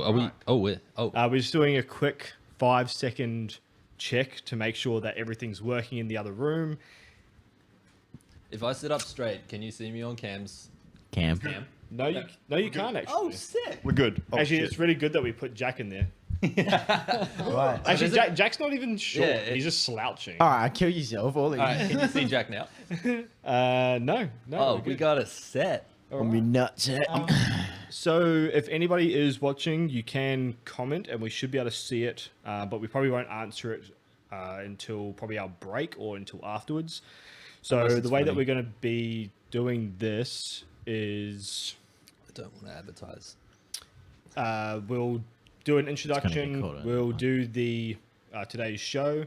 Are we? Oh, we're. Oh, We're just doing a quick 5-second check to make sure that everything's working in the other room. if I sit up straight, can you see me on cams? Cam. No, you can't actually. Oh, sick. We're good. Oh, Actually, shit. it's really good that we put Jack in there. Right. Actually, Jack's not even short. Yeah, He's just slouching. All right, kill yourself. All All right, can you see Jack now? No. Oh, we're we good. got a set. on me nuts. So if anybody is watching, you can comment and we should be able to see it, but we probably won't answer it until probably our break or until afterwards. So Unless the it's way that funny. we're going to be doing this is I don't want to advertise. we'll do an be introduction, called we'll do the today's show.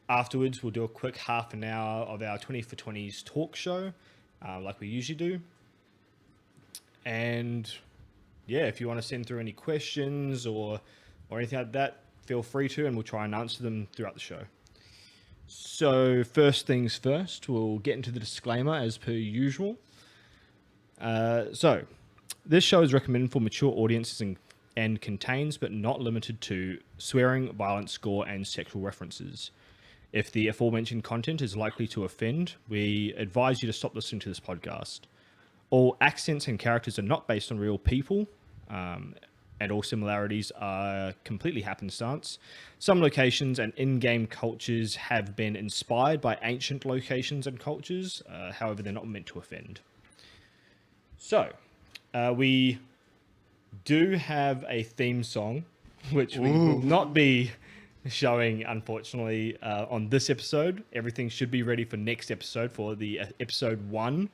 Afterwards, we'll do a quick half an hour of our 20 for 20s talk show, like we usually do. And yeah, if you want to send through any questions or anything like that, feel free to, and we'll try and answer them throughout the show. So first things first, we'll get into the disclaimer as per usual. So this show is recommended for mature audiences and contains, but not limited to, swearing, violence, gore, and sexual references. If the aforementioned content is likely to offend, we advise you to stop listening to this podcast. All accents and characters are not based on real people, and all similarities are completely happenstance. Some locations and in-game cultures have been inspired by ancient locations and cultures, however, they're not meant to offend. So, we do have a theme song, which we will not be showing, unfortunately, on this episode. Everything should be ready for next episode, for the episode 1.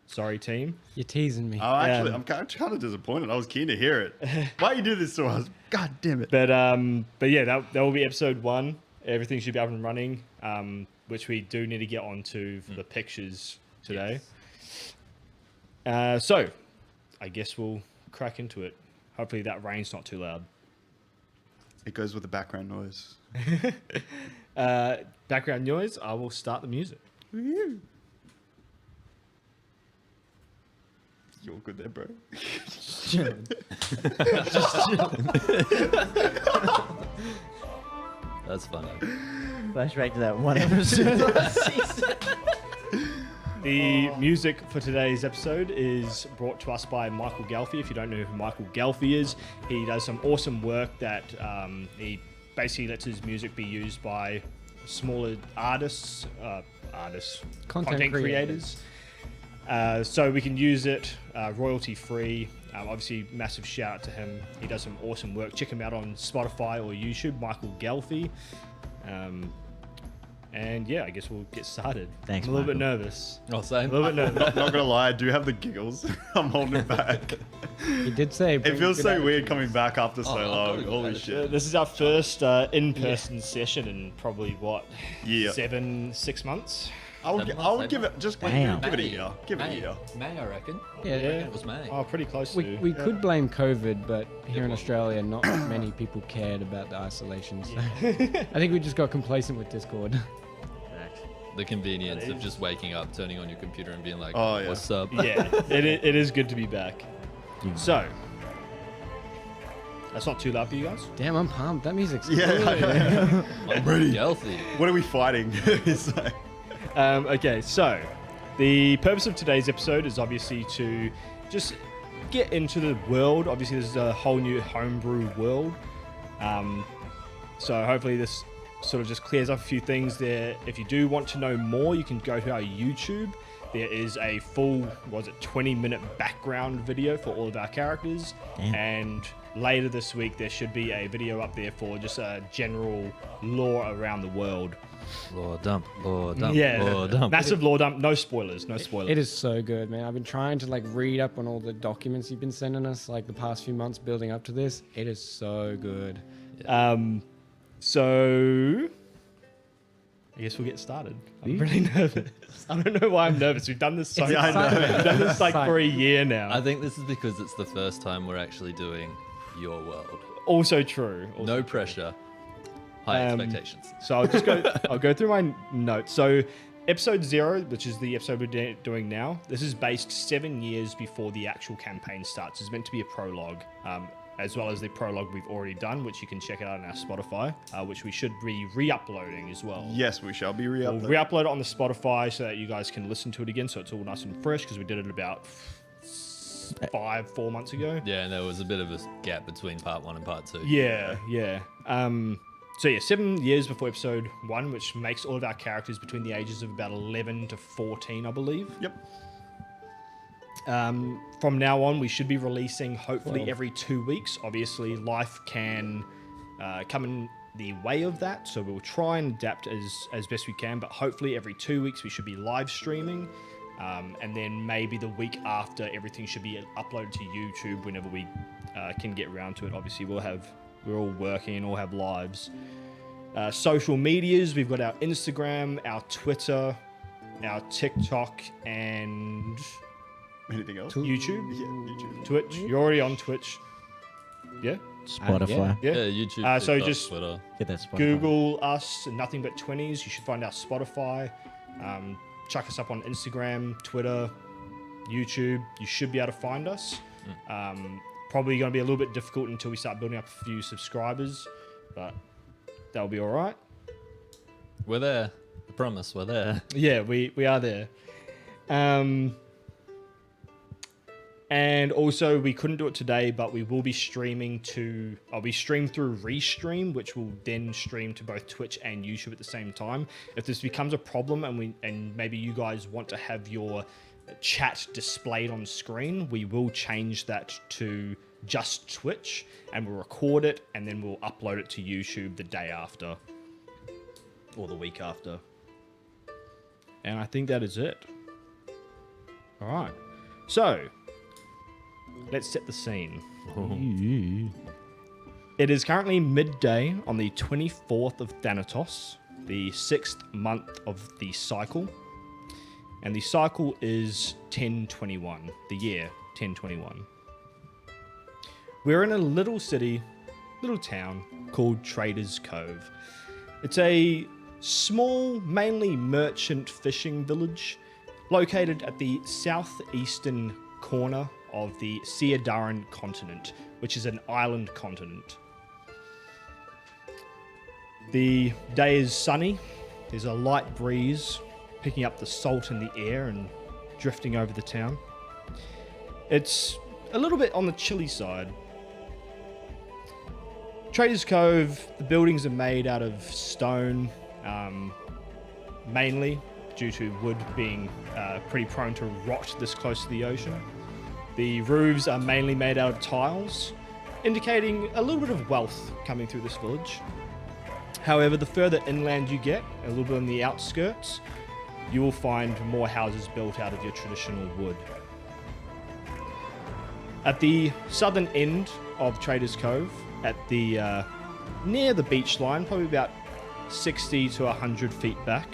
Sorry, team. You're teasing me. Oh, actually, I'm kind of disappointed. I was keen to hear it. Why you do this to us? God damn it. But yeah, that will be episode 1. Everything should be up and running, which we do need to get onto for the pictures today. So, I guess we'll crack into it. Hopefully that rain's not too loud. It goes with the background noise. Background noise, I will start the music. You're good there, bro. That's funny. Flashback to that one episode. The music for today's episode is brought to us by Michael Gelfi. If you don't know who Michael Gelfi is, he does some awesome work that he basically lets his music be used by smaller artists, content creators. So we can use it royalty free. Obviously, massive shout out to him. He does some awesome work. Check him out on Spotify or YouTube, Michael Gelfi. And yeah, I guess we'll get started. Thanks, I'm a little Michael. bit nervous. Oh, A same. little bit nervous. Not gonna lie, I do have the giggles. I'm holding it back. You did say. It bring feels good so attitude. weird coming back after so I've got long. a good Holy attitude. shit. This is our first in-person session in probably what, Yeah. 6 months. I would give it Damn. give it a year. Give it a May. year. May, I reckon. Yeah, It was May. Oh, pretty close We, to. we could blame COVID, but here in was. Australia, not many people cared about the isolation. So I think we just got complacent with Discord. The convenience of just waking up, turning on your computer, and being like, Oh, yeah. "What's up?" Yeah, it is good to be back. So, that's not too loud for you guys. Damn, I'm pumped. That music's Yeah. I'm ready. Healthy. What are we fighting? It's like, Okay, so the purpose of today's episode is obviously to just get into the world. Obviously, this is a whole new homebrew world. So hopefully this sort of just clears up a few things there. If you do want to know more, you can go to our YouTube. There is a full, 20-minute background video for all of our characters. Damn. And later this week, there should be a video up there for just a general lore around the world. Lore dump. Lore dump. Yeah, Lore dump. massive lore dump. No spoilers. No spoilers. It is so good, man. I've been trying to read up on all the documents you've been sending us the past few months building up to this. It is so good. So, I guess we'll get started. I'm really nervous. I don't know why I'm nervous. We've done this so Yeah, I know. We've done this for a year now. I think this is because it's the first time we're actually doing your world. Also true. No pressure. High expectations. So I'll go through my notes. So episode 0, which is the episode we're doing now, this is based 7 years before the actual campaign starts. It's meant to be a prologue. as well as the prologue we've already done, which you can check out on our Spotify, which we should be re-uploading as well. Yes, we shall be We'll re-uploading. re-upload it on the Spotify so that you guys can listen to it again, so it's all nice and fresh, because we did it about 4 months ago. Yeah, and there was a bit of a gap between part 1 and part 2. Yeah. So yeah, 7 years before episode 1, which makes all of our characters between the ages of about 11 to 14, I believe. Yep. From now on, we should be releasing hopefully 12. every 2 weeks. Obviously, life can come in the way of that, so we'll try and adapt as best we can. But hopefully, every 2 weeks we should be live streaming, and then maybe the week after, everything should be uploaded to YouTube whenever we can get around to it. Obviously, we're all working and all have lives. Social medias, we've got our Instagram, our Twitter, our TikTok, and Anything else? YouTube, Yeah, YouTube. Twitch. You're already on Twitch. Yeah? Spotify. Yeah. Yeah, YouTube. So TikTok, just Twitter. Get that Spotify. Google us, Nothing But 20s. You should find our Spotify. Chuck us up on Instagram, Twitter, YouTube. You should be able to find us. Probably going to be a little bit difficult until we start building up a few subscribers, but that'll be all right. We're there. I promise, we're there. Yeah, we are there. And also, we couldn't do it today, but we will be streaming to... we stream through Restream, which will then stream to both Twitch and YouTube at the same time. If this becomes a problem and maybe you guys want to have your chat displayed on screen, we will change that to just Twitch, and we'll record it, and then we'll upload it to YouTube the day after. Or the week after. And I think that is it. All right. So... let's set the scene. It is currently midday on the 24th of Thanatos, the 6th month of the cycle. And the cycle is 1021, the year 1021. We're in a little city, little town called Traders Cove. It's a small, mainly merchant fishing village located at the southeastern corner of the Siadarin continent, which is an island continent. The day is sunny. There's a light breeze picking up the salt in the air and drifting over the town. It's a little bit on the chilly side. Traders Cove, the buildings are made out of stone, mainly due to wood being pretty prone to rot this close to the ocean. The roofs are mainly made out of tiles, indicating a little bit of wealth coming through this village. However, the further inland you get, a little bit on the outskirts, you will find more houses built out of your traditional wood. At the southern end of Traders Cove, at the near the beach line, probably about 60 to 100 feet back,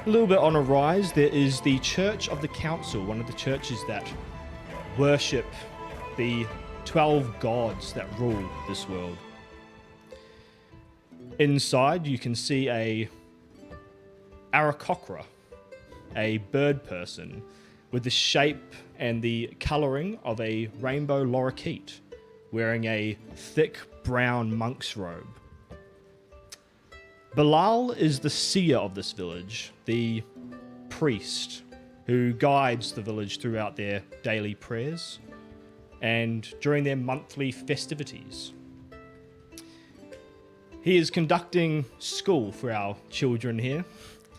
a little bit on a rise, there is the Church of the Council, one of the churches that worship the 12 gods that rule this world. Inside, you can see a Aarakocra, a bird person, with the shape and the colouring of a rainbow lorikeet, wearing a thick brown monk's robe. Bilal is the seer of this village, the priest who guides the village throughout their daily prayers and during their monthly festivities. He is conducting school for our children here,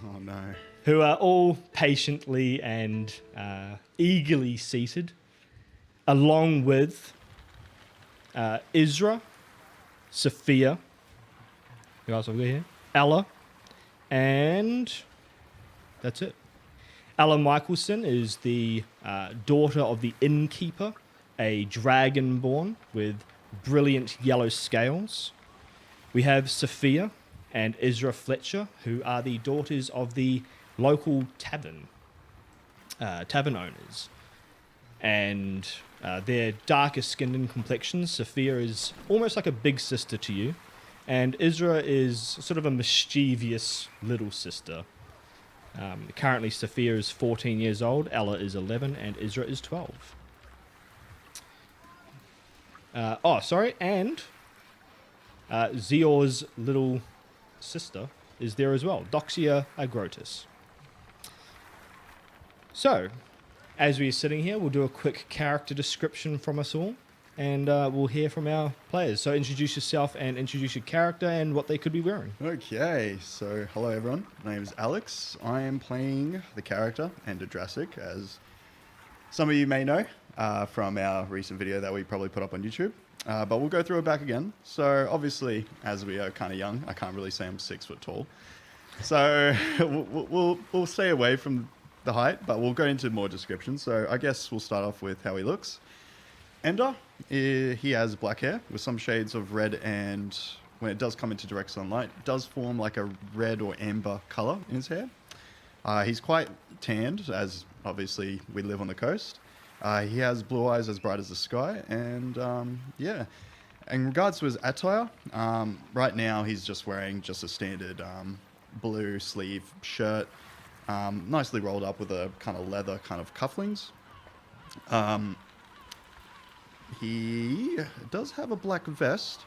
Oh no. who are all patiently and eagerly seated, along with Isra, Sophia, who else have we got here? Ella, and that's it. Ella Michelson is the daughter of the innkeeper, a dragonborn with brilliant yellow scales. We have Sophia and Isra Fletcher, who are the daughters of the local tavern owners. And they're darker skinned in complexion. Sophia is almost like a big sister to you. And Isra is sort of a mischievous little sister. Currently, Sophia is 14 years old, Ella is 11, and Isra is 12. And Xior's little sister is there as well, Doxia agrotis. So, as we're sitting here, we'll do a quick character description from us all, and we'll hear from our players. So introduce yourself and introduce your character and what they could be wearing. Okay, so hello everyone. My name is Alex. I am playing the character Endodrasic, as some of you may know from our recent video that we probably put up on YouTube. But we'll go through it back again. So obviously, as we are kind of young, I can't really say I'm 6 foot tall. So we'll stay away from the height, but we'll go into more description. So I guess we'll start off with how he looks. Ender, he has black hair with some shades of red, and when it does come into direct sunlight, it does form like a red or amber color in his hair. He's quite tanned, as obviously we live on the coast. He has blue eyes as bright as the sky, and yeah. In regards to his attire, right now he's just wearing just a standard blue sleeve shirt, nicely rolled up with a kind of leather kind of cufflinks. He does have a black vest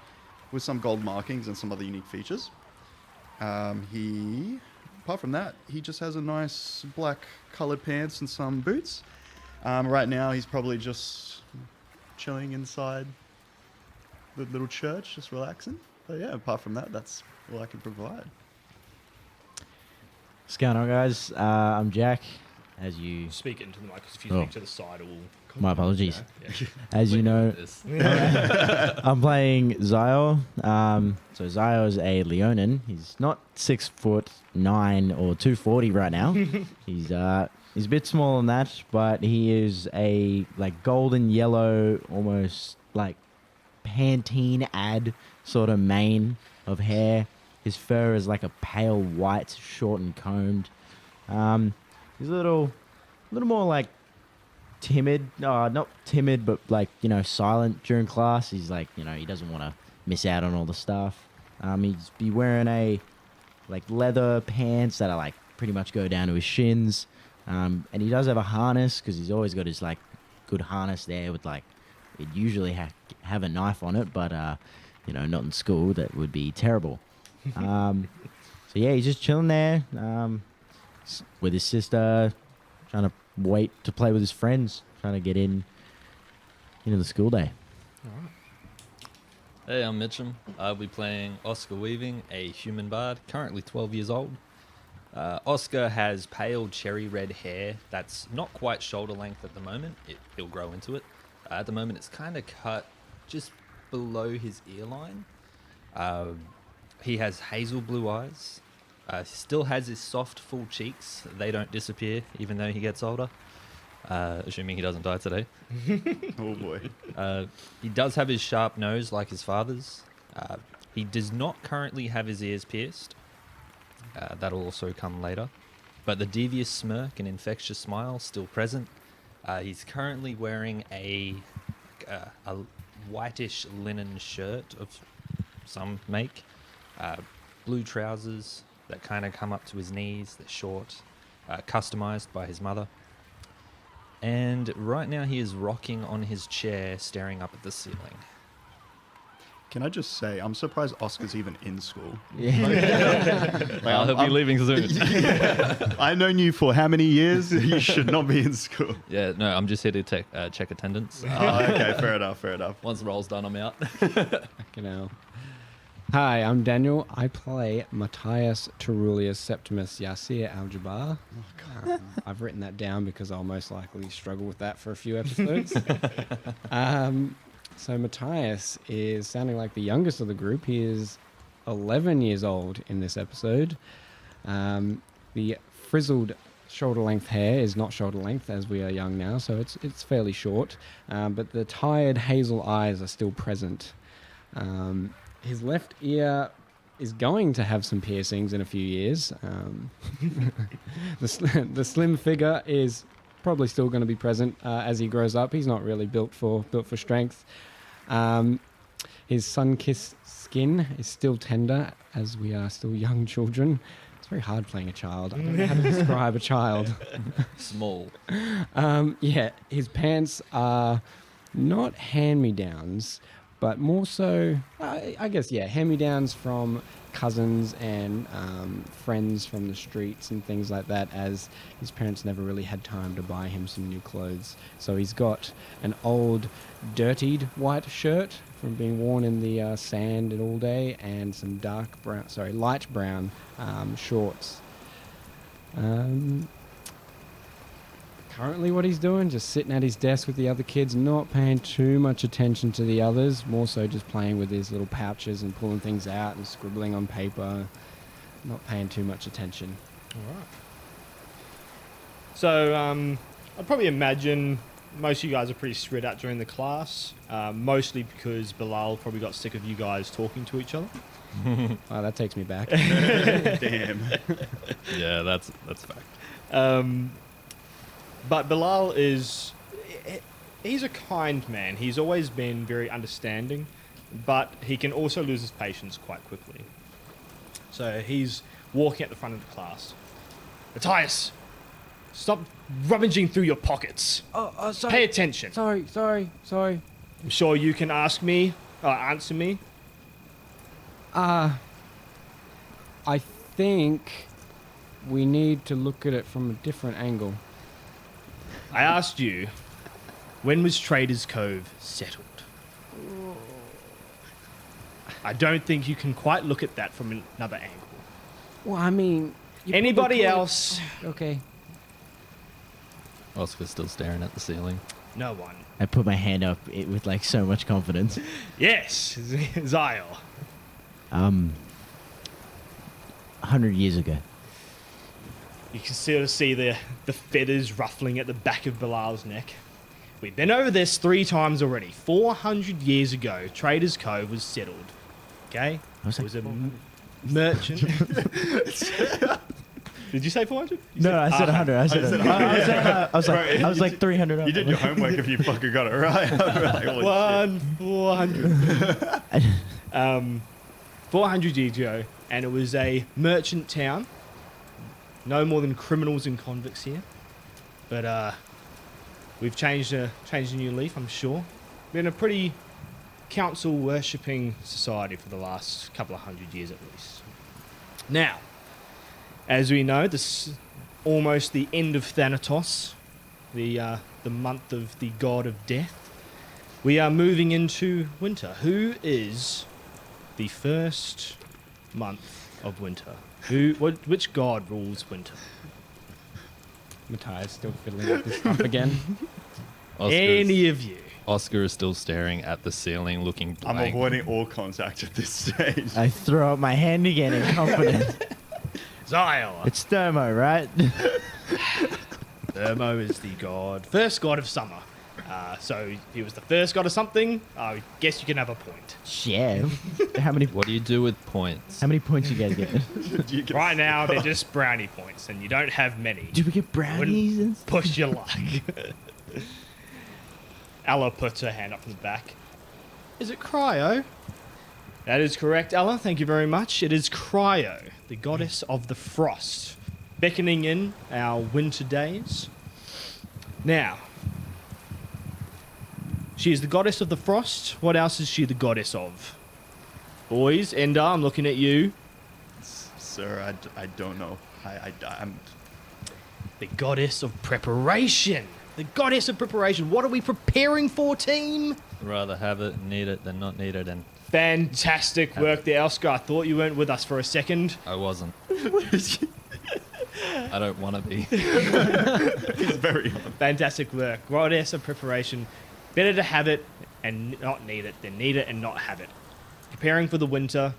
with some gold markings and some other unique features. Apart from that, he just has a nice black colored pants and some boots. Right now, he's probably just chilling inside the little church, just relaxing. But yeah, apart from that, that's all I can provide. What's going on, guys? I'm Jack. As you, Speak into the mic, because if you Oh. speak to the side, it will... my apologies. Yeah. As you know, This. I'm playing Xior. So Xior is a Leonin. He's not 6'9" or 240 right now. He's a bit smaller than that, but he is a like golden yellow, almost like Pantene ad sort of mane of hair. His fur is like a pale white, short and combed. He's a little more like timid. Not timid, but like, silent during class. He's like, he doesn't want to miss out on all the stuff. He's be wearing a like leather pants that are like pretty much go down to his shins. And he does have a harness because he's always got his like good harness there with like, it usually have a knife on it, but not in school. That would be terrible. So yeah, he's just chilling there with his sister, trying to wait to play with his friends, trying to get into the school day. Hey, I'm Mitchum. I'll be playing Oscar Weaving, a human bard, currently 12 years old. Oscar has pale cherry red hair that's not quite shoulder length at the moment. He'll grow into it. At the moment, it's kind of cut just below his ear line. He has hazel blue eyes. Still has his soft, full cheeks. They don't disappear even though he gets older. Assuming he doesn't die today. Oh boy. He does have his sharp nose like his father's. He does not currently have his ears pierced. That'll also come later. But the devious smirk and infectious smile still present. He's currently wearing a whitish linen shirt of some make. Blue trousers that kind of come up to his knees. They're short, customized by his mother. And right now he is rocking on his chair, staring up at the ceiling. Can I just say, I'm surprised Oscar's even in school. Yeah. He'll be leaving soon. I've known you for how many years? You should not be in school. Yeah, no, I'm just here to check attendance. Oh, okay, fair enough. Once the roll's done, I'm out. Hi, I'm Daniel. I play Mathias Terulius Septimus Yasir Aljabar. I've written that down because I'll most likely struggle with that for a few episodes. So Mathias is sounding like the youngest of the group. He is 11 years old in this episode. The frizzled shoulder-length hair is not shoulder-length as we are young now, so it's fairly short. But the tired hazel eyes are still present. His left ear is going to have some piercings in a few years. The slim figure is probably still going to be present as he grows up. He's not really built for strength. His sun-kissed skin is still tender, as we are still young children. It's very hard playing a child. I don't know how to describe a child. Small. Yeah, his pants are not hand-me-downs, but more so, I guess, yeah, hand-me-downs from cousins and friends from the streets and things like that, as his parents never really had time to buy him some new clothes. So he's got an old, dirtied white shirt from being worn in the sand all day, and some light brown shorts. Currently what he's doing, just sitting at his desk with the other kids, not paying too much attention to the others, more so just playing with his little pouches and pulling things out and scribbling on paper, not paying too much attention. All right. So I'd probably imagine most of you guys are pretty spread out during the class, mostly because Bilal probably got sick of you guys talking to each other. Oh, that takes me back. Damn. Yeah, that's a fact. But he's a kind man. He's always been very understanding, but he can also lose his patience quite quickly. So he's walking at the front of the class. Mathias, stop rummaging through your pockets. Oh, sorry. Pay attention. Sorry. I'm sure you can answer me. I think we need to look at it from a different angle. I asked you, when was Traders Cove settled? I don't think you can quite look at that from another angle. Well, I mean... Anybody else? Okay. Oscar's still staring at the ceiling. No one. I put my hand up with like so much confidence. Yes, Xior. 100 years ago. You can sort of see the feathers ruffling at the back of Bilal's neck. We've been over this 3 times already. 400 years ago, Traders Cove was settled. Okay? I was It like, was a merchant. Did you say 400? no, I said 100. I said 100. I was like 300 up. You did your homework if you fucking got it right. Like, holy shit. 400. 400 years ago, and it was a merchant town. No more than criminals and convicts here. But we've changed a new leaf, I'm sure. Been a pretty council worshipping society for the last couple of 100 years at least. Now, as we know, this is almost the end of Thanatos, the month of the god of death. We are moving into winter. Who is the first month of winter? Which god rules winter? Matthias still fiddling with his stuff again. Any of you? Oscar is still staring at the ceiling, looking I'm blank. avoiding all contact at this stage. I throw up my hand again in confidence. Xior. It's Thermo, right? Thermo is the first god of summer. So he was the first god of something. I guess you can have a point. Yeah. How many What do you do with points? points you guys get? You get- Right now, they're just brownie points, and you don't have many. Do we get brownies? And stuff? Push your luck. Ella puts her hand up from the back. Is it Cryo? That is correct, Ella. Thank you very much. It is Cryo, the goddess of the frost, beckoning in our winter days. Now, she is the goddess of the frost. What else is she the goddess of? Boys, Ender, I'm looking at you. Sir, I don't know. I'm... The goddess of preparation. The goddess of preparation. What are we preparing for, team? Rather have it, need it, than not need it, and Fantastic work there, Oska. I thought you weren't with us for a second. I wasn't. I don't want to be. He's very... Fantastic work. Goddess of preparation. Better to have it and not need it than need it and not have it. Preparing for the winter.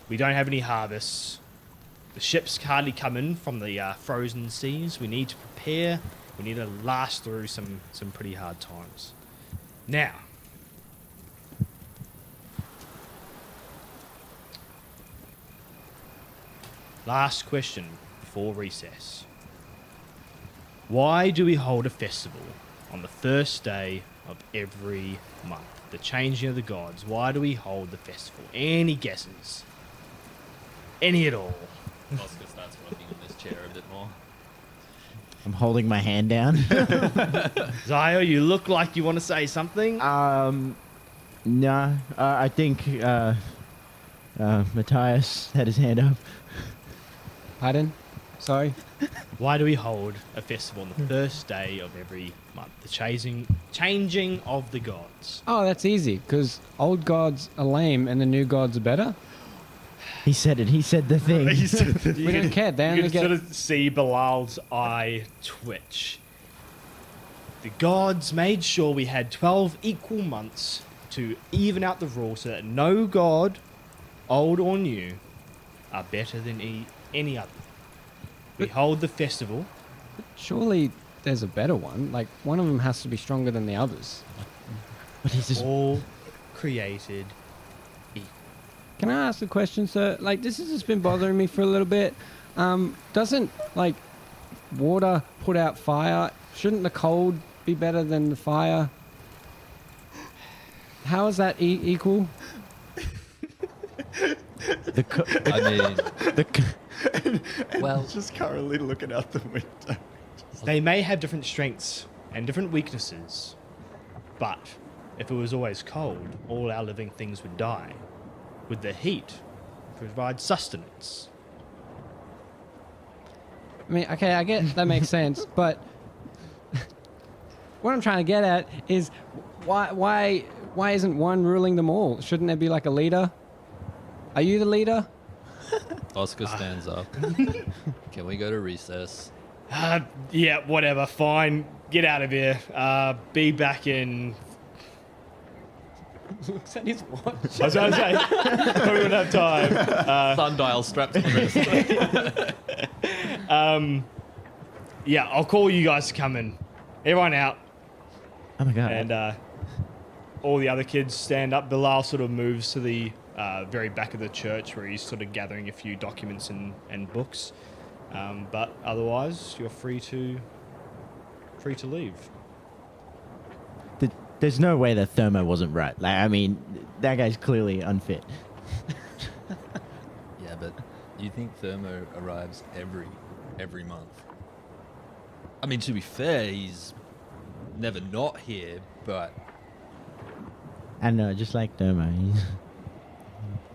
We don't have any harvests. The ships hardly come in from the frozen seas. We need to prepare. We need to last through some pretty hard times. Now, last question before recess. Why do we hold a festival on the first day of every month? The changing of the gods. Why do we hold the festival? Any guesses? Any at all? Oscar starts rocking in this chair a bit more. I'm holding my hand down. Xior, you look like you want to say something. No, Nah, I think Matthias had his hand up. Pardon? Sorry. Why do we hold a festival on the first day of every month? The changing of the gods. Oh, that's easy, because old gods are lame and the new gods are better. He said it. He said the thing. We don't care. They You only can get... sort of see Bilal's eye twitch. The gods made sure we had 12 equal months to even out the rules so that no god, old or new, are better than any other. We hold the festival. Surely there's a better one. Like, one of them has to be stronger than the others. But he's just. All created equal. Can I ask a question, sir? Like, this has just been bothering me for a little bit. Doesn't, like, water put out fire? Shouldn't the cold be better than the fire? How is that equal? I mean, well, It's just currently looking out the window. They may have different strengths and different weaknesses, but if it was always cold, all our living things would die. With the heat, provide sustenance. I mean, okay, I get that makes sense, but what I'm trying to get at is why isn't one ruling them all? Shouldn't there be like a leader? Are you the leader? Oska stands up. Can we go to recess? Yeah, whatever, fine. Get out of here. Be back in... Looks at his watch. I was going to say, we wouldn't have time. Sundial strapped to the wrist. Yeah, I'll call you guys to come in. Everyone out. Oh my god. And all the other kids stand up. Bilal sort of moves to the very back of the church where he's sort of gathering a few documents and books. But otherwise, you're free to leave. There's no way that Thermo wasn't right. Like, I mean, that guy's clearly unfit. Yeah, but you think Thermo arrives every month? I mean, to be fair, he's never not here, but I know, just like Thermo.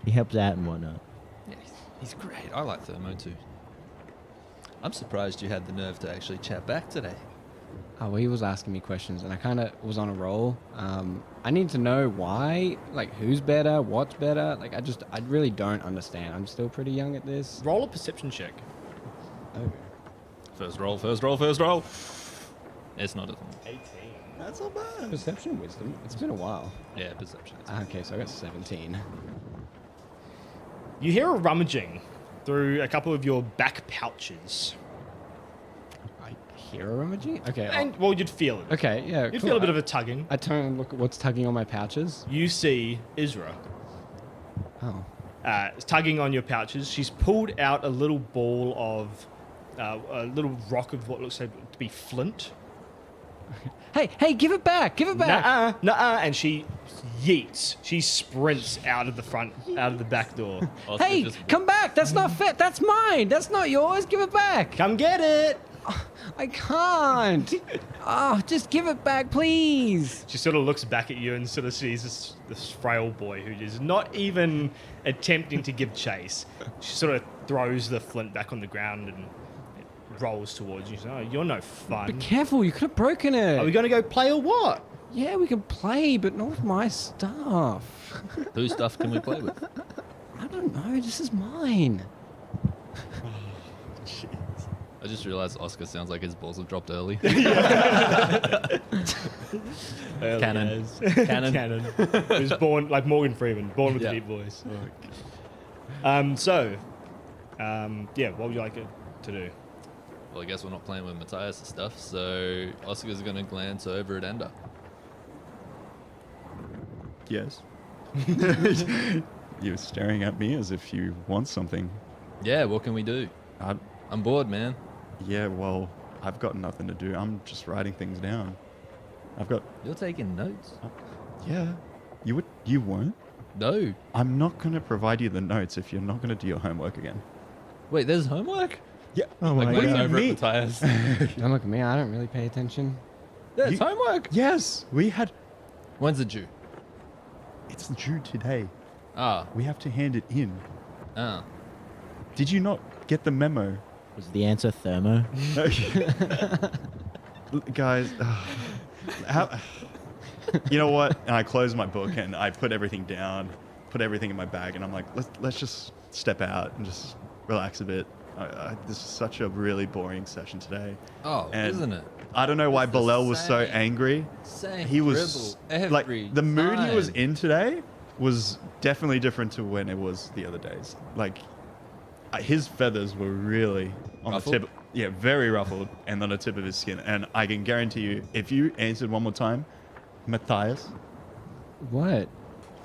He helps out and whatnot. yeah, he's great. I like Thermo too. I'm surprised you had the nerve to actually chat back today. Oh, well, he was asking me questions, and I kind of was on a roll. I need to know why, like, who's better, what's better. Like, I really don't understand. I'm still pretty young at this. Roll a perception check. Oh. First roll. It's not a thing. 18. That's not bad. Perception wisdom. It's been a while. Yeah, perception. Okay, so I got 17. You hear a rummaging through a couple of your back pouches. I hear a rummaging? Okay. And, well, you'd feel it. Okay, yeah. You'd cool. feel a bit of a tugging. I turn and look at what's tugging on my pouches. You see Isra Oh. tugging on your pouches. She's pulled out a little ball of, a little rock of what looks like to be flint. Hey, give it back! Give it back! Nuh-uh. And she yeets. She sprints out of the back door. Oska Hey, just- come back! That's not fit! That's mine! That's not yours! Give it back! Come get it. I can't! Oh, just give it back, please! She sort of looks back at you and sort of sees this frail boy who is not even attempting to give chase. She sort of throws the flint back on the ground and it rolls towards you. She's like, oh, you're no Be fun. careful, you could have broken it! Are we going to go play or what? Yeah, we can play, but not with my stuff. Whose stuff can we play with? I don't know, this is mine. I just realized Oska sounds like his balls have dropped early. Cannon. Cannon. He was born like Morgan Freeman, born with Yeah. a deep voice. Yeah, what would you like to do? Well, I guess we're not playing with Mathias' stuff, so Oska's going to glance over at Ender. Yes. You're staring at me as if you want something. Yeah, what can we do? I'm bored, man. Yeah, well, I've got nothing to do. I'm just writing things down. I've got... You're taking notes? Yeah. You won't? No. I'm not going to provide you the notes if you're not going to do your homework again. Wait, there's homework? Yeah. Oh Like, my looking god. over at Mathias. Don't look at me, I don't really pay attention. Yeah, it's homework. Yes, we had... When's it due? It's due today. Ah, We have to hand it in. ah. Did you not get the memo? Was the answer thermo? Guys, how, you know what? And I closed my book and I put everything down, put everything in my bag, and I'm like, let's just step out and just relax a bit. This is such a really boring session today. Oh, And isn't it? I don't know why It's the Bilal was so same- angry. Same He was dribble like every the mood he was time. in today was definitely different to when it was the other days. Like his feathers were really on Ruffled? the tip. Yeah, very ruffled and on the tip of his skin. And I can guarantee you, if you answered one more time, Mathias, What?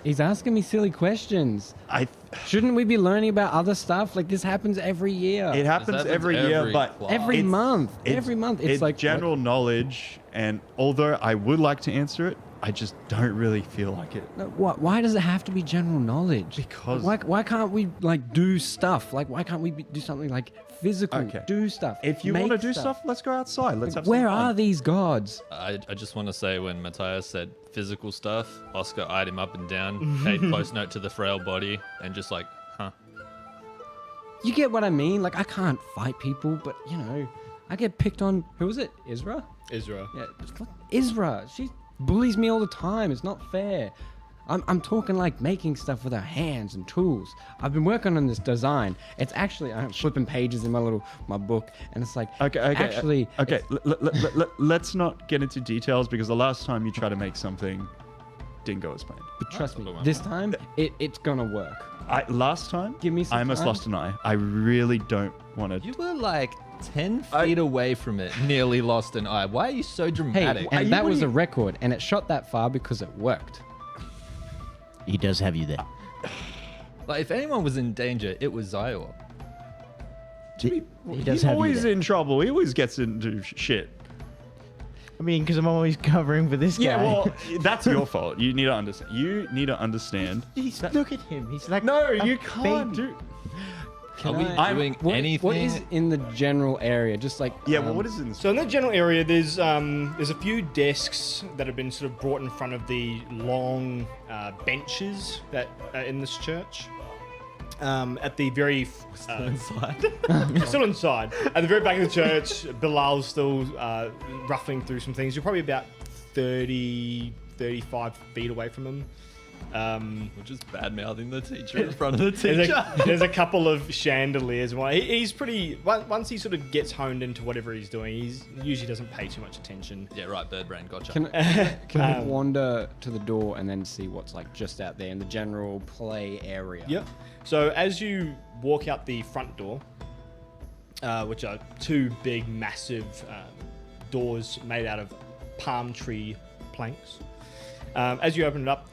He's asking me silly questions. I. Shouldn't we be learning about other stuff? Like this happens every year. It happens happens every year, every but class. Every it's- month. Every month. It's like general knowledge. And although I would like to answer it, I just don't really feel like it. No, what? Why does it have to be general knowledge? Because- why can't we like do stuff? Like why can't we do something like physical? Okay. Do stuff. If you make want to do stuff, let's go outside. Let's have some Where fun. are these gods? I just want to say when Mathias said physical stuff, Oscar eyed him up and down, paid close note to the frail body, and just like, huh. You get what I mean? Like I can't fight people, but you know, I get picked on. Who was it? Isra? Israel. Yeah, Isra. She bullies me all the time. It's not fair. I'm talking like making stuff with our hands and tools. I've been working on this design. It's actually I'm flipping pages in my book, and it's like Okay. actually Okay. Let's not get into details because the last time you tried to make something didn't go as planned. But trust me, Come on. this time it's gonna work. Last time, Give me some I almost time. lost an eye. I really don't want to. You were like 10 feet away from it, nearly lost an eye. Why are you so Hey, dramatic? Are you- and that what was do a you- record, and it shot that far because it worked. He does have you there. Like, if anyone was in danger, it was Xior. He He's does have you always there. in trouble. He always gets into shit. I mean, because I'm always covering for this Yeah, guy. well, that's your fault. You need to understand. You need to understand. Look at him. He's like No, a you can't baby. do. Are we I- doing What anything? is in the general area? Just like Yeah, well, what is in this? So in the general area, there's a few desks that have been sort of brought in front of the long benches that are in this church. At the very inside. still inside. At the very back of the church, Bilal's still ruffling through some things. You're probably about 30, 35 feet away from him. We're just bad mouthing the teacher in front of the teacher. There's a couple of chandeliers. He's pretty. Once he sort of gets honed into whatever he's doing, he usually doesn't pay too much attention. Yeah, right, bird brain, gotcha. Can I wander to the door and then see what's like just out there in the general play area? Yep. So as you walk out the front door, which are two big, massive doors made out of palm tree planks, as you open it up,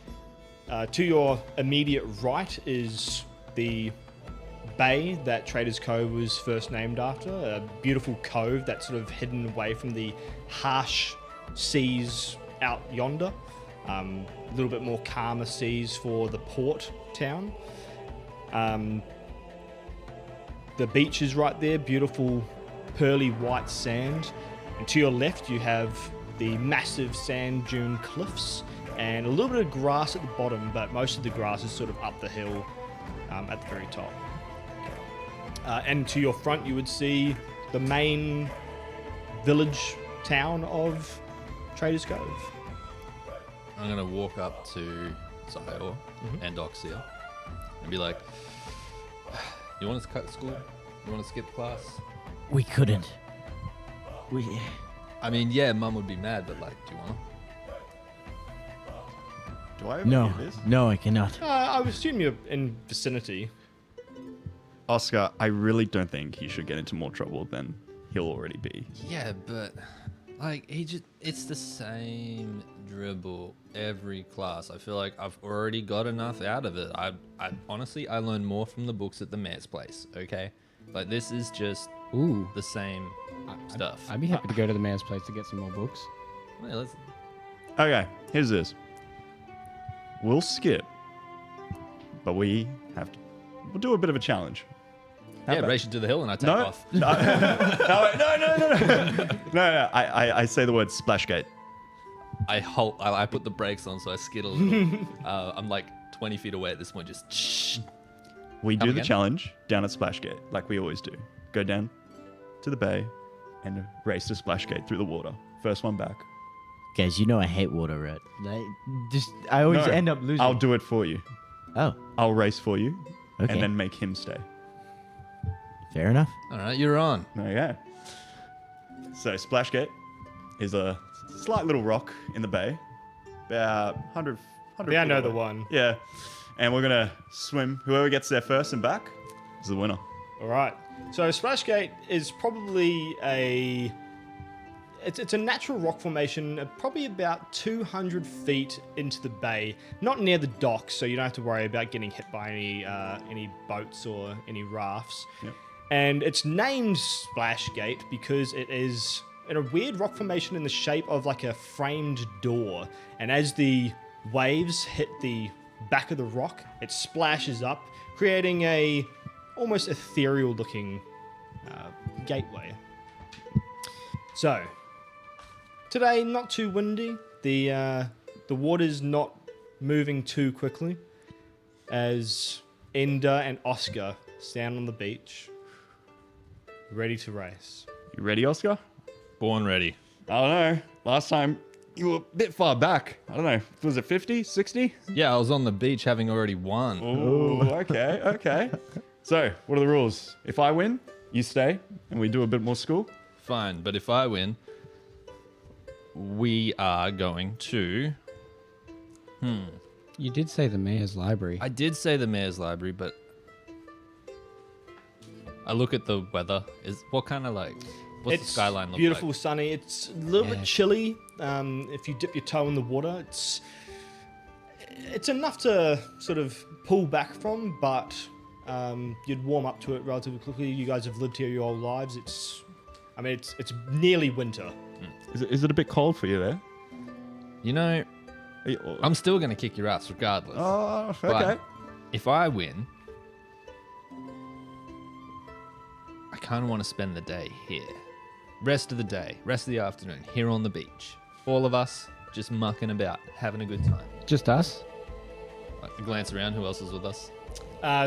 to your immediate right is the bay that Trader's Cove was first named after, a beautiful cove that's sort of hidden away from the harsh seas out yonder. A little bit more calmer seas for the port town. The beach is right there, beautiful pearly white sand. And to your left, you have the massive sand dune cliffs and a little bit of grass at the bottom, but most of the grass is sort of up the hill at the very top. And to your front, you would see the main village town of Trader's Cove. I'm going to walk up to Xior and Oxia and be like, you want us to cut school? You want to skip class? We couldn't. I mean, yeah, Mum would be mad, but like, do you want to? Do I No, overhear this? no, I cannot. I would assume you're in vicinity. Oscar, I really don't think he should get into more trouble than he'll already be. Yeah, but like it's the same dribble every class. I feel like I've already got enough out of it. I honestly I learned more from the books at the mayor's place. Okay, like this is just Ooh. the same stuff. I'd be happy to go to the mayor's place to get some more books. Yeah, let's- Okay, here's this. We'll skip, but we'll do a bit of a challenge. How yeah, about- race you to the hill and I take No, off. no, no. I say the word splashgate. I put the brakes on, so I skid a little. I'm like 20 feet away at this point, just shh. We Come do the again? challenge down at Splashgate, like we always do. Go down to the bay and race to Splashgate through the water. First one back. Guys, you know I hate water, right? I always No, end up losing. I'll do it for you. Oh, I'll race for you okay. and then make him stay. Fair enough. All right, you're on. Okay. So Splashgate is a slight little rock in the bay. About 100 Yeah, I feet know away. the one. Yeah. And we're going to swim. Whoever gets there first and back is the winner. All right. So Splashgate is probably it's a natural rock formation, probably about 200 feet into the bay, not near the docks, so you don't have to worry about getting hit by any boats or any rafts. Yep. And it's named Splashgate because it is in a weird rock formation in the shape of like a framed door. And as the waves hit the back of the rock, it splashes up, creating a almost ethereal looking gateway. So today, not too windy. The water's not moving too quickly as Ender and Oska stand on the beach, ready to race. You ready, Oscar? Born ready. I don't know. Last time you were a bit far back. I don't know. Was it 50, 60? Yeah, I was on the beach having already won. Oh, okay, okay. So, what are the rules? If I win, you stay, and we do a bit more school. Fine, but if I win, we are going to... You did say the mayor's library. I did say the mayor's library, but I look at the weather. What kind of like... What's the skyline look beautiful, like? sunny. It's a little bit chilly. If you dip your toe in the water, it's enough to sort of pull back from, but you'd warm up to it relatively quickly. You guys have lived here your whole lives. It's nearly winter. Is it a bit cold for you there? You know, Are you- I'm still going to kick your ass regardless. Oh, okay. But if I win, I kind of want to spend the day here. Rest of the day, rest of the afternoon, here on the beach. All of us just mucking about, having a good time. Just us? Like, glance around, who else is with us?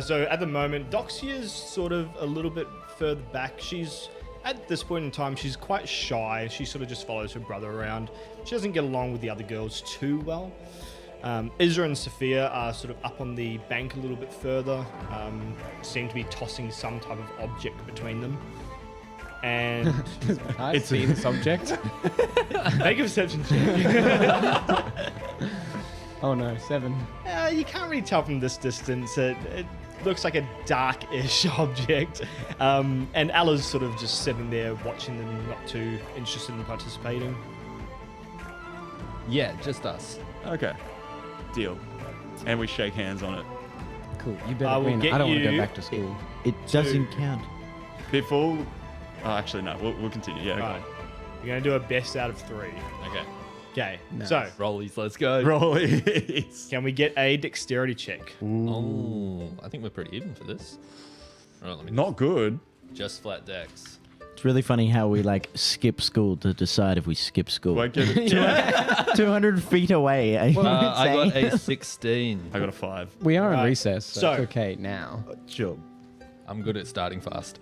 So at the moment, Doxia's sort of a little bit further back. At this point in time, she's quite shy. She sort of just follows her brother around. She doesn't get along with the other girls too well. Isra and Sophia are sort of up on the bank a little bit further, seem to be tossing some type of object between them. And It's the subject. make a perception check. Oh no, 7. You can't really tell from this distance. It looks like a dark-ish object. And Ella's sort of just sitting there watching them, not too interested in participating. Yeah, just us. Okay. Deal. And we shake hands on it. Cool. You I better will win. get I don't want to you- go back to school. It doesn't count. Before... Oh, actually, no. We'll continue. Yeah, Alright. go You're going to do a best out of 3. Okay. Okay, Nice. so Rollies, let's go. on. Rollies. can we get a dexterity check? Oh, I think we're pretty even for this. All right, let me Not good. just flat decks. It's really funny how we like skip school to decide if we skip school. Won't get it. 200 feet away. Are you I got insane? a 16. I got a 5. We are in Right. recess, so, So- it's okay now. Sure. I'm good at starting fast.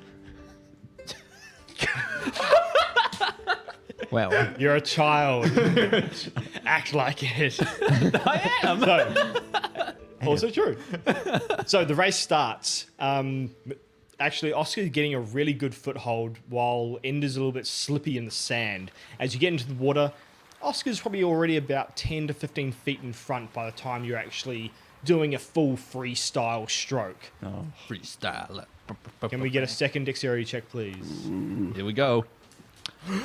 Well, You're a child. Act like it. I am. So, also true. So the race starts. Actually, Oscar's getting a really good foothold while Ender's a little bit slippy in the sand. As you get into the water, Oscar's probably already about 10 to 15 feet in front by the time you're actually doing a full freestyle stroke. Oh. Freestyle. Can we get a second dexterity check, please? Here we go. You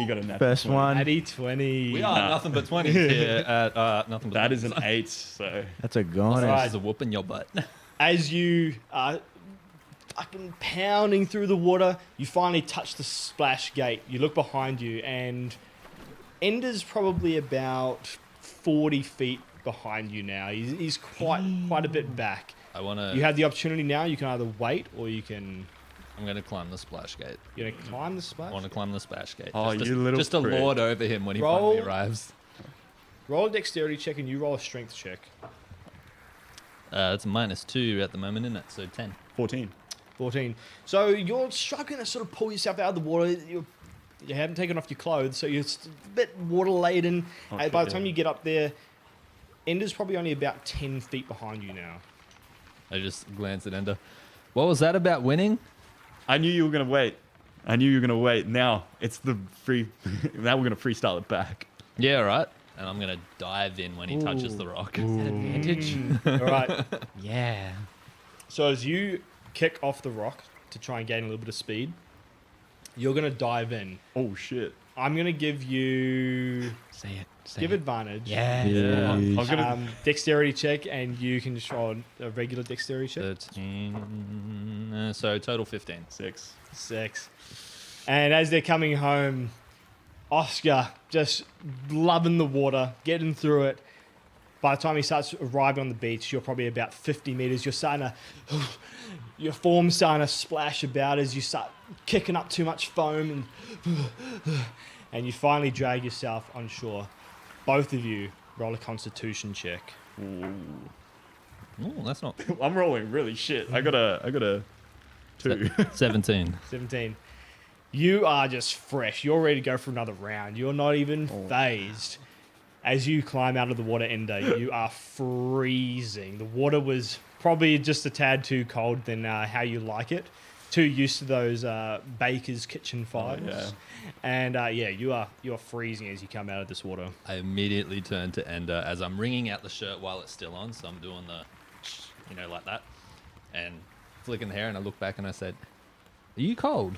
got a natural First 20. one. Natty 20. We are nothing but 20s here at nothing but That is 20s. an 8, so... That's a goner. Right. This is a whoop in your butt. As you are fucking pounding through the water, you finally touch the splash gate. You look behind you, and Ender's probably about 40 feet behind you now. He's quite a bit back. I want to... You have the opportunity now. You can either wait or you can I'm going to climb the splash gate. You're gonna climb the splash. I want to climb the splash gate. Oh, just you little just to prick. lord over him when he Roll. finally arrives. Roll a dexterity check and you roll a strength check. It's -2 at the moment, isn't it? So 10. 14. 14. So you're struggling to sort of pull yourself out of the water. You haven't taken off your clothes, so you're a bit water laden. Oh, And shit, by the yeah. time you get up there, Ender's probably only about 10 feet behind you now. I just glance at Ender. What was that about winning? I knew you were going to wait. Now it's the free. Now we're going to freestyle it back. Yeah, right. And I'm going to dive in when he touches Ooh. the rock. Advantage. All right. Yeah. So as you kick off the rock to try and gain a little bit of speed, you're going to dive in. Oh, shit. I'm going to give you... Say it. Say Give it. advantage. Yeah. I was going to. Dexterity check, and you can just roll a regular dexterity check. 13. So total 15. 6. 6. And as they're coming home, Oscar just loving the water, getting through it. By the time he starts arriving on the beach, you're probably about 50 meters. You're starting to, your form's starting to splash about as you start kicking up too much foam, and you finally drag yourself on shore. Both of you roll a Constitution check. Oh, that's not I'm rolling really shit. I got a 2. 17. 17. You are just fresh. You're ready to go for another round. You're not even phased. As you climb out of the water, Ender, you are freezing. The water was probably just a tad too cold than how you like it. Too used to those baker's kitchen fires. yeah. And you are freezing as you come out of this water. I immediately turn to Ender as I'm wringing out the shirt while it's still on. So I'm doing the, like that. And flicking the hair. And I look back and I said, "Are you cold?"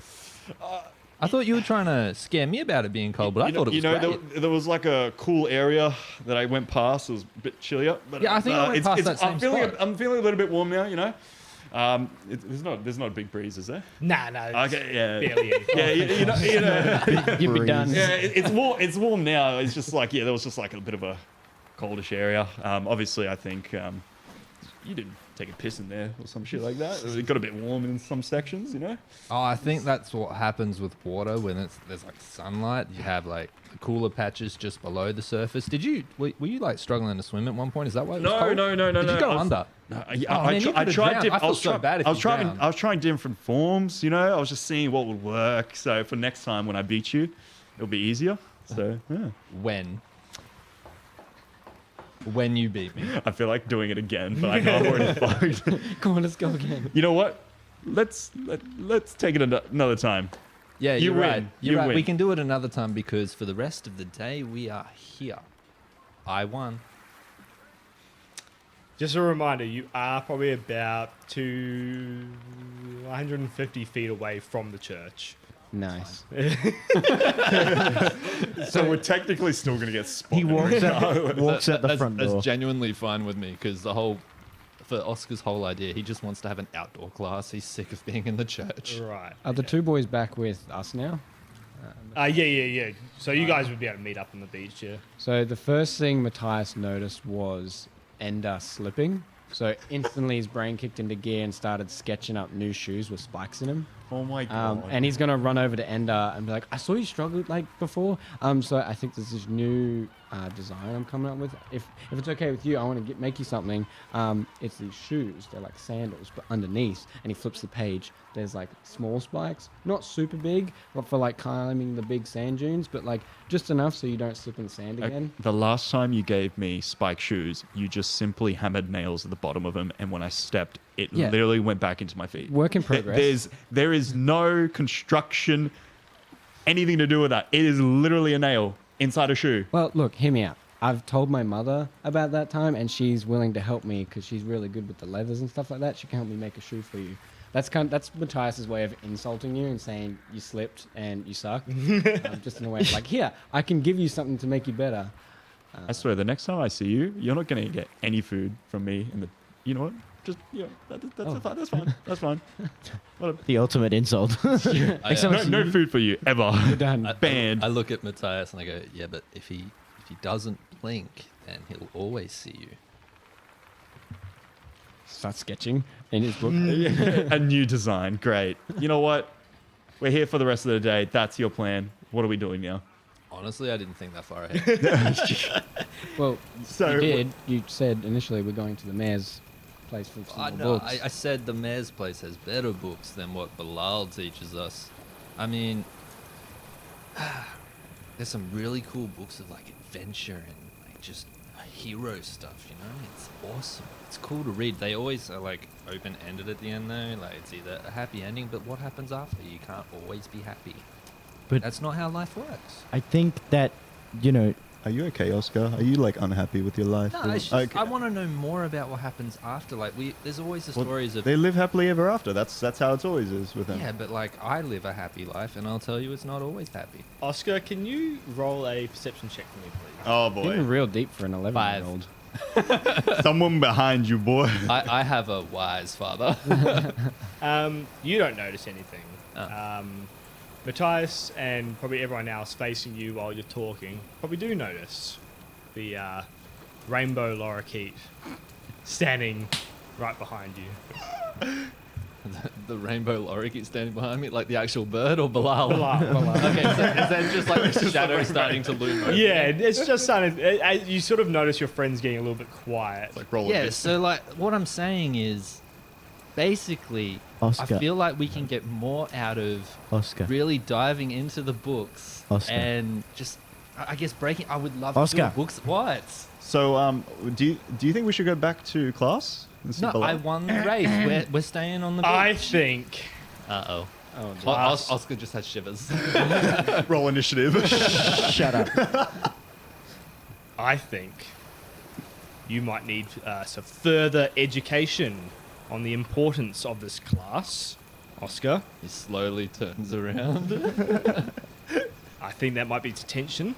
I thought you were trying to scare me about it being cold, but I thought it was great. there was like a cool area that I went past. It was a bit chillier. But Yeah, I think I went past that same I'm feeling spot. I'm feeling a little bit warm now. There's not a big breeze, is there? Nah. Okay, yeah. Barely any. Yeah, You'd be done. yeah. It's warm. It's warm now. It's just like there was just like a bit of a coldish area. Obviously, I think you didn't take a piss in there or some shit like that. It got a bit warm in some sections, Oh, I think that's what happens with water when there's like sunlight. You have like cooler patches just below the surface. Were you like struggling to swim at one point? Is that why it was cold? No. Did you go under? No, man, you could've drowned. I feel so bad if you drowned. I was trying different forms, I was just seeing what would work. So for next time when I beat you, it'll be easier. So yeah. When you beat me. I feel like doing it again, but I know I'm already fucked. Come on, let's go again. You know what? Let's take it another time. Yeah, You you're right. win. You're You right. win. We can do it another time because for the rest of the day we are here. I won. Just a reminder, you are probably about 150 feet away from the church. Nice. So we're technically still gonna get spotted. He walks out the front door. That's genuinely fine with me because for Oscar's whole idea, he just wants to have an outdoor class. He's sick of being in the church. Right. Are the two boys back with us now? Yeah. So you guys would be able to meet up on the beach, yeah. So the first thing Mathias noticed was Ender slipping. So instantly his brain kicked into gear and started sketching up new shoes with spikes in them. Oh my god. And he's going to run over to Ender and be like, I saw you struggled like before. So I think there's this new design I'm coming up with. If it's okay with you, I want to make you something. It's these shoes. They're like sandals, but underneath. And he flips the page. There's like small spikes, not super big, but for like climbing the big sand dunes, but like just enough so you don't slip in the sand again. The last time you gave me spike shoes, you just simply hammered nails at the bottom of them, and when I stepped, it Yeah. literally went back into my feet. Work in progress. There is no construction, anything to do with that. It is literally a nail inside a shoe. Well, look, hear me out. I've told my mother about that time, and she's willing to help me because she's really good with the leathers and stuff like that. She can help me make a shoe for you. That's Mathias's way of insulting you and saying you slipped and you suck. Just in a way of like, here, I can give you something to make you better. I swear, the next time I see you, you're not going to get any food from me. You know what? Just that's fine. That's fine. The ultimate insult. No food for you ever. You're done. Banned. I look at Mathias and I go, yeah, but if he doesn't blink, then he'll always see you. Starts sketching in his book. A new design. Great. You know what? We're here for the rest of the day. That's your plan. What are we doing now? Honestly, I didn't think that far ahead. Well, So- you did. You said initially we're going to the mayor's place for some more books. I said the mayor's place has better books than what Bilal teaches us. I mean, there's some really cool books of like adventure and like just hero stuff, you know? It's awesome. It's cool to read. They always are like open-ended at the end though. Like it's either a happy ending, but what happens after? You can't always be happy. But That's not how life works. I think that, you know, Are you okay, Oscar? Are you like unhappy with your life? No, Or- it's just, Okay. I want to know more about what happens after. Like there's always the Well, stories of They live happily ever after. That's how it's always is with them. yeah, but like I live a happy life, and I'll tell you, it's not always happy. Oscar, can you roll a perception check for me, please? Oh Getting boy, real deep for an 11-year-old. someone behind you, boy. I have a wise father. You don't notice anything. Oh. Matthias and probably everyone else facing you while you're talking probably do notice the rainbow lorikeet standing right behind you. The rainbow lorikeet standing behind me, like the actual bird or Bilal? Bilal. Okay, so is that just like the shadow starting to loom over? Yeah, it's just starting. You sort of notice your friends getting a little bit quiet. Like roller Yeah, disc. so like what I'm saying is, basically, Oscar. I feel like we can get more out of Oscar. really diving into the books Oscar. and just, I guess, breaking. I would love Oscar. to do books. What? So, do you think we should go back to class? And see No, Bilal? I won the race. We're staying on the beach. I think Uh-oh. Oh, dear. Class. Oscar just has shivers. roll initiative. Shut up. I think you might need some further education on the importance of this class, Oscar. He slowly turns around. I think that might be detention,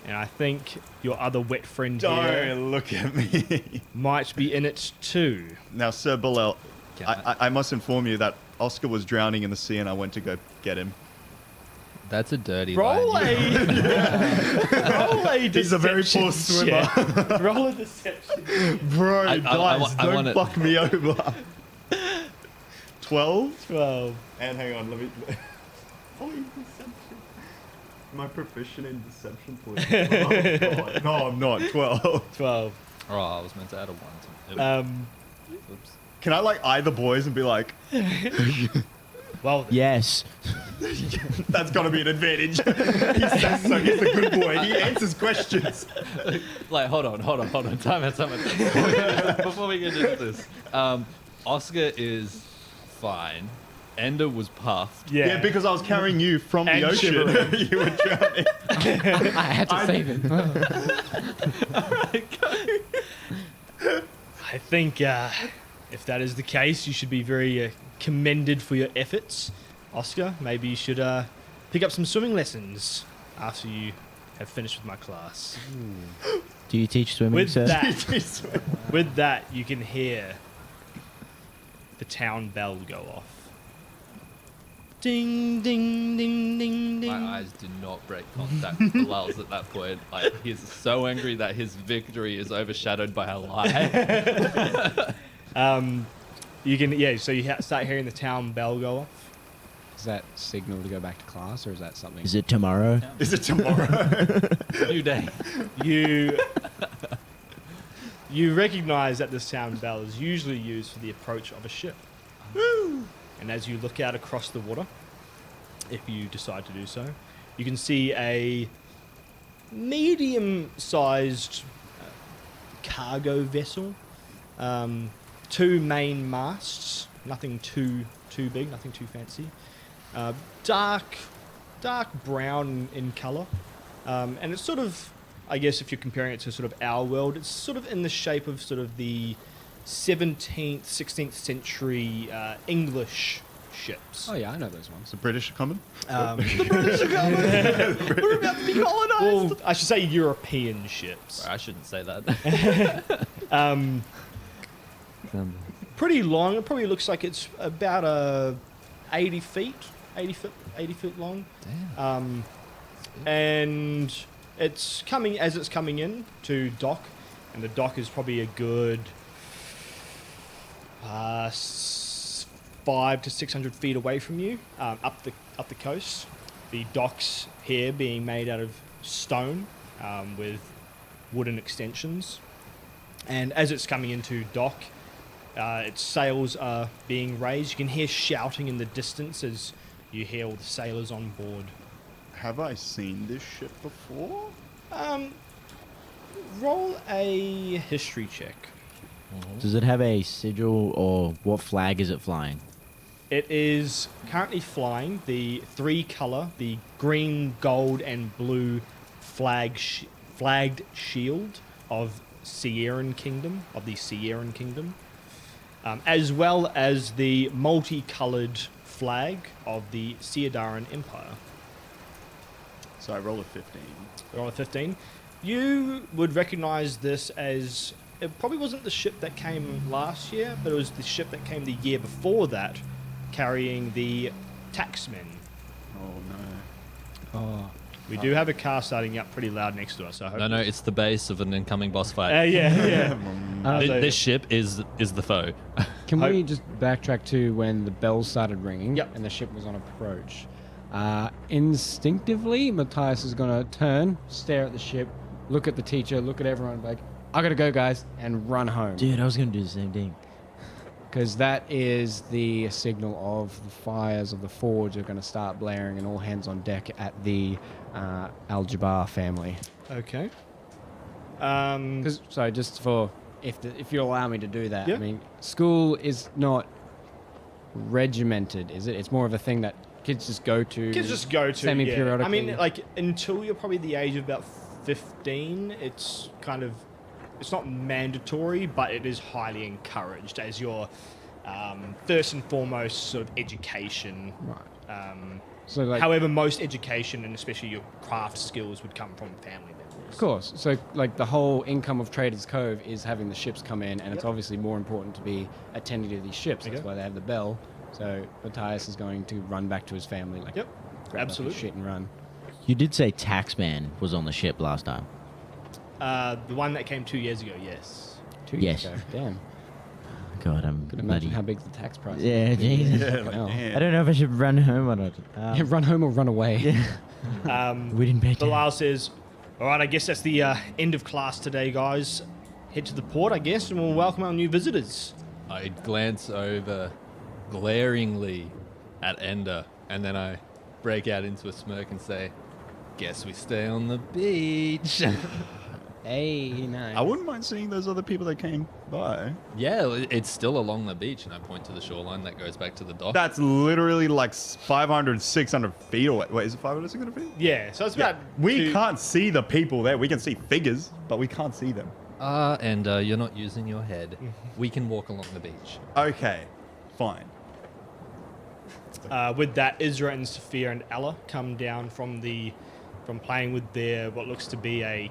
and I think your other wet friend here Don't look at me. might be in it too. Now, Sir Bilal, Can I must inform you that Oscar was drowning in the sea, and I went to go get him. That's a dirty Roll line. roll a He's a very poor deception swimmer. check. Roll a deception. Bro, I guys, I don't wanna- fuck me over. 12? 12. And hang on, let me. Oh, deception. Am I proficient in deception, please? Oh, God. No, I'm not. 12. 12. Oh, I was meant to add a 1 to it. Oops. Can I like eye the boys and be like, Well, Yes. that's got to be an advantage? He says so. He's a good boy. He answers questions. Like, hold on. Time out. Before we get into this, Oscar is fine. Ender was puffed. yeah. Yeah, because I was carrying you from the And ocean. shivering. You were drowning. I had to save him. I think if that is the case, you should be very commended for your efforts. Oscar, maybe you should pick up some swimming lessons after you have finished with my class. Do you teach swimming, With sir? with that, you can hear the town bell go off. Ding, ding, ding, ding, ding. My eyes do not break contact with Bilal's at that point. Like, he's so angry that his victory is overshadowed by a lie. You can, so you start hearing the town bell go off. Is that signal to go back to class, or is that something? Is it tomorrow? Is it tomorrow? New day. You recognize that this sound bell is usually used for the approach of a ship. And as you look out across the water, if you decide to do so, you can see a medium-sized cargo vessel. 2 main masts, nothing too big, nothing too fancy. Dark brown in color. And it's sort of, I guess if you're comparing it to sort of our world, it's sort of in the shape of sort of the 17th, 16th century English ships. Oh yeah, I know those ones. The British are coming. The British are coming. We're about to be colonized. Well, I should say European ships. I shouldn't say that. Pretty long. It probably looks like it's about 80 feet long. Damn. And it's coming in to dock, and the dock is probably a good 5 to 600 feet away from you, up the coast. The docks here being made out of stone with wooden extensions. And as it's coming into dock, its sails are being raised. You can hear shouting in the distance as you hear all the sailors on board. Have I seen this ship before? Roll a history check. Does it have a sigil or what flag is it flying? It is currently flying the 3-color, the green, gold, and blue flagged shield of Xiarin Kingdom, as well as the multicolored flag of the Siadarin Empire. So I roll a 15. Roll a 15. You would recognize this as, it probably wasn't the ship that came last year, but it was the ship that came the year before that, carrying the taxmen. Oh no. Oh, We do have a car starting up pretty loud next to us. So I hope No, it's the base of an incoming boss fight. yeah. This ship is the foe. can Hope- we just backtrack to when the bells started ringing Yep. and the ship was on approach? Instinctively, Matthias is going to turn, stare at the ship, look at the teacher, look at everyone, like, I got to go, guys, and run home. Dude, I was going to do the same thing. Because that is the signal of the fires of the forge are going to start blaring and all hands on deck at the Al-Jabbar family. Okay. 'Cause- so just for, if you allow me to do that, Yeah. I mean, school is not regimented, is it? It's more of a thing that kids just go to. Kids just go to semi-periodically. I mean, like until you're probably the age of about 15, it's kind of, it's not mandatory, but it is highly encouraged as your first and foremost sort of education. Right. So like, However, most education and especially your craft skills would come from family members. of course. So like the whole income of Traders Cove is having the ships come in, and it's Yep. obviously more important to be attending to these ships. That's Okay. why they have the bell. So Matthias is going to run back to his family, like, Yep, grab up his absolutely. shit and run. You did say Taxman was on the ship last time. The one that came 2 years ago, yes. 2 Yes. years ago. Damn. God, I'm Could imagine bloody... how big the tax price is. Yeah, Jesus. Yeah, Fucking like, hell. damn. I don't know if I should run home or not. Yeah, run home or run away. We didn't pay Bilal says, all right, I guess that's the end of class today, guys. Head to the port, I guess, and we'll welcome our new visitors. I glance over glaringly at Ender, and then I break out into a smirk and say, guess we stay on the beach. Hey, nice. I wouldn't mind seeing those other people that came by. Yeah, it's still along the beach, and I point to the shoreline that goes back to the dock. That's literally like 500, 600 feet away. Wait, is it 500, 600 feet? Yeah, so it's about We can't see the people there. We can see figures, but we can't see them. And you're not using your head. We can walk along the beach. Okay, fine. With that, Isra and Sophia and Ella come down from playing with their what looks to be an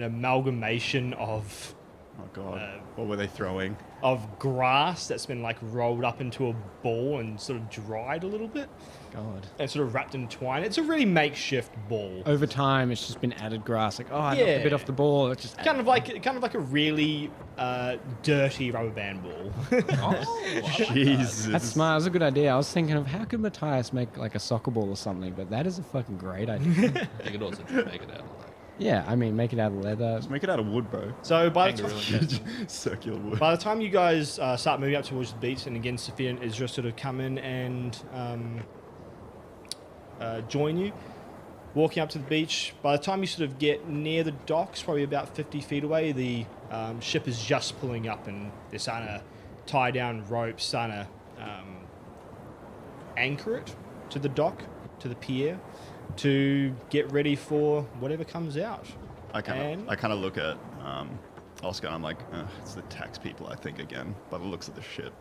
amalgamation of Oh god, what were they throwing? grass that's been like rolled up into a ball and sort of dried a little bit God. and sort of wrapped in twine. It's a really makeshift ball. Over time, it's just been added grass. Like, oh, I knocked Yeah. a bit off the ball. It's just Kind of like a really dirty rubber band ball. Jesus. That's smart. That's a good idea. I was thinking of how could Matthias make like a soccer ball or something, but that is a fucking great idea. You could also just make it out of like Yeah, I mean, make it out of leather. Just make it out of wood, bro. So by the kangaroo time, intention. Circular wood. by the time you guys start moving up towards the beach, and again Sophia and Isra sort of come in and join you, walking up to the beach. By the time you sort of get near the docks, probably about 50 feet away, the ship is just pulling up, and they're starting to tie down ropes, starting to anchor it to the dock, to the pier, to get ready for whatever comes out. I kind And- of look at Oscar. I'm like, it's the tax people, I think, again. By the looks of the ship.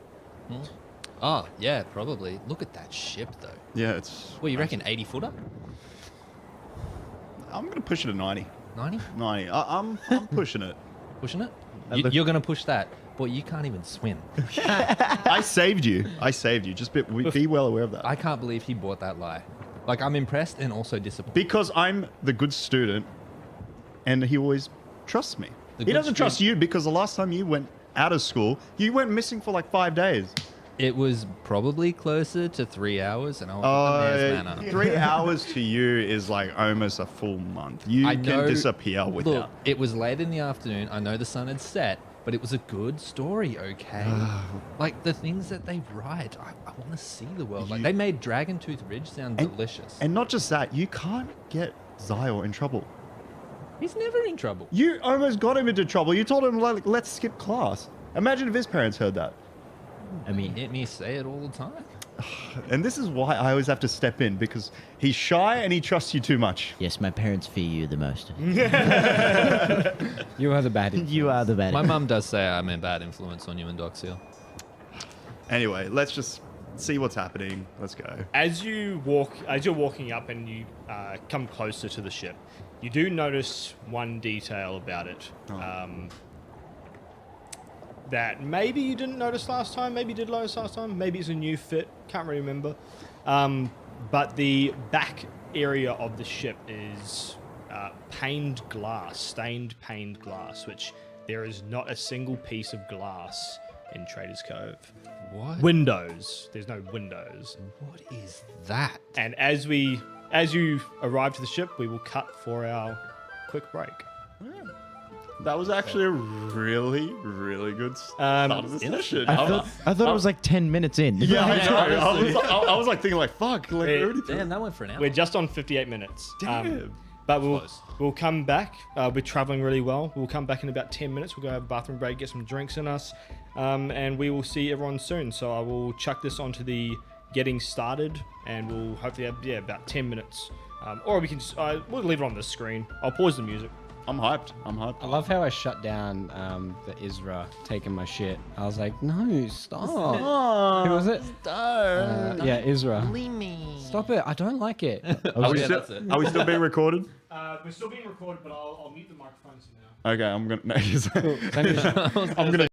Oh, yeah, probably. Look at that ship, though. Yeah, it's. Well, you reckon 80 footer? I'm gonna push it to 90. 90? 90. I'm pushing it. Pushing it? look- You're going to push that. Boy, you can't even swim. I saved you. Just be well aware of that. I can't believe he bought that lie. Like, I'm impressed and also disappointed. Because I'm the good student, and he always trusts me. The He good doesn't trust you because the last time you went out of school. You went missing for like 5 days. It was probably closer to 3 hours, and I was at the mayor's manor. 3 hours to you is like almost a full month. You I can know- disappear without. Look, it was late in the afternoon. I know the sun had set, but it was a good story, okay? Like, the things that they write, I want to see the world. Like, they made Dragon Tooth Ridge sound delicious. And not just that, you can't get Xior in trouble. He's never in trouble. You almost got him into trouble. You told him, like, let's skip class. Imagine if his parents heard that. I mean, Hit me say it all the time. And this is why I always have to step in, because he's shy and he trusts you too much. yes, my parents fear you the most. You are the baddie. You are the bad. My mum does say I'm a bad influence on you and Doxia. Anyway, let's just see what's happening. Let's go. As you're walking up and you come closer to the ship, you do notice one detail about it that maybe you didn't notice last time, maybe you did notice last time, maybe it's a new fit, can't really remember. But the back area of the ship is stained paned glass, which there is not a single piece of glass in Trader's Cove. What? Windows. There's no windows. What is that? And as you arrive to the ship, we will cut for our quick break. That was actually a really, really good start of the session. I thought it was like 10 minutes in. Yeah, I know. I was like thinking like, fuck. Like, Yeah. already Damn, that went for an hour. We're just on 58 minutes. Damn. But Close. we'll come back. We're traveling really well. We'll come back in about 10 minutes. We'll go have a bathroom break, get some drinks in us, and we will see everyone soon. So I will chuck this onto the getting started, and we'll hopefully have about 10 minutes. Or we can just, we'll leave it on the screen. I'll pause the music. I'm hyped. I love how I shut down the Isra taking my shit. I was like, no, stop. Who was it? Yeah, Isra. Leave me. Stop it. I don't like it. Are we, Yeah, still, that's it. are we still being recorded? We're still being recorded, but I'll mute the microphones now. Okay, I'm gonna. No, Send me- I'm gonna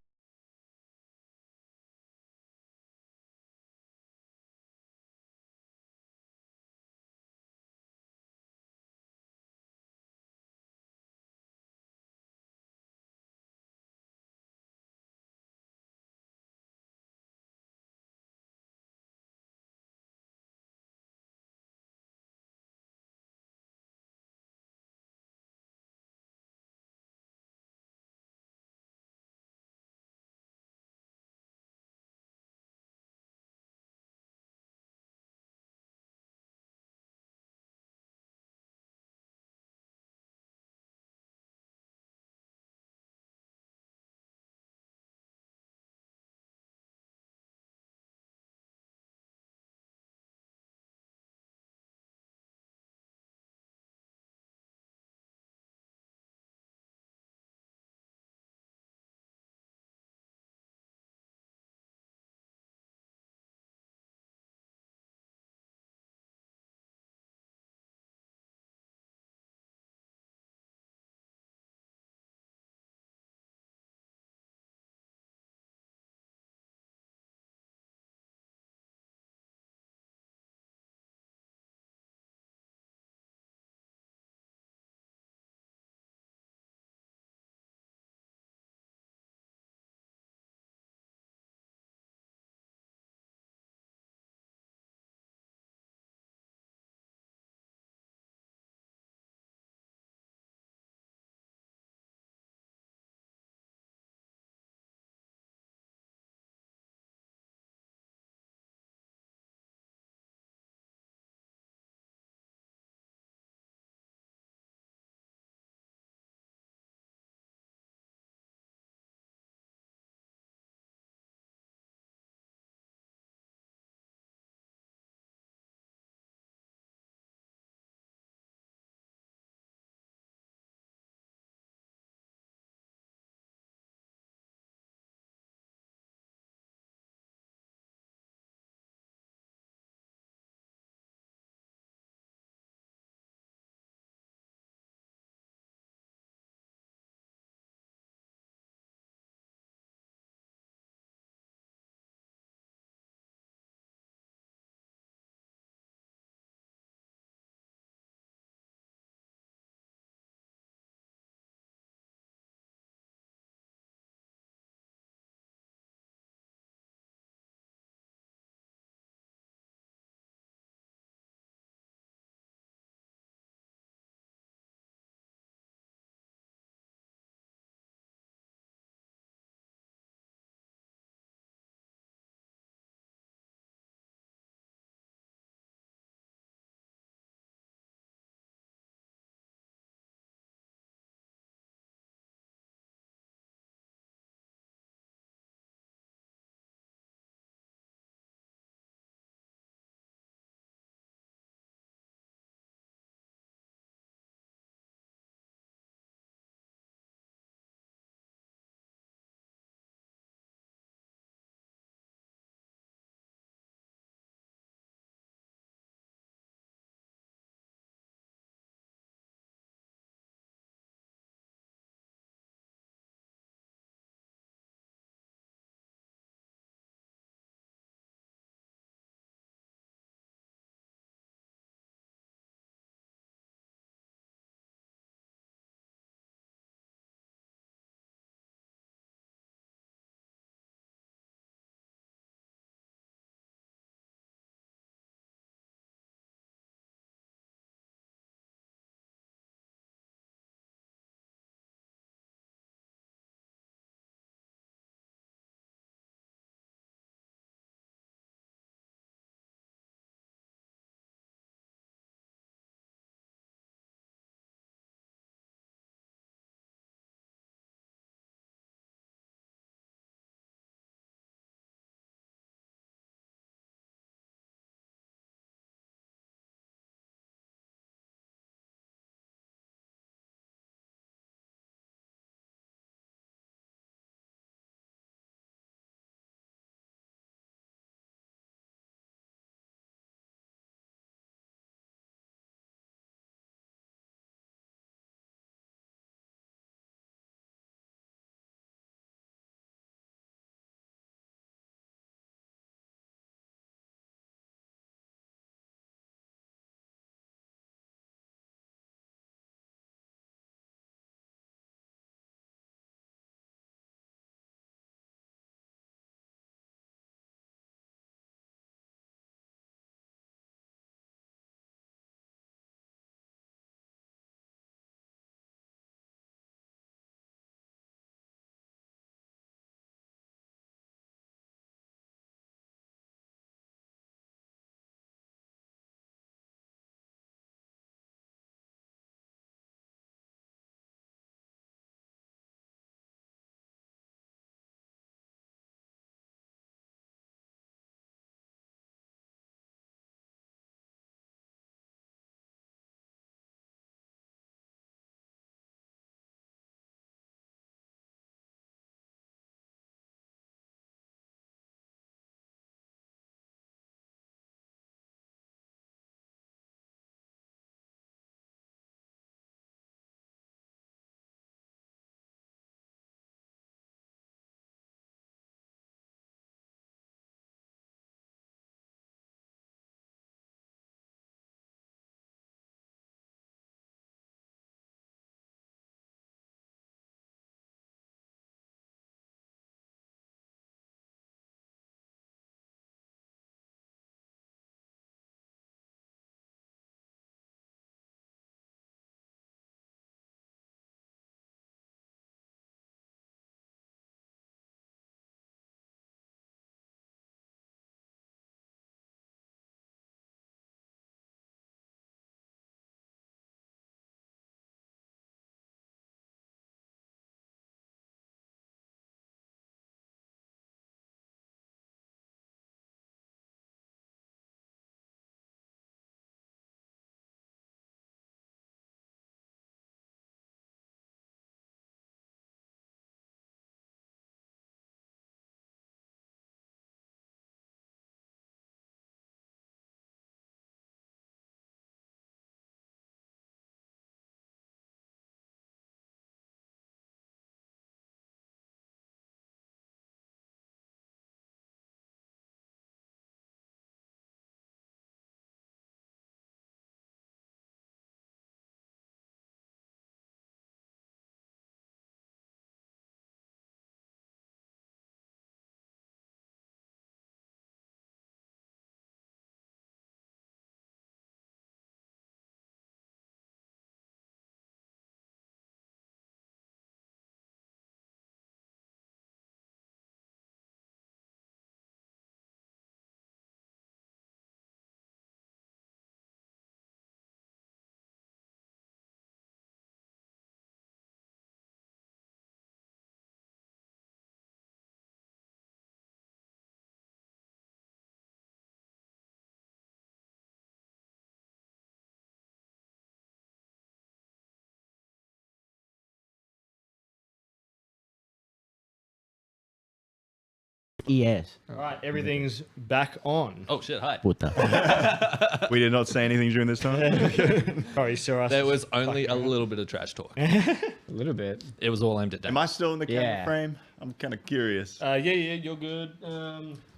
Yes. All right, everything's back on. Oh shit! Hi. Puta. We did not say anything during this time. Sorry, Sir. There was only a little bit of trash talk. A little bit. It was all aimed at Dan. Am I still in the camera Yeah. frame? I'm kind of curious. Yeah, you're good.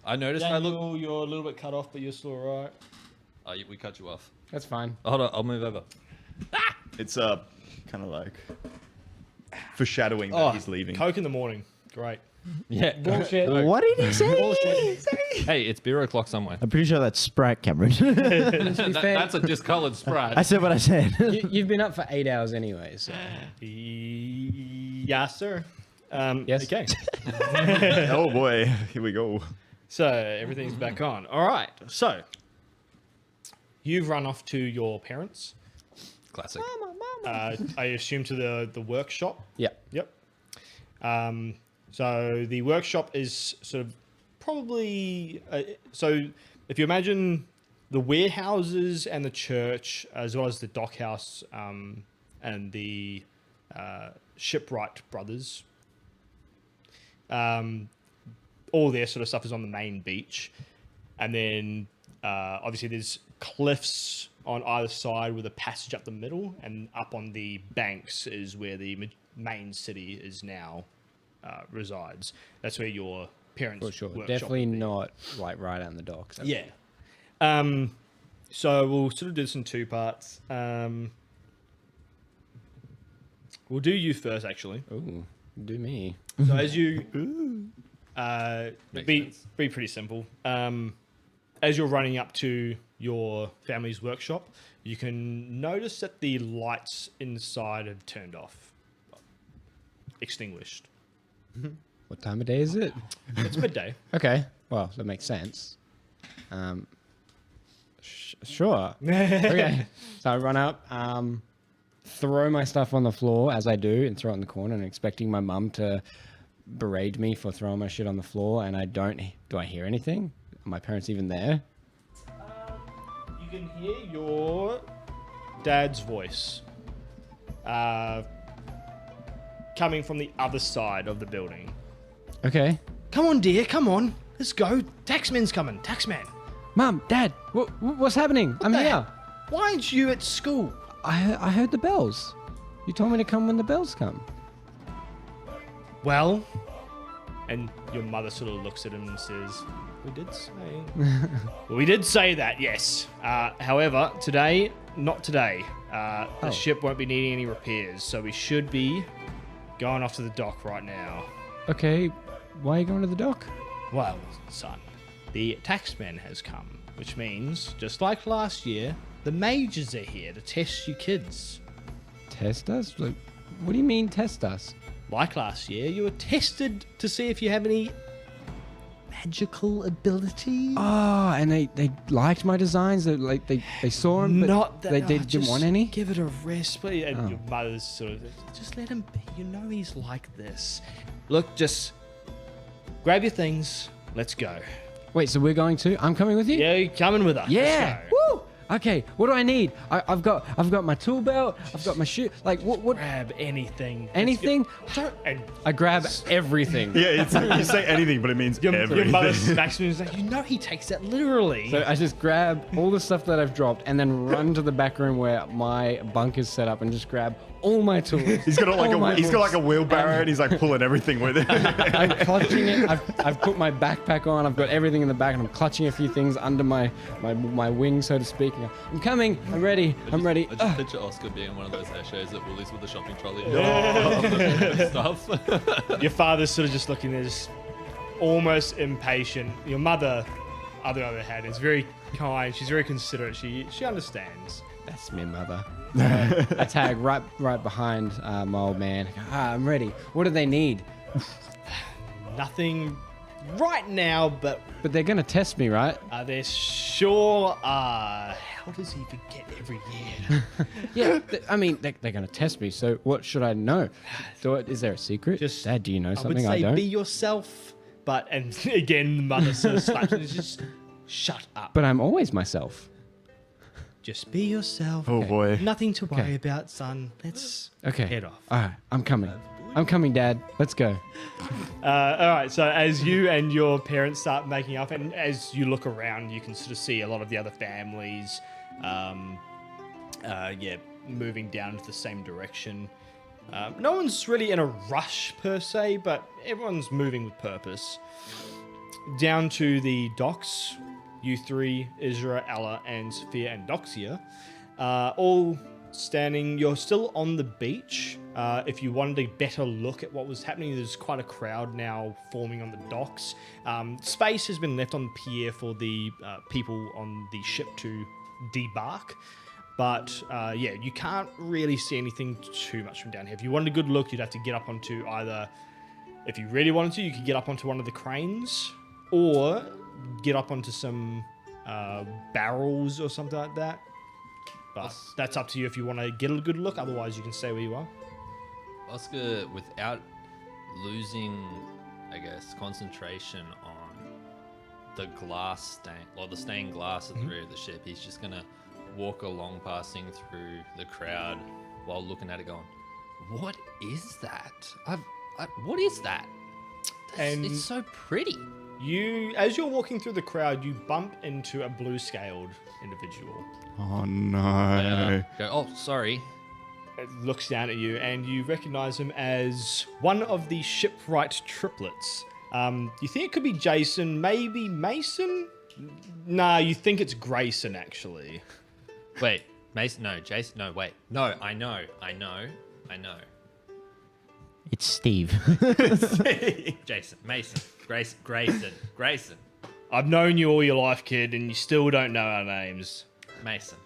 I noticed I look. Daniel, you're a little bit cut off, but you're still all right. Oh, we cut you off. That's fine. Hold on, I'll move over. It's kind of like foreshadowing that he's leaving. Coke in the morning. Great. Yeah. Bullshit. What did he say? Hey, it's beer o'clock somewhere. I'm pretty sure that's Sprite, Cameron. To be fair, That's a discoloured Sprite. I said what I said. you've been up for 8 hours anyway, so. Yeah, sir. Yes. Okay. Oh boy, here we go. So everything's back on. All right. So you've run off to your parents. Classic. I assume to the workshop. Yeah. Yep. So the workshop is sort of probably so if you imagine the warehouses and the church as well as the dockhouse and the shipwright brothers, all their sort of stuff is on the main beach, and then obviously there's cliffs on either side with a passage up the middle, and up on the banks is where the main city is now resides. That's where your parents' For sure. workshop Definitely would be. not like right out in the docks. Yeah. So we'll sort of do this in two parts. We'll do you first, actually. Ooh, do me. So as you Makes be sense. pretty simple. As you're running up to your family's workshop, you can notice that the lights inside have turned off, extinguished. What time of day is it? It's midday. Okay. Well, that makes sense. Sure. Okay. So I run up, throw my stuff on the floor as I do, and throw it in the corner, and expecting my mum to berate me for throwing my shit on the floor, and I don't. Do I hear anything? Are my parents even there? You can hear your dad's voice coming from the other side of the building. Okay. Come on, dear. Come on. Let's go. Taxman's coming. Taxman. Mum, Dad, what's happening? I'm the here. hell? Why aren't you at school? I heard the bells. You told me to come when the bells come. Well, and your mother sort of looks at him and says, "We did say, we did say that, yes. However, today, not today. The ship won't be needing any repairs, so we should be going off to the dock right now." Okay. Why are you going to the dock? Well, son, the taxman has come, which means, just like last year, the mages are here to test you kids. Test us? Like, what do you mean test us? Like last year, you were tested to see if you have any magical abilities. Oh, and they liked my designs. They saw them, but Not that they didn't just want any. Give it a rest, please. And Oh. your mother's sort of just let him be. You know he's like this. Look, just grab your things. Let's go. Wait, so we're going to? I'm coming with you. Yeah, you're coming with us. Yeah. Let's go. Woo. Okay. What do I need? I've got my tool belt. I've got my shoe. Like what? Grab anything. Let's Anything? go. Don't. And I grab everything. Yeah, it's like you say anything, but it means your everything. mother smacks me and is like, you know he takes that literally. So I just grab all the stuff that I've dropped and then run to the back room where my bunk is set up and just grab all my tools. He's got all my he's got books. like a wheelbarrow and he's like pulling everything with it. I'm clutching it. I've put my backpack on. I've got everything in the back, and I'm clutching a few things under my wing, so to speak. I'm coming. I'm ready. I'm ready. I just picture Oscar being in one of those hair shows at Woolies with the shopping trolley. Stuff. Your father's sort of just looking there, just almost impatient. Your mother, on the other hand, is very kind. She's very considerate. She understands. That's me, mother. I tag right behind my old man. I'm ready. What do they need? Nothing right now, but But they're gonna test me, right? there sure are. How does he forget every year? Yeah. I mean, they're gonna test me. So what should I know? Is there a secret? Just- Dad, do you know I would something I say don't? be yourself, but and again, the mother sort of slaps and is just shut up. But I'm always myself. Just be yourself. Oh boy. Nothing to worry about, son. Let's Okay. head off. All right. I'm coming. I'm coming, Dad. Let's go. All right, so as you and your parents start making up, and as you look around, you can sort of see a lot of the other families, moving down into the same direction. No one's really in a rush per se, but everyone's moving with purpose. Down to the docks, you three, Isra, Ella, and Sophia and Doxia, all standing. You're still on the beach. If you wanted a better look at what was happening, there's quite a crowd now forming on the docks. Space has been left on the pier for the people on the ship to debark. But you can't really see anything too much from down here. If you wanted a good look, you'd have to get up onto either, if you really wanted to, you could get up onto one of the cranes or get up onto some barrels or something like that. But that's up to you if you want to get a good look. Otherwise, you can stay where you are. Oscar, without losing, I guess, concentration on the glass stain, or the stained glass at the rear of the ship, he's just gonna walk along, passing through the crowd while looking at it, going, "What is that? What is that? And It's so pretty." as you're walking through the crowd, you bump into a blue-scaled individual. Oh no. Go, "Oh, sorry." It looks down at you, and you recognize him as one of the shipwright triplets. You think it could be Jason, maybe Mason? Nah, you think it's Grayson, actually. Wait, Mason? No, Jason? No, wait. No, I know. It's Steve. Jason, Mason, Grayson, I've known you all your life, kid, and you still don't know our names. Mason.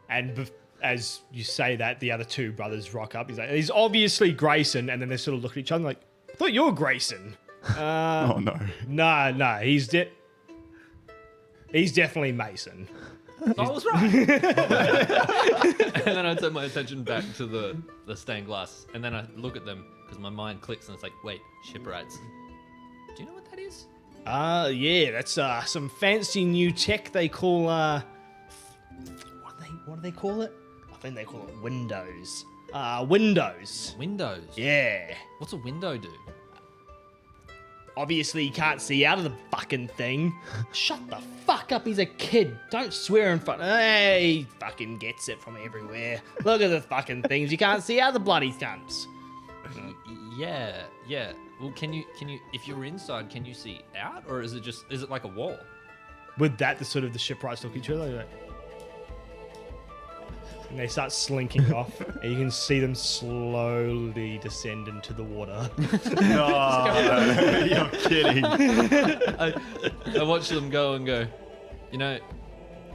And as you say that, the other two brothers rock up. He's obviously Grayson, and then they sort of look at each other like, "I thought you were Grayson." Oh no. Nah, he's definitely Mason. I was right. And then I turn my attention back to the stained glass, and then I look at them because my mind clicks, and it's like, wait, shipwrights. Do you know what that is? Yeah, that's some fancy new tech they call what do they call it? I think they call it Windows. Windows. Windows. Yeah. What's a window do? Obviously, you can't see out of the fucking thing. Shut the fuck up, he's a kid. Don't swear in front. Hey, he fucking gets it from everywhere. Look at the fucking things. You can't see out of the bloody cunts. Yeah. Well, can you? If you're inside, can you see out, or is it like a wall? With that, the shipwrights look at each other like, and they start slinking off, and you can see them slowly descend into the water. No, you're kidding. I watch them go and go. You know,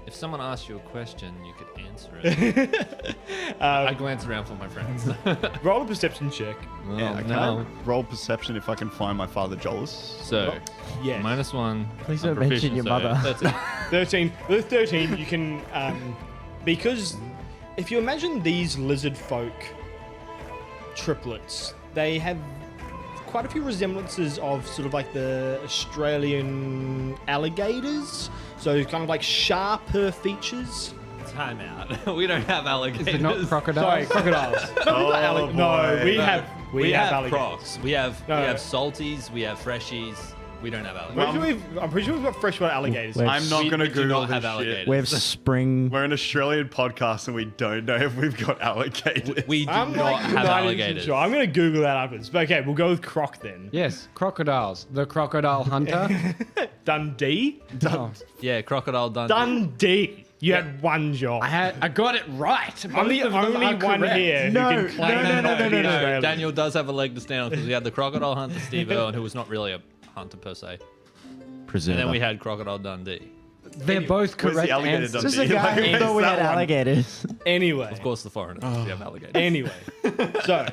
if someone asked you a question, you could answer it. I glance around for my friends. Roll a perception check. Yeah, I can't roll perception if I can find my father Jolis. So, Yes. -1. Please I'm don't mention proficient, your so mother. that's it. 13. With 13, you can, because if you imagine these lizard folk triplets, they have quite a few resemblances of sort of like the Australian alligators. So kind of like sharper features. Time out. We don't have alligators. Is it not crocodiles? Sorry, crocodiles. Oh, No, boy. we have alligators. crocs. We have No. salties. We have freshies. We don't have I'm alligators. pretty sure we've got freshwater alligators. Wait. I'm not We going to do Google not this have shit. alligators. We have spring. We're an Australian podcast and we don't know if we've got alligators. We do I'm not like have 90% alligators. sure. I'm going to Google that afterwards. But okay, we'll go with croc then. Yes, crocodiles. The crocodile hunter. Dundee? Oh, Yeah, crocodile Dundee. Dundee. You had one job. I got it right. I'm the Both of them only are one correct. here No, who can claim no, no, that no, to no, be no, no. Australian. Daniel does have a leg to stand on because we had the crocodile hunter Steve Irwin, who was not really a hunter per se. Preserver. And then we had crocodile Dundee. They're both Where's the correct alligator answers. Just a Dundee? guy who Like, thought we where's had that one? alligators. Anyway. Of course, the foreigners we have alligators. Anyway. So,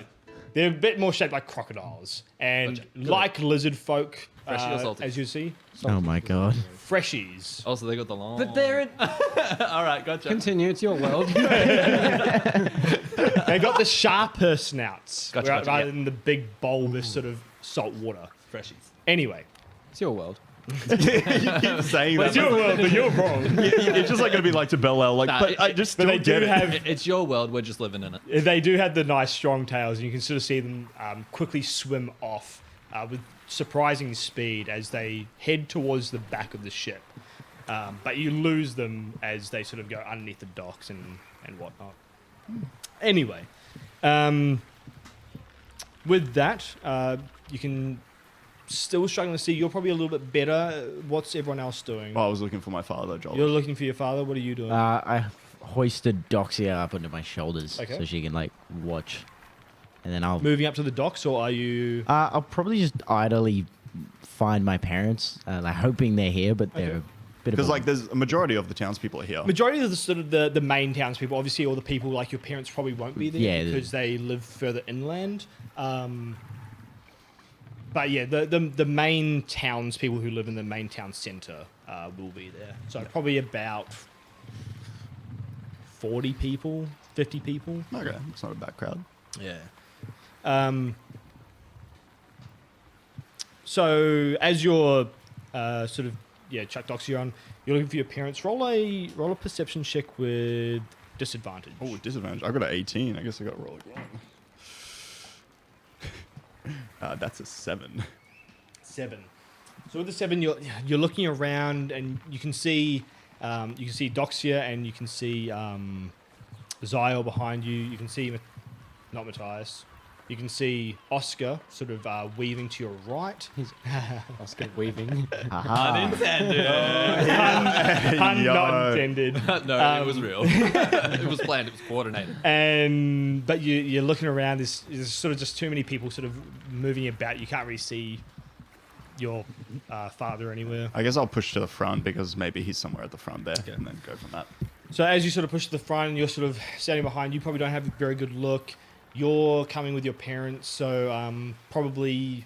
they're a bit more shaped like crocodiles. And Gotcha. Good. like lizard folk, Freshy or salty? as you see, Oh my god. freshies. Also, they got the long. But they're in... All right, gotcha. Continue, it's your world. They got the sharper snouts Gotcha, rather yeah. than the big bulbous sort of salt water. Freshies. Anyway, It's your world. You keep saying that. It's your world, but you're wrong. It's just like going to be like to Bel-El. Like, Nah, but I just But still they do get it. have It's your world. We're just living in it. They do have the nice strong tails, and you can sort of see them quickly swim off with surprising speed as they head towards the back of the ship. But you lose them as they sort of go underneath the docks and whatnot. Anyway, with that, you can still struggling to see. You're probably a little bit better. What's everyone else doing? Well, I was looking for my father, Joel. You're looking for your father. What are you doing? I hoisted Doxia up onto my shoulders Okay. so she can like watch, and then I'll Moving up to the docks, or are you? I'll probably just idly find my parents, like hoping they're here, but they're Okay. a bit of Because a- like there's a majority of the townspeople are here. Majority of the sort of the main townspeople, obviously, all the people like your parents probably won't be there Yeah, because they live further inland. But yeah, the main townspeople who live in the main town centre will be there. So probably about 40 people, 50 people. Okay, it's not a bad crowd. Yeah. So as you're sort of Chuck Doxy on, you're looking for your parents. Roll a perception check with disadvantage. Oh, disadvantage. I got an 18. I guess I got to roll again. That's a 7. 7. So with the 7, you're looking around and you can see Doxia and you can see Xior behind you. You can see not Mathias. You can see Oska sort of weaving to your right. Oscar weaving. Aha. Pun Yo. not intended. No, it was real. It was planned. It was coordinated. But you're looking around. There's sort of just too many people sort of moving about. You can't really see your father anywhere. I guess I'll push to the front because maybe he's somewhere at the front there, Okay. and then go from that. So as you sort of push to the front and you're sort of standing behind, you probably don't have a very good look. You're coming with your parents, so probably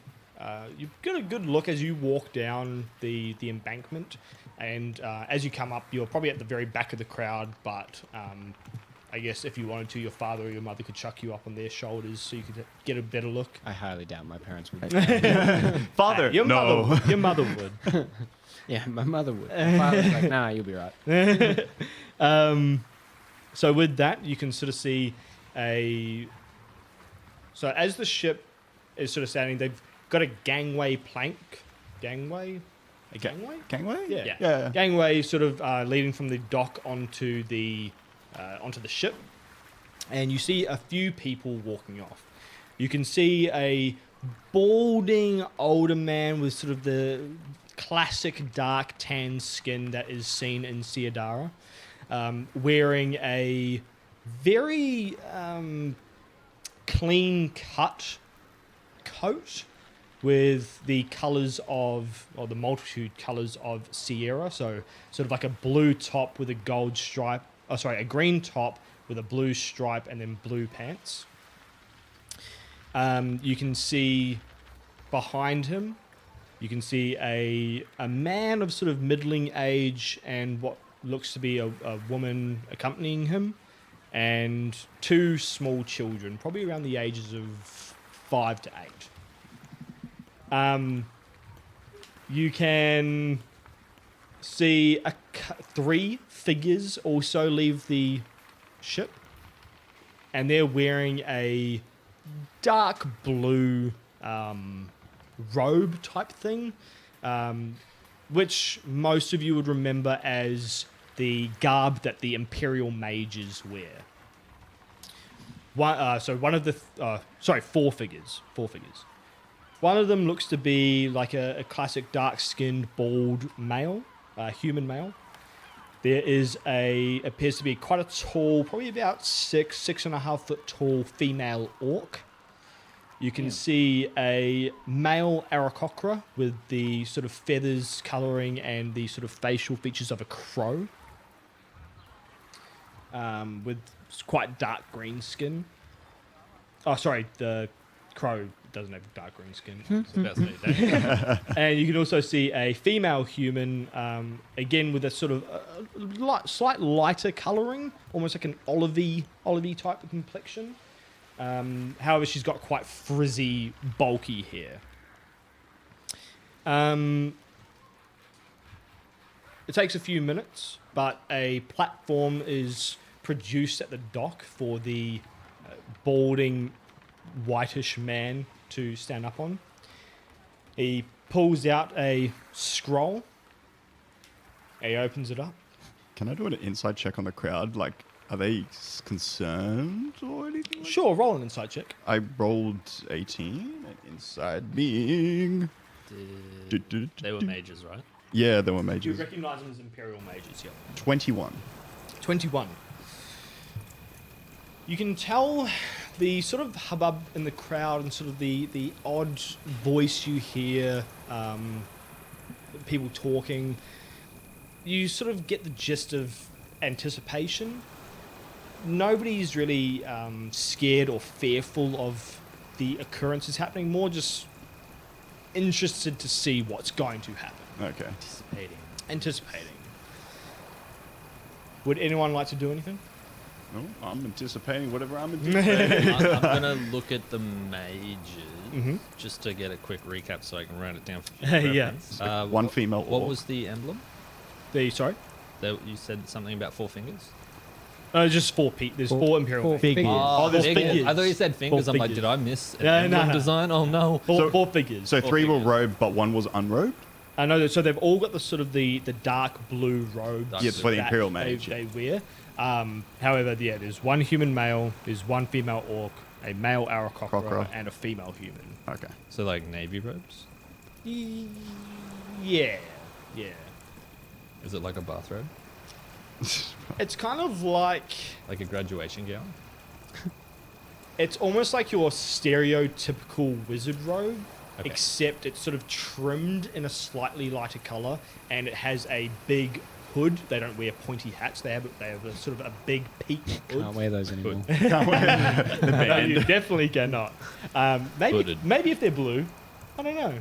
you've got a good look as you walk down the embankment. And as you come up, you're probably at the very back of the crowd, but I guess if you wanted to, your father or your mother could chuck you up on their shoulders so you could get a better look. I highly doubt my parents would. Father, Your no. mother, your mother would. Yeah, my mother would. My father's like, nah, you'll be right. So with that, you can sort of see So as the ship is sort of standing, they've got a gangway plank. Gangway? A gangway? Gangway? Yeah. Yeah. Gangway sort of leading from the dock onto the ship. And you see a few people walking off. You can see a balding older man with sort of the classic dark tan skin that is seen in Siadarin, wearing a very clean cut coat with the colours of, or the multitude colours of Xior. So sort of like a blue top with a gold stripe, a green top with a blue stripe and then blue pants. You can see behind him, you can see a man of sort of middling age and what looks to be a woman accompanying him, and 2 small children, probably around the ages of 5 to 8. You can see 3 figures also leave the ship, and they're wearing a dark blue robe type thing, which most of you would remember as the garb that the Imperial mages wear. 4 figures. 4 figures. One of them looks to be like a classic dark-skinned, bald male, human male. There is appears to be quite a tall, probably about 6.5 foot tall female orc. You can see a male Aarakocra with the sort of feathers colouring and the sort of facial features of a crow, with quite dark green skin. Oh, sorry, the crow doesn't have dark green skin. That's me. That- And you can also see a female human, again with a sort of slight lighter colouring, almost like an olivey type of complexion. However, she's got quite frizzy, bulky hair. It takes a few minutes, but a platform is produced at the dock for the balding, whitish man to stand up on. He pulls out a scroll. He opens it up. Can I do an inside check on the crowd? Like, are they concerned or anything? Sure, roll an insight check. I rolled 18. And inside being. They were mages, right? Yeah, they were You mages. recognize them as Imperial mages, yeah. 21. 21. You can tell the sort of hubbub in the crowd and sort of the odd voice you hear, people talking. You sort of get the gist of anticipation. Nobody's really scared or fearful of the occurrences happening, more just interested to see what's going to happen. Okay. Anticipating. Would anyone like to do anything? No, I'm anticipating whatever I'm anticipating. I'm gonna look at the mages Mhm. just to get a quick recap so I can write it down for Yeah. reference. One female What orc. was the emblem? Sorry? You said something about 4 fingers. Just there's four Imperial four mages. figures. there's fingers. figures. I thought you said fingers. I'm like, figures. did I miss an No, emblem no. design? Oh no. Four figures. So Four 3 were figures. robed, but 1 was unrobed? I know that. So they've all got the sort of the dark blue robes. Yeah, for the that Imperial mage. They wear. However, yeah, there's one human male, there's one female orc, a male Aarakocra, Crocra. and a female human. Okay. So like navy robes? Yeah. Is it like a bathrobe? It's kind of like, Like a graduation gown? it's almost like your stereotypical wizard robe, Okay. except it's sort of trimmed in a slightly lighter color, and it has a big hood. They don't wear pointy hats. They have a sort of a big peak hood. Can't wear those anymore. No, you definitely cannot. Hooded. Maybe if they're blue, I don't know.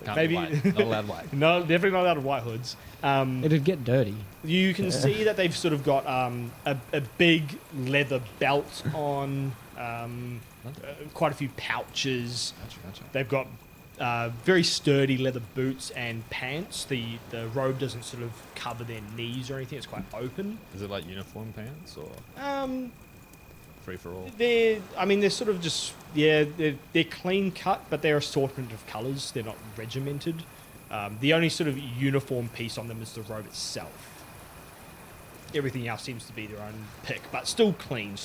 Can't Maybe be white. Not allowed white. no, definitely not out of white hoods. It'd get dirty. You can see that they've sort of got a big leather belt on, quite a few pouches. Gotcha. They've got very sturdy leather boots and pants. The robe doesn't sort of cover their knees or anything. It's quite open. Is it like uniform pants or free for all? They're sort of just, they're clean cut, but they're assortment of colours. They're not regimented. The only sort of uniform piece on them is the robe itself. Everything else seems to be their own pick, but still clean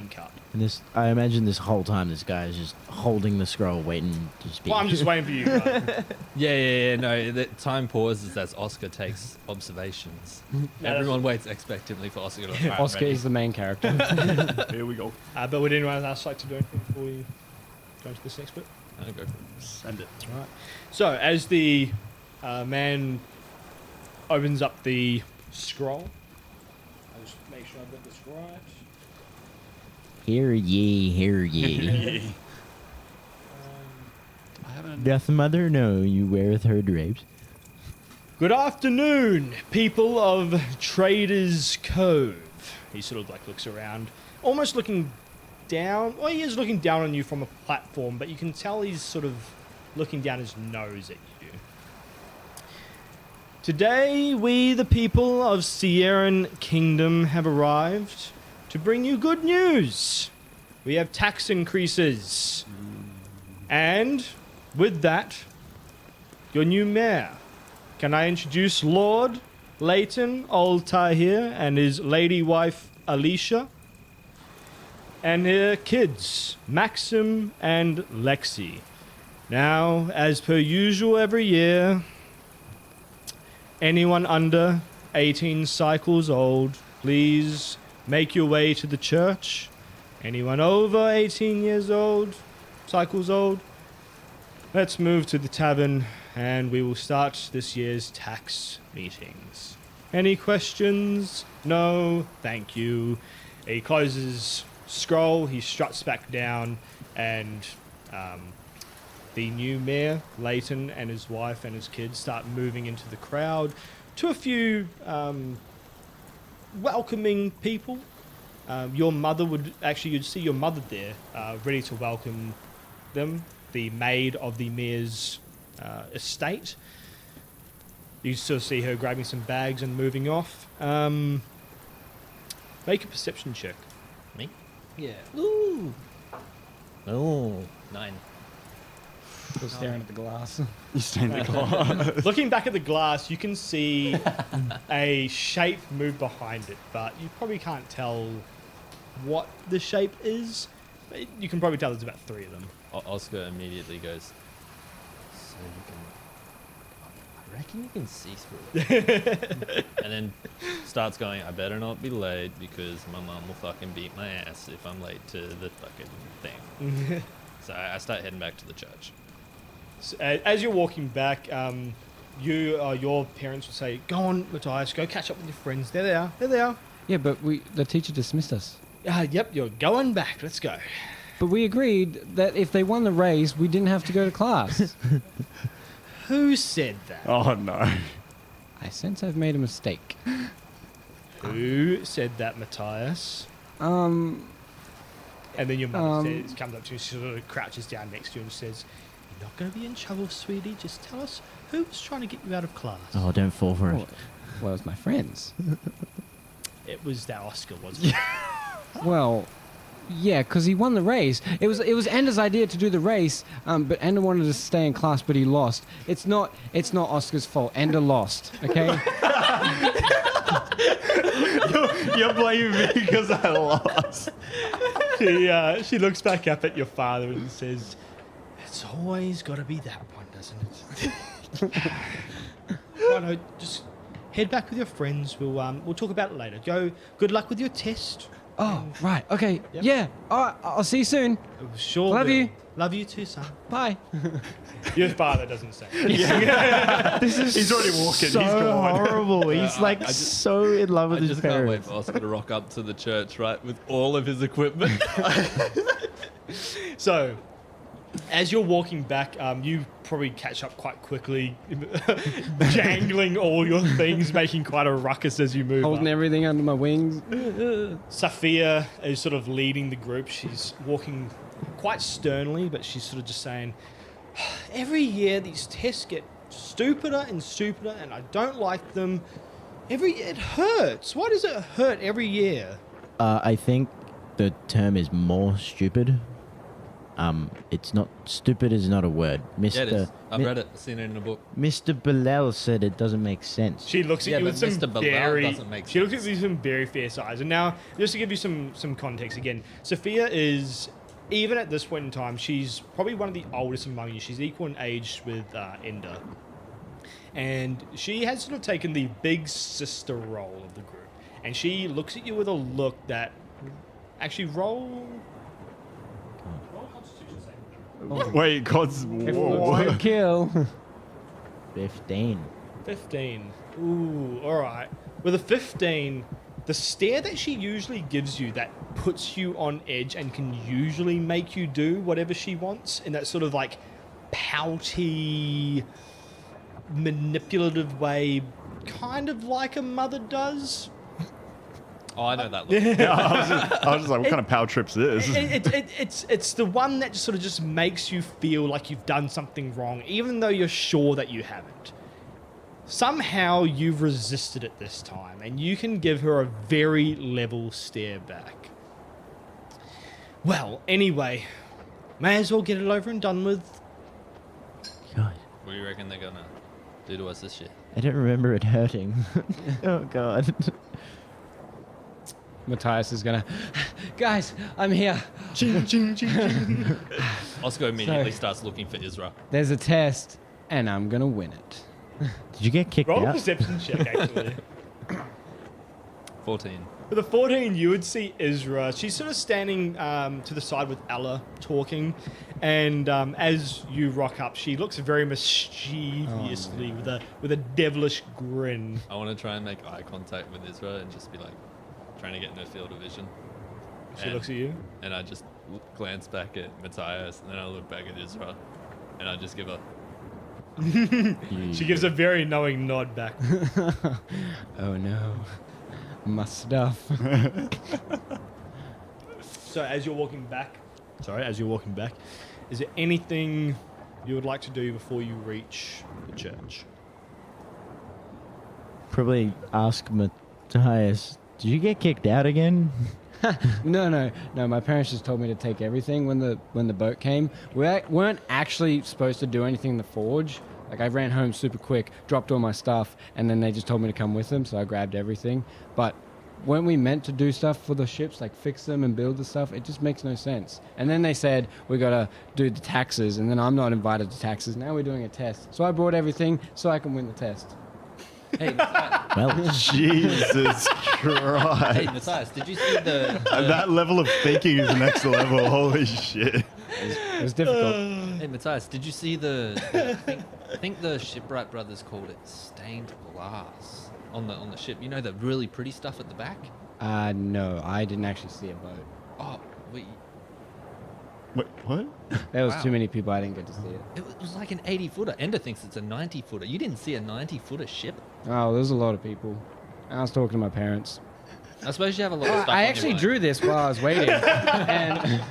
cut. And I imagine this whole time this guy is just holding the scroll, waiting to speak. Well, I'm just waiting for you. Yeah. No, the time pauses as Oscar takes observations. Everyone waits expectantly for Oscar to. "Alright, I'm Oscar ready." is the main character. Here we go. But would anyone else like to do anything before we go into this next bit? I'll go for it. Send it. All right. So as the man opens up the scroll, I'll just make sure I've got this right. Hear ye. I haven't. Doth mother know you weareth her drapes? Good afternoon, people of Traders Cove. He sort of like looks around, almost looking down. Well, he is looking down on you from a platform, but you can tell he's sort of looking down his nose at you. Today, we, the people of Siadarin Kingdom, have arrived to bring you good news. We have tax increases. And with that, your new mayor. Can I introduce Lord Leighton Altair and his lady wife Alicia? And their kids, Maxim and Lexi. Now, as per usual every year, anyone under 18 cycles old, please make your way to the church. Anyone over 18 years old, cycles old, let's move to the tavern and we will start this year's tax meetings. Any questions? No? Thank you. He closes scroll, he struts back down, and the new mayor, Leighton, and his wife and his kids start moving into the crowd to a few welcoming people. Your mother you'd see your mother there, ready to welcome them, the maid of the mayor's estate. You sort of see her grabbing some bags and moving off. Make a perception check. Me? Yeah. Ooh. Oh, 9. Still staring at the glass. You stand in the glass. Looking back at the glass, you can see a shape move behind it, but you probably can't tell what the shape is. But you can probably tell there's about 3 of them. Oscar immediately goes, so you can... I reckon you can see through it. And then starts going, I better not be late because my mum will fucking beat my ass if I'm late to the fucking thing. So I start heading back to the church. So, as you're walking back, your parents will say, "Go on, Mathias, go catch up with your friends. There they are. There they are." Yeah, but the teacher dismissed us. Yep, you're going back. Let's go. But we agreed that if they won the race, we didn't have to go to class. Who said that? Oh no. I sense I've made a mistake. Who said that, Mathias? Um, And then your mum comes up to you, she sort of crouches down next to you and says, "You're not going to be in trouble, sweetie. Just tell us who was trying to get you out of class." Oh, don't fall for it. well, it's my friends. It was that Oscar, wasn't it? Well, yeah, because he won the race. It was Ender's idea to do the race, but Ender wanted to stay in class, but he lost. It's not Oscar's fault. Ender lost. Okay. You're blaming me because I lost. She looks back up at your father and says, "It's always got to be that one, doesn't it?" Righto, just head back with your friends. We'll talk about it later. Go. Good luck with your test. Oh, right. Okay. Yep. Yeah. All right. I'll see you soon. Sure. Love will. you. Love you too, son. Bye. Your father doesn't say. This is He's already walking. so He's gone. horrible. He's like I just- so in love I with his just can't wait parents. for Oscar to rock up to the church, right, with all of his equipment. So, as you're walking back, you probably catch up quite quickly, jangling all your things, making quite a ruckus as you move Holding up. everything under my wings. Sophia is sort of leading the group. She's walking quite sternly, but she's sort of just saying, "Every year these tests get stupider and stupider, and I don't like them. It hurts. Why does it hurt every year?" I think the term is more stupid. It's not stupid is not a word. Mr. Yeah, it is. I've read it. I've seen it in a book. Mr. Bellel said it doesn't make sense. She looks at Yeah, you but with some Mr. Bilal very. doesn't make She looks at sense. you with some very fierce eyes. And now, just to give you some context again, Sophia is, even at this point in time, she's probably one of the oldest among you. She's equal in age with Ender, and she has sort of taken the big sister role of the group. And she looks at you with a look that actually roll Constitution saving. Wait, God's If it looks like a kill. 15. 15. Ooh, all right. With a 15, the stare that she usually gives you that puts you on edge and can usually make you do whatever she wants in that sort of like pouty, manipulative way, kind of like a mother does. Oh, I know that look. I was just like, what kind of power trip's this? It's the one that just sort of just makes you feel like you've done something wrong, even though you're sure that you haven't. Somehow you've resisted it this time, and you can give her a very level stare back. Well, anyway, may as well get it over and done with. God, What do you reckon they're gonna do to us this year? I don't remember it hurting. Oh, God. Matthias is gonna. Guys, I'm here. Ching, ching, ching, ching. Oscar immediately So- starts looking for Isra. There's a test, and I'm gonna win it. Did you get kicked Roll a out? perception check, actually. 14. With a 14, you would see Isra. She's sort of standing to the side with Ella, talking. And as you rock up, she looks very mischievously with a devilish grin. I want to try and make eye contact with Isra and just be like, trying to get in her field of vision. She looks at you. And I just glance back at Mathias, and then I look back at Isra, and I just give a... She gives a very knowing nod back. Oh no, my stuff. So as you're walking back, is there anything you would like to do before you reach the church? probably ask Mathias, did you get kicked out again? No. My parents just told me to take everything when the boat came. We weren't actually supposed to do anything in the forge. Like, I ran home super quick, dropped all my stuff, and then they just told me to come with them, so I grabbed everything. But when we meant to do stuff for the ships, like fix them and build the stuff, it just makes no sense. And then they said we gotta do the taxes, and then I'm not invited to taxes. Now we're doing a test, so I brought everything so I can win the test. Hey, Well, Jesus Christ. hey, Mathias, did you see the That level of thinking is next level. Holy shit. It was difficult. Hey, Mathias, did you see I think the shipwright brothers called it stained glass on the ship. You know, the really pretty stuff at the back? No, I didn't actually see a boat. Oh, wait. Wait, what? There was Wow. too many people, I didn't get to see it. It was like an 80-footer. Ender thinks it's a 90-footer. You didn't see a 90-footer ship? Oh, there's a lot of people. I was talking to my parents. I suppose you have a lot of stuff I on your actually mind. drew this while I was waiting. and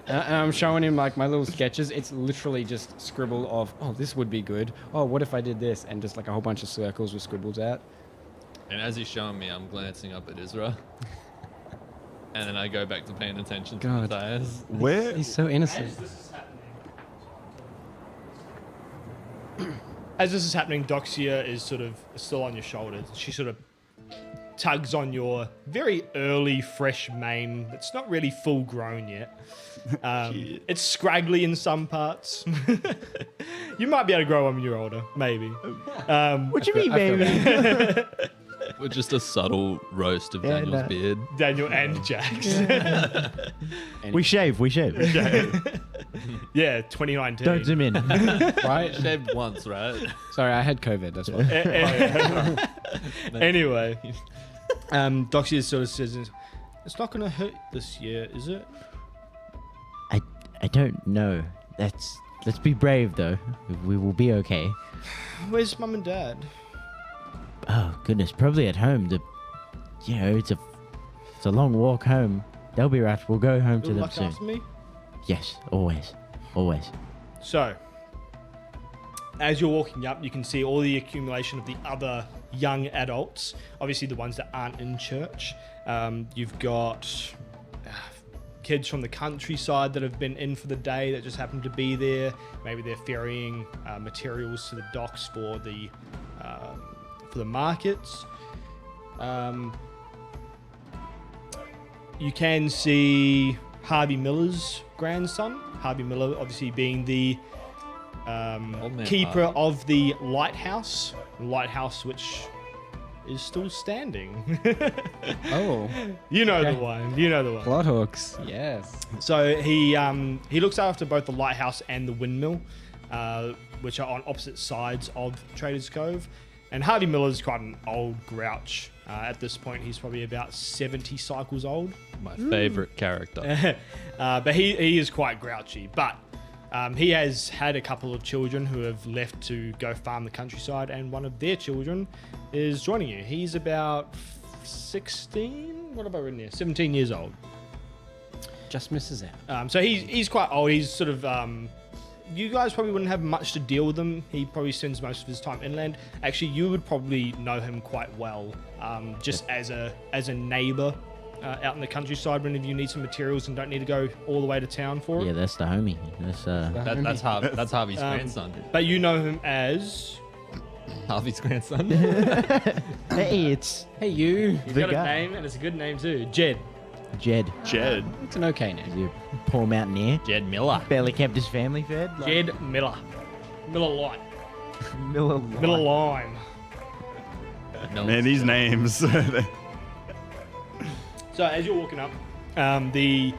I'm showing him like my little sketches. It's literally just scribble of, oh, this would be good. Oh, what if I did this? And just like a whole bunch of circles with scribbles out. And as he's showing me, I'm glancing up at Isra. And then I go back to paying attention to God. Mathias. Where? He's so innocent. As this is happening, Doxia is sort of still on your shoulders. She sort of tugs on your very early, fresh mane. It's not really full grown yet. It's scraggly in some parts. You might be able to grow one when you're older, maybe. what you mean, I feel baby? With just a subtle roast of Yeah, Daniel's no. beard. Daniel and Jax. We shave. Yeah, 2019. Don't zoom in. Right? Shaved once, right? Sorry, I had COVID. That's why. Anyway, Doxia sort of says, "It's not going to hurt this year, is it?" I don't know. Let's be brave though. We will be okay. Where's Mum and Dad? Oh goodness, probably at home. It's a long walk home. They'll be right. We'll go home to You'll them look soon. after me? Yes, always. So, as you're walking up, you can see all the accumulation of the other young adults. Obviously, the ones that aren't in church. You've got kids from the countryside that have been in for the day that just happen to be there. Maybe they're ferrying materials to the docks for the markets. You can see Harvey Miller's grandson. Harvey Miller, obviously being the man keeper Harvey. of the lighthouse, which is still standing. Oh, You know Okay. the one. plot hooks. Yes. So he looks after both the lighthouse and the windmill, which are on opposite sides of Trader's Cove. And Harvey Miller's quite an old grouch. At this point, he's probably about 70 cycles old. My favorite character. But he is quite grouchy. But he has had a couple of children who have left to go farm the countryside, and one of their children is joining you. He's about 16. What have I written here? 17 years old. Just misses out. So he's quite old. He's sort of you guys probably wouldn't have much to deal with him. He probably spends most of his time inland. Actually, you would probably know him quite well, just as a neighbor out in the countryside. Whenever you need some materials and don't need to go all the way to town for it. Yeah, that's the homie. That's Harvey's grandson. But you know him as. Harvey's grandson. Hey, it's Hey, you. He's The got guy. a name, and it's a good name too. Jed. Jed. Jed. It's an okay name. You poor mountaineer. Jed Miller. Barely kept his family fed. Jed Miller. Miller Light. Miller. Miller Lime. No, Man, these names. So as you're walking up, the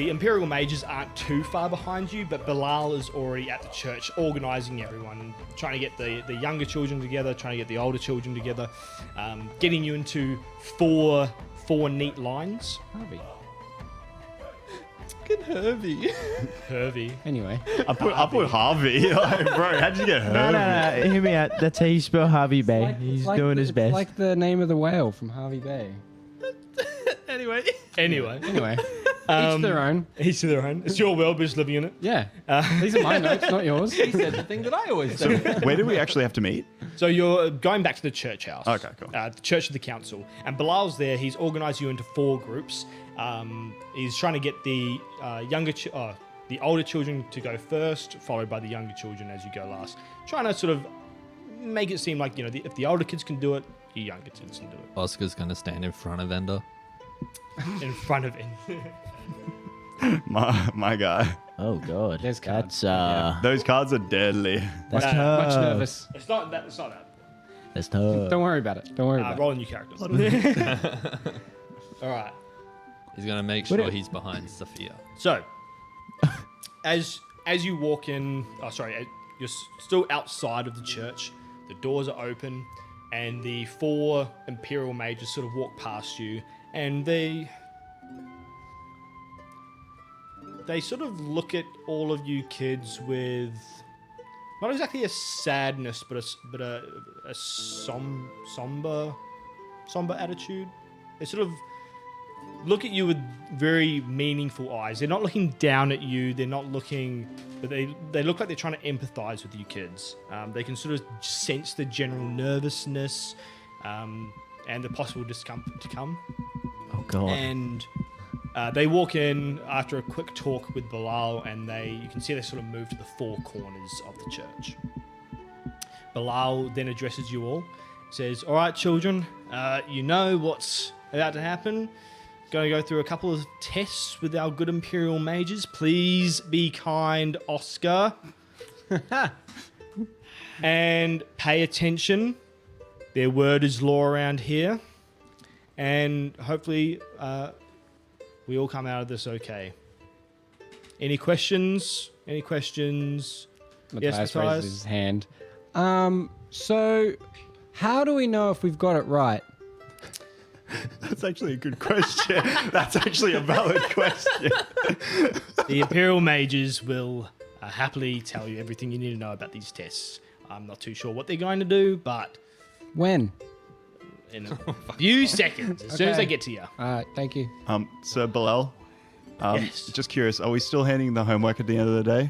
Imperial mages aren't too far behind you, but Bilal is already at the church organising everyone, trying to get the younger children together, trying to get the older children together, getting you into four neat lines. Harvey. Good Harvey. Hervey. Anyway. I put Harvey. Like, bro, how'd you get No, Harvey? no. Hear me out. That's how you spell Harvey Bay. He's doing his best. Like the name of the whale from Harvey Bay. Anyway. Anyway, Each their own. each to their own. It's your world, we're just living in it. Yeah. These are my notes, not yours. He said the thing that I always say. Where do we actually have to meet? So you're going back to the church house. Okay, cool. The church of the council. And Bilal's there. He's organised you into 4 groups. He's trying to get the the older children to go first, followed by the younger children as you go last. Trying to sort of make it seem like, if the older kids can do it, the younger kids can do it. Oscar's going to stand in front of Ender. In front of him. My guy. Oh god. There's cards. That's Those cards are deadly. that's Much tough. Much nervous. It's not that. It's not that. That's tough. Don't worry about it. Don't worry about it. Roll a new character. All right. He's going to make sure he's behind Sophia. So, as you walk in, you're still outside of the church. The doors are open, and the 4 Imperial mages sort of walk past you, and they sort of look at all of you kids with not exactly a sadness, but a somber attitude. They sort of look at you with very meaningful eyes. They're not looking down at you. They're not looking, but they look like they're trying to empathize with you kids. They can sort of sense the general nervousness and the possible discomfort to come. Oh god. And they walk in after a quick talk with Bilal, and you can see they sort of move to the 4 corners of the church. Bilal then addresses you all, says, "All right, children, you know what's about to happen. Going to go through a couple of tests with our good Imperial mages. Please be kind, Oscar. And pay attention. Their word is law around here. And hopefully we all come out of this okay. Any questions? Any questions? Mathias Matthias? raises his hand. So, how do we know if we've got it right? That's actually a good question. That's actually a valid question. The Imperial mages will happily tell you everything you need to know about these tests. I'm not too sure what they're going to do, but When? in a few seconds, as soon as Okay. they get to you. All right, thank you. So Bilal, Yes. just curious, are we still handing the homework at the end of the day?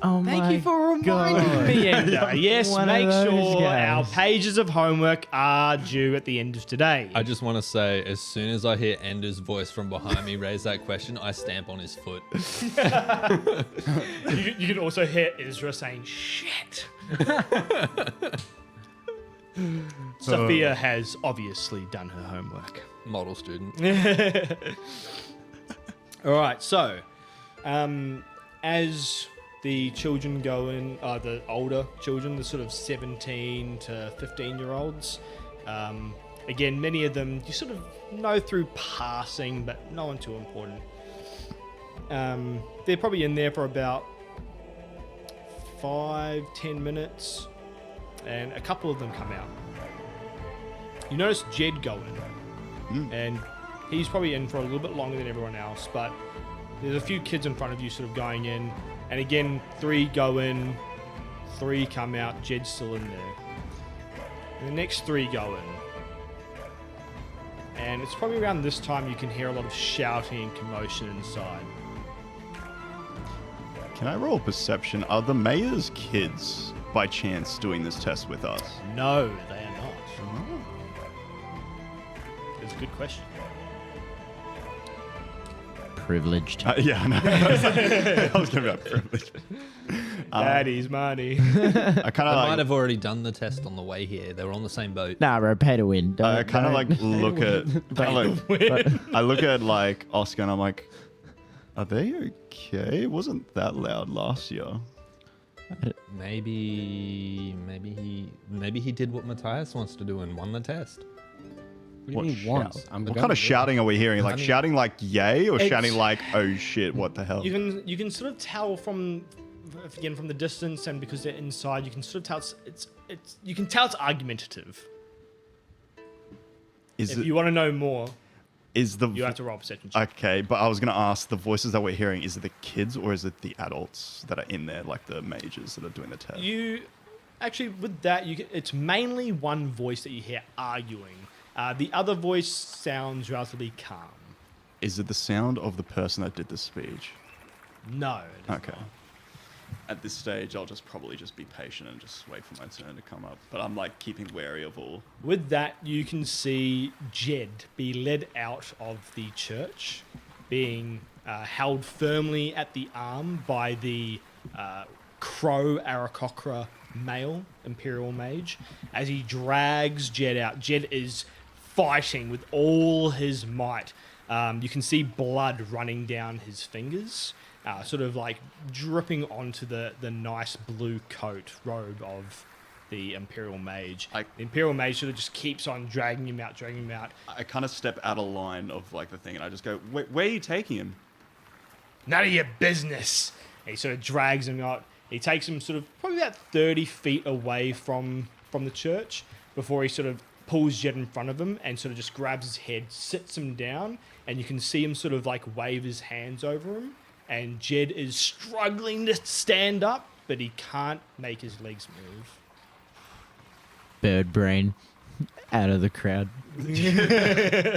Oh Thank my you for reminding God. me, Ender. Yes, One of make those sure our guys. pages of homework are due at the end of today. I just want to say, as soon as I hear Ender's voice from behind me raise that question, I stamp on his foot. You can also hear Ezra saying, "Shit." Sophia has obviously done her homework. Model student. All right, so as the children go in, the older children, the sort of 17 to 15-year-olds, again, many of them you sort of know through passing, but no one too important. They're probably in there for about 5-10 minutes, and a couple of them come out. You notice Jed go in, and he's probably in for a little bit longer than everyone else, but there's a few kids in front of you sort of going in, and again, 3 go in, 3 come out, Jed's still in there. And the next 3 go in. And it's probably around this time you can hear a lot of shouting and commotion inside. Can I roll perception? Are the mayor's kids by chance doing this test with us? No, they are not. It's a good question. Privileged. Yeah, I know. I was going to be privileged. Daddy's money. I kind They of might like, have already done the test on the way here. They were on the same boat. Nah, bro, pay to win. I kind of like look at, I look at like Oscar and I'm like, are they okay? It wasn't that loud last year. Maybe he did what Mathias wants to do and won the test. What do you mean once? What kind of shouting are we hearing? Like I mean- shouting like yay or It's- shouting like oh shit, what the hell? You can sort of tell from the distance, and because they're inside, you can sort of tell you can tell it's argumentative. Is If it, you want to know more, is the you have to roll perception check. Okay, but I was gonna ask, the voices that we're hearing, is it the kids or is it the adults that are in there, like the mages that are doing the test? You actually, with that, it's mainly one voice that you hear arguing. The other voice sounds relatively calm. Is it the sound of the person that did the speech? No. It is Okay. not. At this stage, I'll probably just be patient and just wait for my turn to come up. But I'm like keeping wary of all. With that, you can see Jed be led out of the church, being held firmly at the arm by the Crow Aarakocra male Imperial Mage. As he drags Jed out, Jed is fighting with all his might. You can see blood running down his fingers, sort of like dripping onto the nice blue coat robe of the Imperial Mage. The Imperial Mage sort of just keeps on dragging him out. I kind of step out of line of like the thing, and I just go, where are you taking him? None of your business. And he sort of drags him out. He takes him sort of probably about 30 feet away from the church before he sort of pulls Jed in front of him and sort of just grabs his head, sits him down, and you can see him sort of like wave his hands over him. And Jed is struggling to stand up, but he can't make his legs move. Bird brain out of the crowd.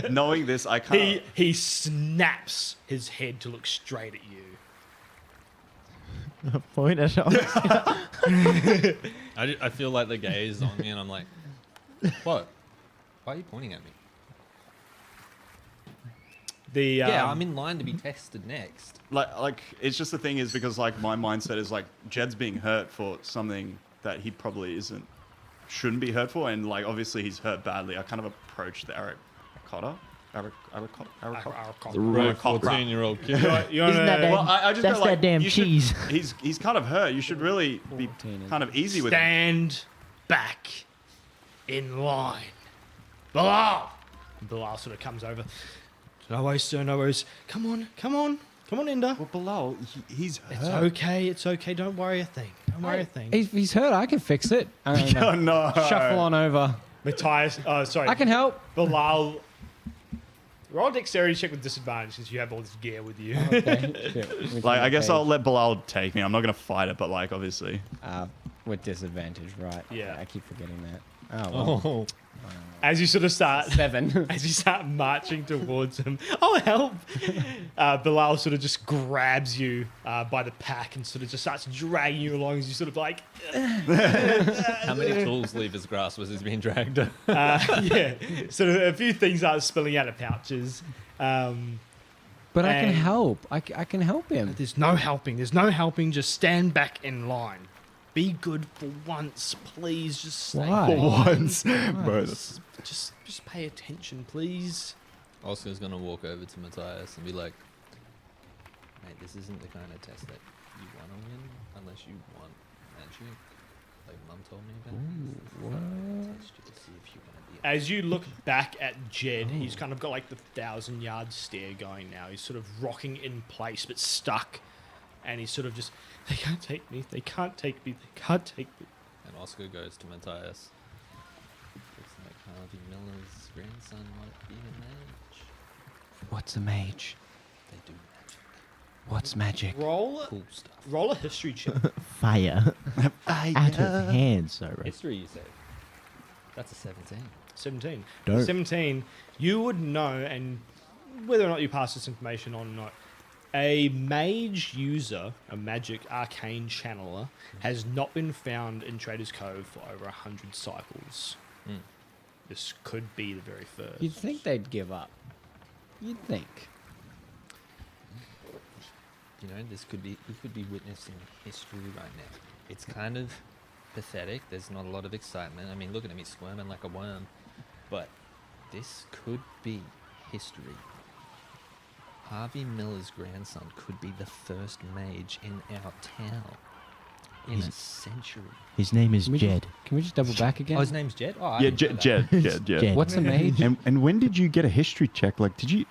Knowing this, I can't. He snaps his head to look straight at you. Point at I feel like the gaze is on me, and I'm like, what? Why are you pointing at me? Yeah, I'm in line to be tested next. Like it's just the thing is because like my mindset is like Jed's being hurt for something that he probably shouldn't be hurt for, and like obviously he's hurt badly. I kind of approached the Aarakocra. Right, 14-year-old kid. You Isn't that Well, I just that's go, like, that damn you should- cheese? He's kind of hurt. You should really be 14 kind of easy with him. Stand back in line. Bilal! Bilal sort of comes over. No worries, sir, no worries. Come on, Ender. Well, below, he's It's hurt. okay, don't worry a thing. Don't worry a thing. If he's hurt, I can fix it. Oh, no. Shuffle on over. Matthias, sorry. I can help. Bilal, roll a dexterity check with disadvantage since you have all this gear with you. Okay. Shit. Like, I guess I'll let Bilal take me. I'm not going to fight it, but like, obviously. With disadvantage, right? Yeah. Okay, I keep forgetting that. Oh, well. As you sort of start 7. as you start marching towards him, oh help! Bilal sort of just grabs you by the pack and sort of just starts dragging you along as you sort of like, How many tools leave his grasp as he's being dragged? yeah, sort of a few things are spilling out of pouches. But I can And- help. I can help him. There's no helping. Just stand back in line. Be good for once, please. Just stay Why? in line. Once. Bro, that's... Just pay attention, please. Oscar's gonna walk over to Matthias and be like, mate, this isn't the kind of test that you want to win unless you want magic. Like Mum told me about. What? Test you to see if you want to be. As you look back at Jed, he's kind of got like the 1,000-yard stare going now. He's sort of rocking in place but stuck. And he's sort of just, they can't take me. And Oscar goes to Matthias. Looks like Harvey Miller's grandson might be a mage. What's a mage? They do magic. What's magic? Cool stuff. Roll a history check. Fire. Out of hand, so right. History, you say? That's a 17. 17. Dope. 17, you would know, and whether or not you pass this information on or not, a mage user, a magic arcane channeler, has not been found in Trader's Cove for over 100 cycles. Mm. This could be the very first. You'd think they'd give up. You'd think. You know, we could be witnessing history right now. It's kind of pathetic. There's not a lot of excitement. I mean, look at him, he's squirming like a worm. But this could be history. Harvey Miller's grandson could be the first mage in our town in a century. His name is Jed. Can we just double back again? Oh, his name's Jed? Oh, I Yeah, didn't know that. Jed. Jed. What's a mage? And when did you get a history check? Like, did you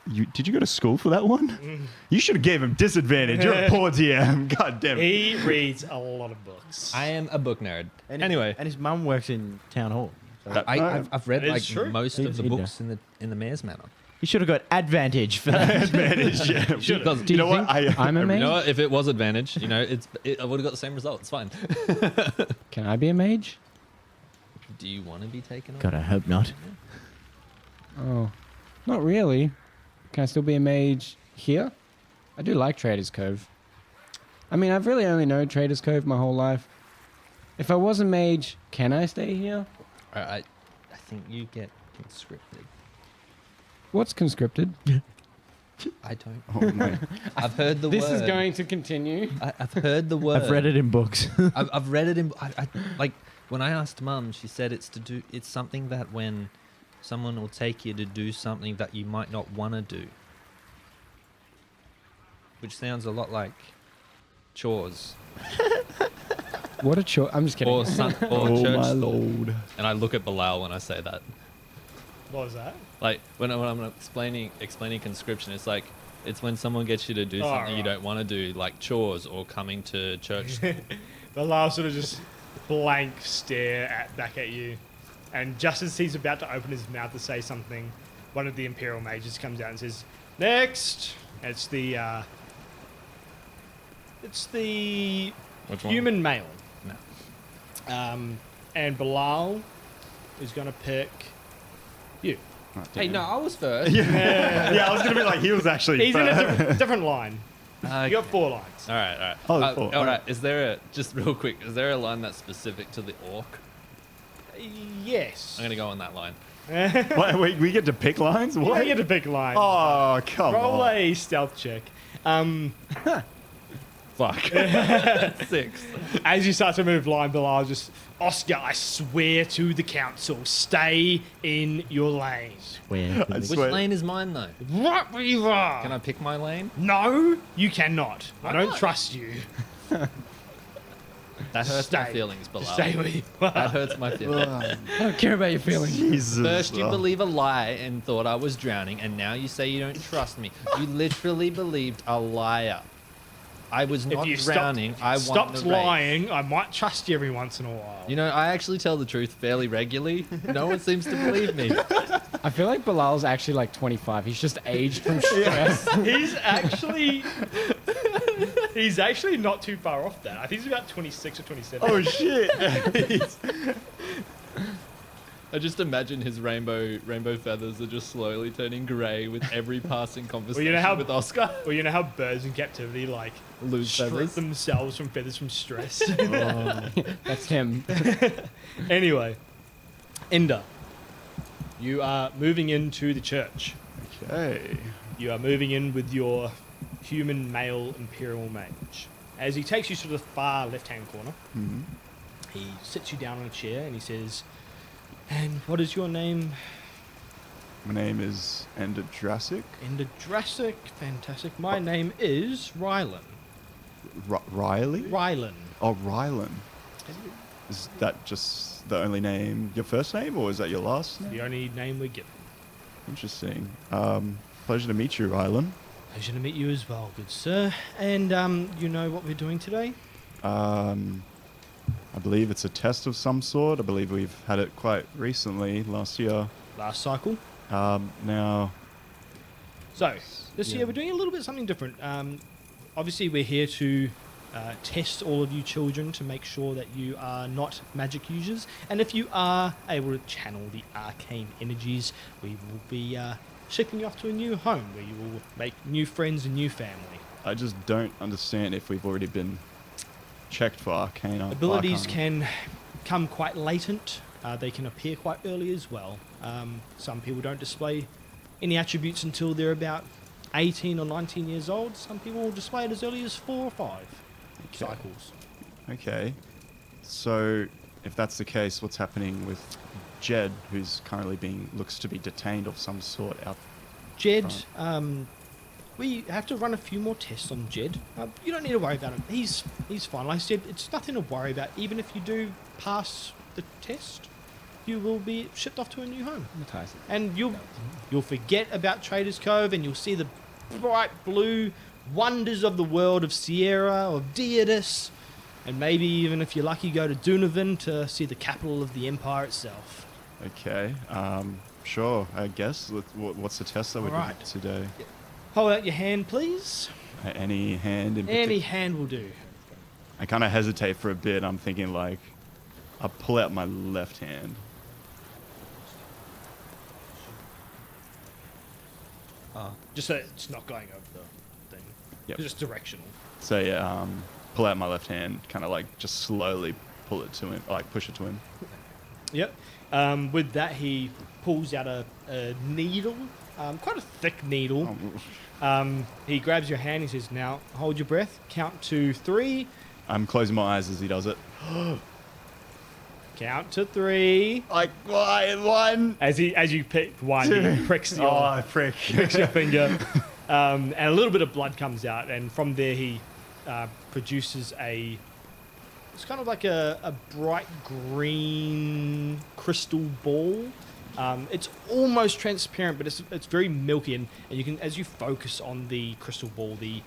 go to school for that one? You should have gave him disadvantage. You're a poor DM. God damn it. He reads a lot of books. I am a book nerd. And Anyway, and his mum works in town hall. So I've read That is like true. most He- of the he books in the Mayor's Manor. he should have got advantage for that. Advantage, yeah. Because Do you, know what? think I'm a mage? you know what? If it was advantage, you know, I would have got the same result. It's fine. Can I be a mage? Do you want to be taken on? God, I hope not. Oh, not really. Can I still be a mage here? I do like Trader's Cove. I mean, I've really only known Trader's Cove my whole life. If I was a mage, can I stay here? I think you get conscripted. What's conscripted? I don't. Oh my. I've heard the This word. is going to continue. I've heard the word. I've read it in books. I've read it in. Like when I asked Mum, she said it's to do. It's something that when someone will take you to do something that you might not want to do, which sounds a lot like chores What a chore. I'm just kidding. or Oh church. my lord. And I look at Bilal when I say that. What was that? Like when I'm explaining conscription, it's like it's when someone gets you to do something you right. don't want to do, like chores or coming to church. The last sort of just blank stare back at you. And just as he's about to open his mouth to say something, one of the Imperial mages comes out and says, "Next!" And it's the Which one? human male. No. And Bilal is going to pick you. Oh, Hey, damn. no, I was first. Yeah, I was gonna be like, he was actually. He's in a first. different line. You got 4 lines. All right. Oh, cool. All right. Is there just real quick? Is there a line that's specific to the orc? Yes. I'm gonna go on that line. Wait, we get to pick lines? You What? get to pick line. Oh, come Roll on. a stealth check. Fuck. 6. As you start to move line, Bilal just, "Oscar, I swear to the council, stay in your lane." Where? I Which swear. lane is mine though? Right where you are. Can I pick my lane? No, you cannot. I don't not? trust you. That hurts my Stay. feelings, Bilal. Stay where you That are. hurts my feelings. I don't care about your feelings. Jesus. First, you Oh. believe a lie and thought I was drowning, and now you say you don't trust me. You literally believed a liar. I was If not you drowning. I won stopped the race. lying, I might trust you every once in a while. You know, I actually tell the truth fairly regularly. No one seems to believe me. I feel like Bilal's actually like 25. He's just aged from stress. He's actually not too far off that. I think he's about 26 or 27. Oh, shit. I just imagine his rainbow feathers are just slowly turning grey with every passing conversation with Oscar. Well, you know how birds in captivity like Lose strip feathers. themselves from feathers from stress. That's him. Anyway, Ender, you are moving into the church. Okay. You are moving in with your human male Imperial mage. As he takes you to the far left-hand corner, Mhm. he sits you down on a chair and he says, "And what is your name?" My name is Ender Jurassic. Ender Jurassic. Fantastic. My name is Rylan. Riley? Rylan. Oh, Rylan. Is that just the only name, your first name, or is that your last name? The only name we're given. Interesting. Pleasure to meet you, Rylan. Pleasure to meet you as well, good sir. And you know what we're doing today? I believe it's a test of some sort. I believe we've had it quite recently, last year. Last cycle. Now, So, this Yeah. year we're doing a little bit something different. Obviously, we're here to test all of you children to make sure that you are not magic users. And if you are able to channel the arcane energies, we will be shipping you off to a new home where you will make new friends and new family. I just don't understand if we've already been checked for arcane. Abilities can come quite latent. They can appear quite early as well. Some people don't display any attributes until they're about 18 or 19 years old. Some people will display it as early as 4 or 5 cycles. Okay. So, if that's the case, what's happening with Jed, who's currently looks to be detained of some sort out? Jed, we have to run a few more tests on Jed. You don't need to worry about him. He's fine. Like I said, it's nothing to worry about. Even if you do pass the test, you will be shipped off to a new home. Mathias. And you'll forget about Trader's Cove and you'll see the bright blue wonders of the world of Sierra, of Diodus, and maybe even if you're lucky go to Dunovan to see the capital of the empire itself. Okay. Sure. I guess. What's the test that we're doing Alright. today? Hold out your hand, please. Any hand in Any particular? hand will do. I kind of hesitate for a bit. I'm thinking like, I'll pull out my left hand. just so it's not going over the thing. Yep. It's just directional. So yeah, pull out my left hand, kind of like just slowly pull it to him, like push it to him. Yep. With that, he pulls out a needle, quite a thick needle. He grabs your hand. He says, "Now hold your breath. Count to 3. I'm closing my eyes as he does it. Count to 3." Like one. As you pick one, he pricks your, Oh, frick! pricks your finger, and a little bit of blood comes out. And from there, he produces it's kind of like a bright green crystal ball. It's almost transparent, but it's very milky, and you can, as you focus on the crystal ball, the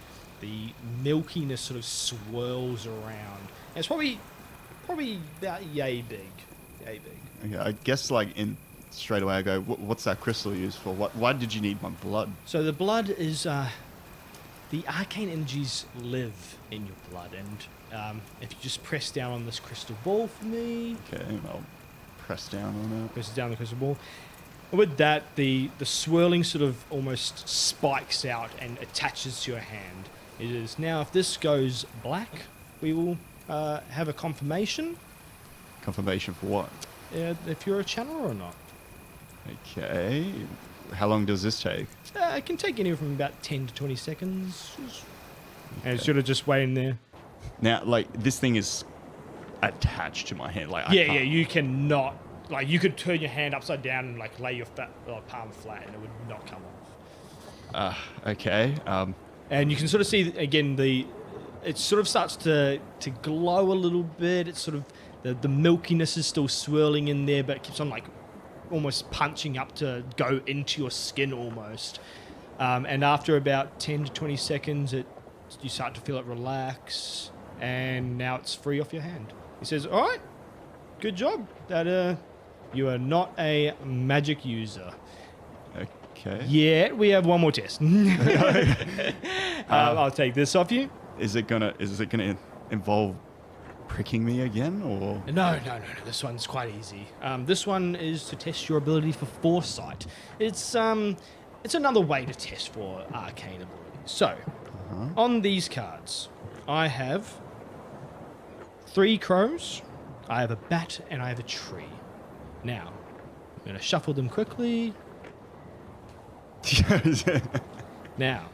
milkiness sort of swirls around. And it's probably about yay big. Okay, I guess like in straight away I go, what's that crystal used for? Why did you need my blood? So the blood is the arcane energies live in your blood, and if you just press down on this crystal ball for me, Okay, I'll press down on it. press down the crystal ball. And with that, the swirling sort of almost spikes out and attaches to your hand. It is now, if this goes black, we will have a confirmation Confirmation for what? if you're a channeler or not. Okay. How long does this take? It can take anywhere from about 10 to 20 seconds. And it's sort of just waiting there. Now, like this thing is attached to my hand. Like I Yeah, can't- you cannot. Like, you could turn your hand upside down and like lay your palm flat, and it would not come off. Okay. And you can sort of see again it sort of starts to glow a little bit. It's sort of the milkiness is still swirling in there, but it keeps on like almost punching up to go into your skin almost. And after about 10 to 20 seconds, you start to feel it relax, and now it's free off your hand. He says, "All right, good job. That you are not a magic user Okay. yet. We have one more test. I'll take this off you." Is it gonna involve pricking me again, or? No. This one's quite easy. This one is to test your ability for foresight. It's another way to test for arcane ability. So, on these cards, I have 3 crows, I have a bat, and I have a tree. Now, I'm going to shuffle them quickly. Now,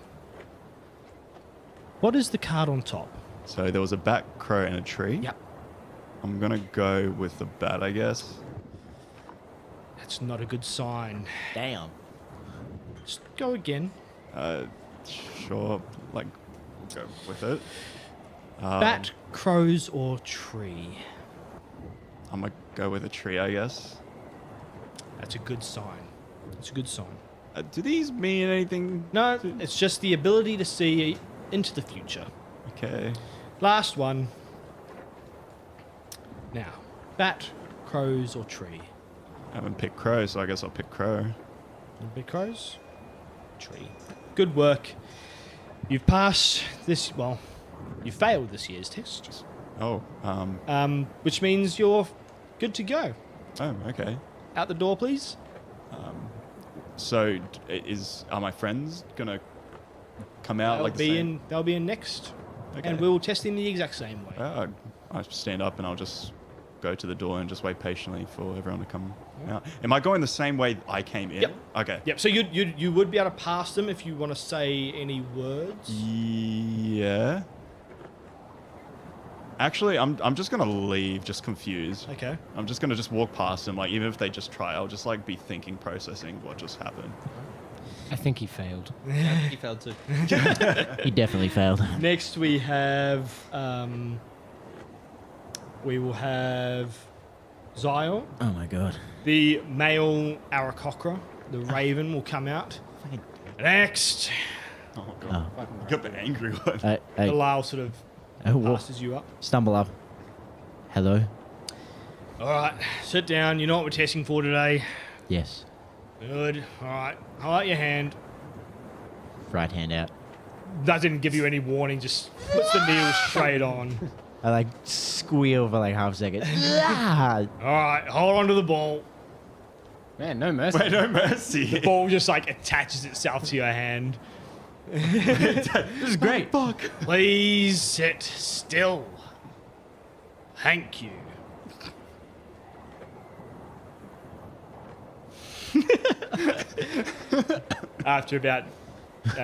what is the card on top? So there was a bat, crow, and a tree. Yep. I'm gonna go with the bat, I guess. That's not a good sign. Damn. Just go again. Sure. Like, we'll go with it. Bat, crows, or tree? I'm gonna go with a tree, I guess. That's a good sign. It's a good sign. Do these mean anything? No, it's just the ability to see into the future. Okay. Last one. Now, bat, crows, or tree? I haven't picked crow, so I guess I'll pick crow. Big crows? Tree. Good work. You've passed this, well, you failed this year's test. Oh. Which means you're good to go. Oh. Okay. Out the door, please. So, are my friends gonna come out like the same? They'll be in next. Okay. And we'll test in the exact same way. I stand up and I'll just go to the door and just wait patiently for everyone to come out. Am I going the same way I came in? Yep. Okay. Yep, so you would be able to pass them if you want to say any words. Yeah. Actually, I'm just gonna leave, just confused. Okay. I'm just gonna walk past them, like even if they just try, I'll just like be thinking, processing what just happened. I think he failed. He failed too. He definitely failed. Next we have will have Xior, Oh my god. the male Aarakocra, the raven will come out. Fucking- Oh Next, god, I got the angry one. the Hey, Lyle sort of passes you up. stumble up. Hello. All right, sit down. You know what we're testing for today. Yes. Good. All right, hold out your hand. Right hand out. Doesn't give you any warning. Just puts the needle straight on. I like squeal for like half a second. Ah! All right, hold on to the ball. Man, no mercy. Wait, no mercy. Ball just like attaches itself to your hand. This is great. Fuck. Please sit still. Thank you. After about,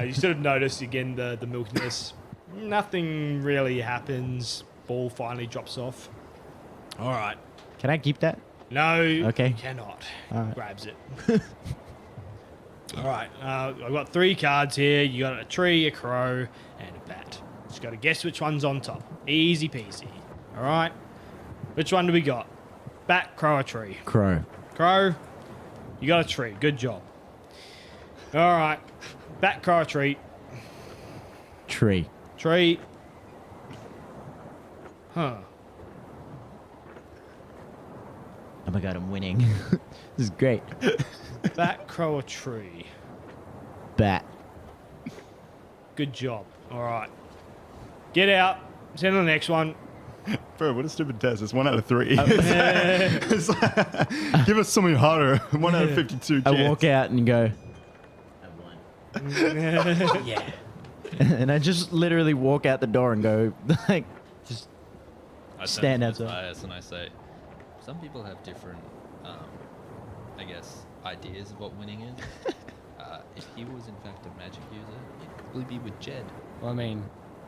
you sort of notice again the milkiness. Nothing really happens. Ball finally drops off. All right. Can I keep that? No, Okay. you cannot. All right. Grabs it. All right. I've got 3 cards here. You got a tree, a crow, and a bat. Just got to guess which one's on top. Easy peasy. All right. Which one do we got? Bat, crow, or tree? Crow. Crow, you got a tree. Good job. All right. Bat, crow, or tree? Tree. Tree. Huh. Oh my god, I'm winning. This is great. Bat, crow, or tree? Bat. Good job. All right. Get out. Send on the next one. Bro, what a stupid test. It's 1 out of 3. It's like, give us something harder. 1 out of 52 chance. I walk out and go, I won. Yeah. And I just literally walk out the door and go, like, just I stand turn to outside. Mathias and I say, some people have different, I guess, ideas of what winning is. If he was in fact a magic user, he'd probably be with Jed. Well, I mean,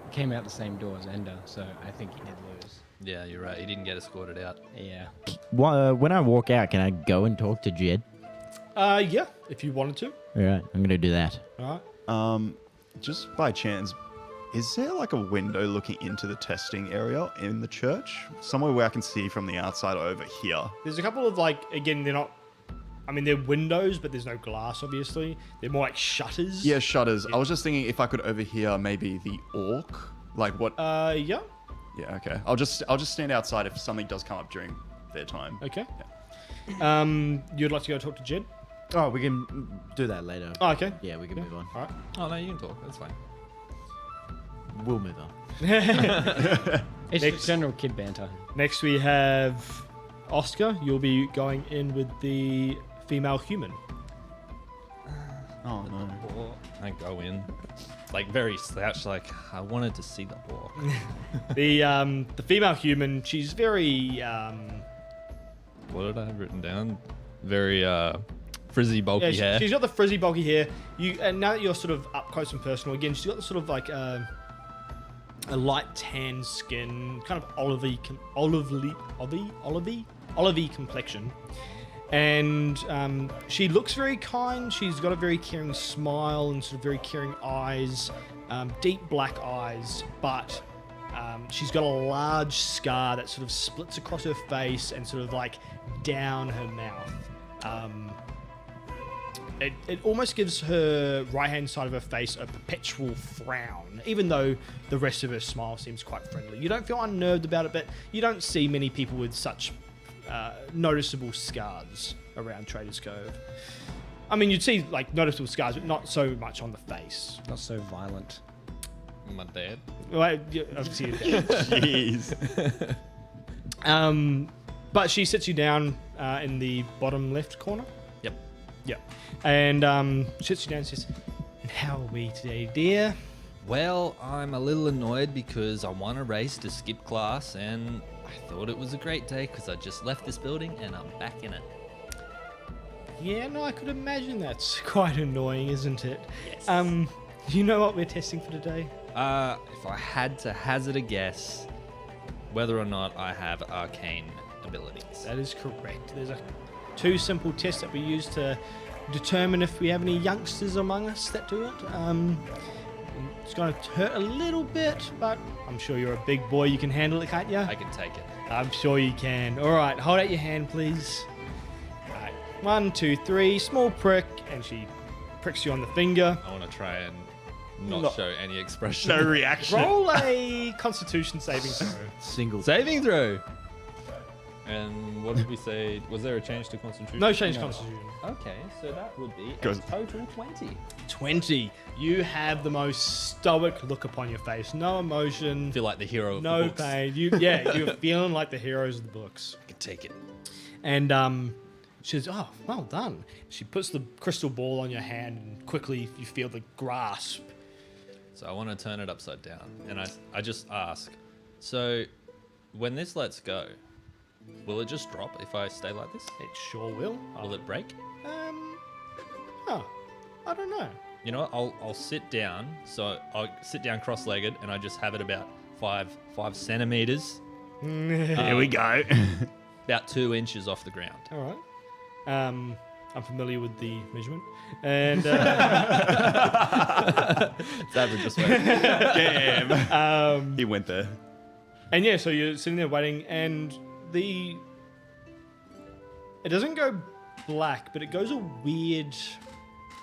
he came out the same door as Ender, so I think he did lose. Yeah, you're right. He didn't get escorted out. Yeah. When I walk out, can I go and talk to Jed? Yeah, if you wanted to. All right, I'm going to do that. All right. Just by chance, is there like a window looking into the testing area in the church? Somewhere where I can see from the outside over here. There's a couple of like, again, they're not. I mean, they're windows, but there's no glass. Obviously, they're more like shutters. Yeah, shutters. I was just thinking if I could overhear maybe the orc. Like what? Yeah. Yeah, okay. I'll just stand outside if something does come up during their time. Okay. You'd like to go talk to Jed? Oh, we can do that later. Oh, okay. Yeah, we can move on. All right. Oh, no, you can talk. That's fine. We'll move on. It's Next. just general kid banter. Next, we have Oscar. You'll be going in with the female human. Oh no. I go in, like very slouched, like I wanted to see the orc. The female human. She's very What did I have written down? Very frizzy, bulky yeah, hair. she's got the frizzy, bulky hair. And now that you're sort of up close and personal, again, she's got the sort of like a light tan skin, kind of olivey complexion. And she looks very kind. She's got a very caring smile and sort of very caring eyes, deep black eyes, but she's got a large scar that sort of splits across her face and sort of like down her mouth. It almost gives her right-hand side of her face a perpetual frown, even though the rest of her smile seems quite friendly. You don't feel unnerved about it, but you don't see many people with such noticeable scars around Trader's Cove. I mean, you'd see like noticeable scars, but not so much on the face. Not so violent. My dad. Well, obviously, Jeez. but she sits you down in the bottom left corner. Yep. Yep. And sits you down and says, "And how are we today, dear?" Well, I'm a little annoyed because I won a race to skip class and I thought it was a great day because I just left this building and I'm back in it. Yeah, no, I could imagine that's quite annoying, isn't it? Yes. Do you know what we're testing for today? If I had to hazard a guess, whether or not I have arcane abilities. That is correct. There's two simple tests that we use to determine if we have any youngsters among us that do it. It's going to hurt a little bit, but I'm sure you're a big boy. You can handle it, can't you? I can take it. I'm sure you can. All right, hold out your hand, please. All right, 1, 2, 3, small prick, and she pricks you on the finger. I want to try and not show any expression. No reaction. Roll a Constitution saving throw. Single. Saving throw. And what did we say? Was there a change to Constitution? No change Constitution. Okay, so that would be a Goes- total 20. 20. You have the most stoic look upon your face. No emotion. Feel like the hero of the No books. pain. You're feeling like the heroes of the books. I can take it. And She says, "Oh, well done." She puts the crystal ball on your hand, and quickly you feel the grasp. So I want to turn it upside down, and I just ask, so when this lets go, will it just drop if I stay like this? It sure will. Will it break? I don't know. You know what? I'll sit down. So I'll sit down cross-legged, and I just have it about 5 centimeters, Here we go. about 2 inches off the ground. All right. I'm familiar with the measurement, and It's average this way. Damn. He went there. and yeah, so you're sitting there waiting, and it doesn't go black, but it goes a weird,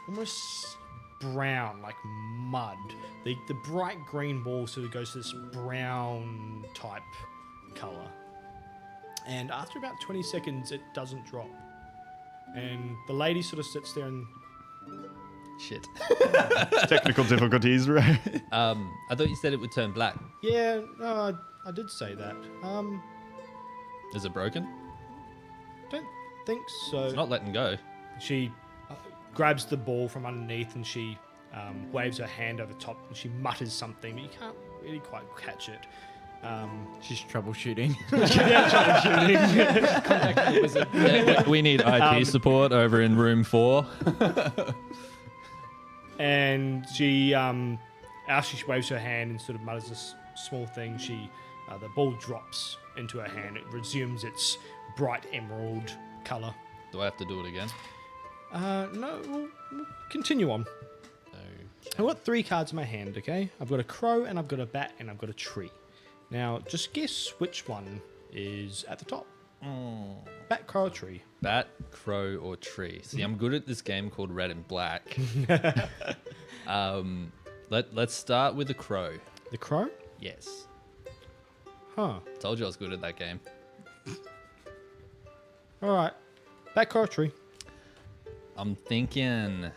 almost brown, like mud. The bright green ball sort of goes to this brown type color, and after about 20 seconds, it doesn't drop. And the lady sort of sits there and Shit. Technical difficulties, right? I thought you said it would turn black. yeah, no, I did say that. Is it broken? Don't think so. It's not letting go. She grabs the ball from underneath and she waves her hand over top and she mutters something, but you can't really quite catch it. She's troubleshooting. Contact the wizard. Yeah, we need IT support over in room 4. And she, after she waves her hand and sort of mutters this small thing, the ball drops into her hand. It resumes its bright emerald color. Do I have to do it again? No, we'll continue on. I've got 3 cards in my hand, okay? I've got a crow, and I've got a bat, and I've got a tree. Now, just guess which one is at the top. Bat, crow, or tree? Bat, crow, or tree? See, I'm good at this game called Red and Black. Let's start with the crow. The crow? Yes. Huh. Told you I was good at that game. All right. Bat, crow, or tree? I'm thinking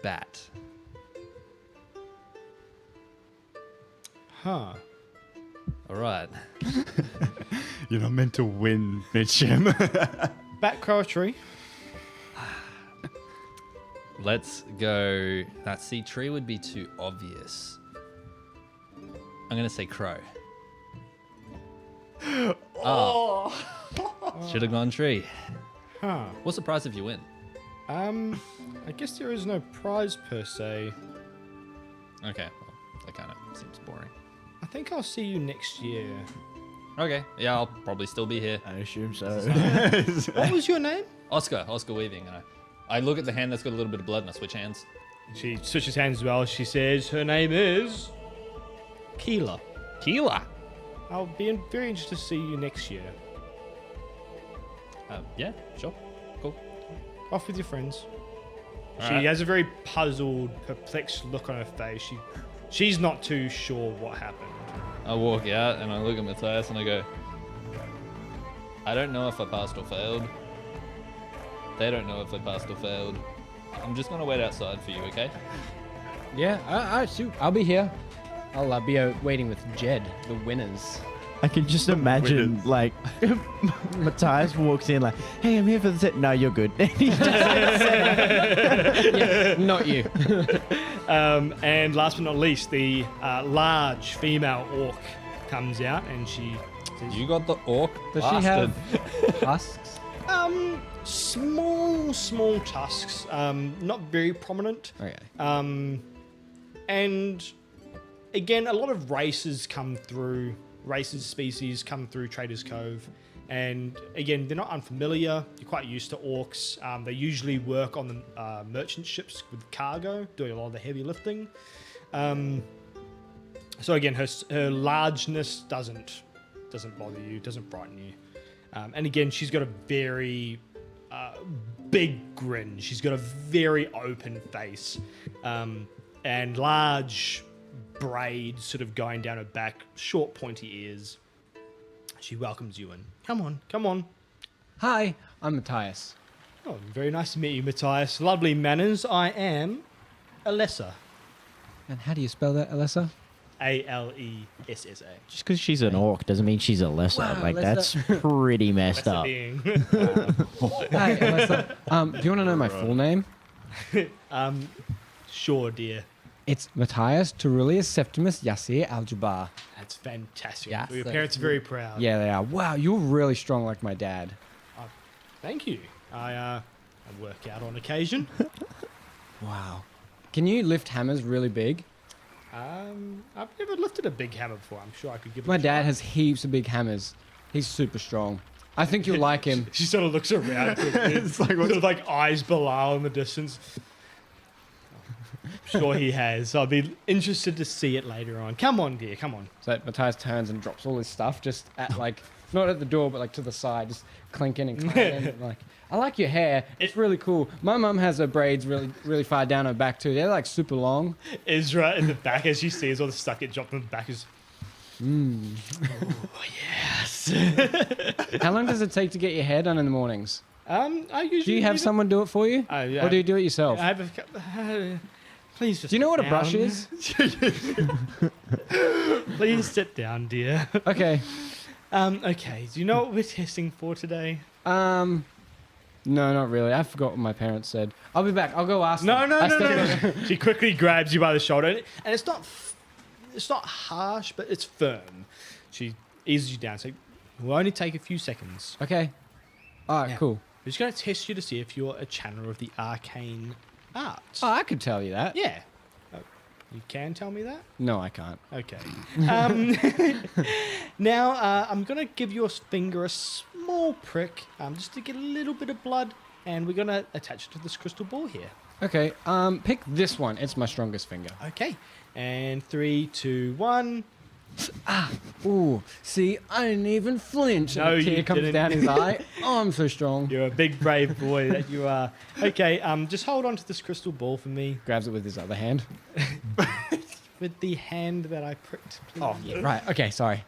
bat. Huh. All right. You're not meant to win, Mitchum. Bat, crow, or tree? Let's go. See, tree would be too obvious. I'm gonna say crow. Oh. Should have gone tree. Huh. What's the prize if you win? I guess there is no prize per se. Okay, well, that kind of seems boring. I think I'll see you next year. Okay, yeah, I'll probably still be here. I assume so. What was your name? Oscar Weaving. And I look at the hand that's got a little bit of blood and I switch hands. She switches hands as well. She says her name is Keela. Keela. I'll be very interested to see you next year. Yeah, sure. Cool. Off with your friends. All She right. has a very puzzled, perplexed look on her face. She's not too sure what happened. I walk out and I look at Mathias and I go, I don't know if I passed or failed. They don't know if they passed or failed. I'm just going to wait outside for you, okay? Yeah, shoot. I'll be here. I'll be waiting with Jed, the winners. I can just imagine, like, Mathias walks in like, hey, I'm here for the set. No, you're good. He just Yeah, not you. And last but not least, the large female orc comes out and she says, You got the orc Does blasted. she have husks? small tusks, not very prominent. Okay. And again, a lot of races, species come through Trader's Cove. And again, they're not unfamiliar. You're quite used to orcs. They usually work on the merchant ships with cargo, doing a lot of the heavy lifting. So again, her largeness doesn't bother you, doesn't frighten you. And again, she's got a very big grin. She's got a very open face, and large braids sort of going down her back, short pointy ears. She welcomes you in. Come on. Hi, I'm Mathias. Oh, very nice to meet you, Mathias. Lovely manners. I am Alessa. And how do you spell that, Alessa? Alessa. Just because she's an orc doesn't mean she's a lesser. Wow, like, that's lesser. pretty messed Lesser up. being. Hey, Alyssa, do you want to know my full name? Sure, dear. It's Mathias Turulius Septimus Yassir Aljubar. That's fantastic. Yeah, Your so- parents are very proud. Yeah, they are. Wow, you're really strong like my dad. Thank you. I work out on occasion. Wow. Can you lift hammers really big? I've never lifted a big hammer before. I'm sure I could give it My a dad try. has heaps of big hammers. He's super strong. I think you'll like him. She sort of looks around. It's like sort of like eyes below in the distance. I'm sure he has. I'll be interested to see it later on. Come on, dear. Come on. So Matthias turns and drops all his stuff just at like, not at the door, but like to the side, just clinking and clanking. And like, I like your hair. It's really cool. My mum has her braids really far down her back too. They're like super long. Ezra in the back as she sees all the stuff get dropped in the back is. Oh, yes. How long does it take to get your hair done in the mornings? I usually. Do you have leave it- someone do it for you? Yeah. Or do you do it yourself? I have please just. Do you know sit what a brush down. is? Please sit down, dear. Okay. Okay. Do you know what we're testing for today? No, not really. I forgot what my parents said. I'll be back. I'll go ask No, them. no, I no, stepped no. on- She quickly grabs you by the shoulder, and it's not harsh, but it's firm. She eases you down. So it will only take a few seconds. Okay. All right, Yeah. cool. We're just going to test you to see if you're a channeler of the arcane arts. Oh, I could tell you that. Yeah. You can tell me that? No, I can't. Okay. Now, I'm going to give your finger a small prick just to get a little bit of blood, and we're going to attach it to this crystal ball here. Okay. Pick this one. It's my strongest finger. Okay. And 3, 2, 1. Ooh, see, I didn't even flinch. No, and a tear you comes didn't. down his eye. Oh, I'm so strong. You're a big, brave boy that you are. Okay, just hold on to this crystal ball for me Grabs it with his other hand. with the hand that I pricked, please. Oh, yeah, right. Okay, sorry.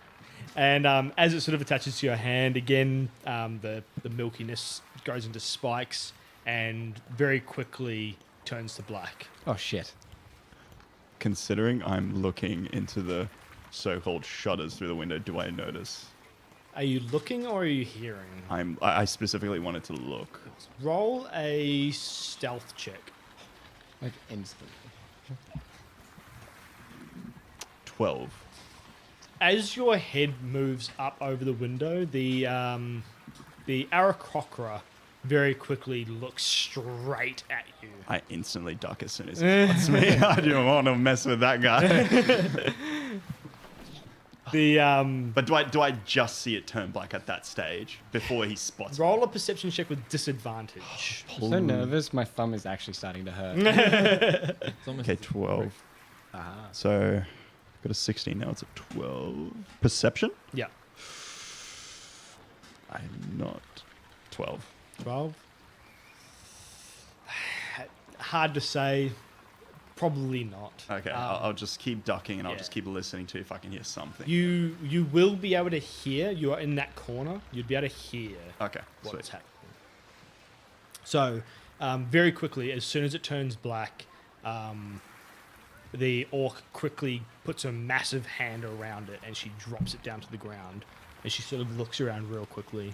And as it sort of attaches to your hand, again, the milkiness goes into spikes and very quickly turns to black. Oh, shit. Considering I'm looking into the so-called shutters through the window, do I notice? Are you looking or are you hearing? I specifically wanted to look. Roll a stealth check. Like, instantly. 12. As your head moves up over the window, the Aarakocra very quickly looks straight at you. I instantly duck as soon as he spots me. I don't want to mess with that guy. But do I just see it turn black at that stage before he spots me? Roll a perception check with disadvantage. I'm so nervous, my thumb is actually starting to hurt. It's almost Okay, 12. So got a 16 now. It's a 12. Perception? Yeah. I'm not 12. 12. Hard to say. Probably not. Okay, I'll just keep ducking and I'll yeah. just keep listening to if I can hear something. You will be able to hear. You are in that corner. You'd be able to hear Okay, what's sweet. happening. So, very quickly, as soon as it turns black, the orc quickly puts a massive hand around it and she drops it down to the ground. And she sort of looks around real quickly.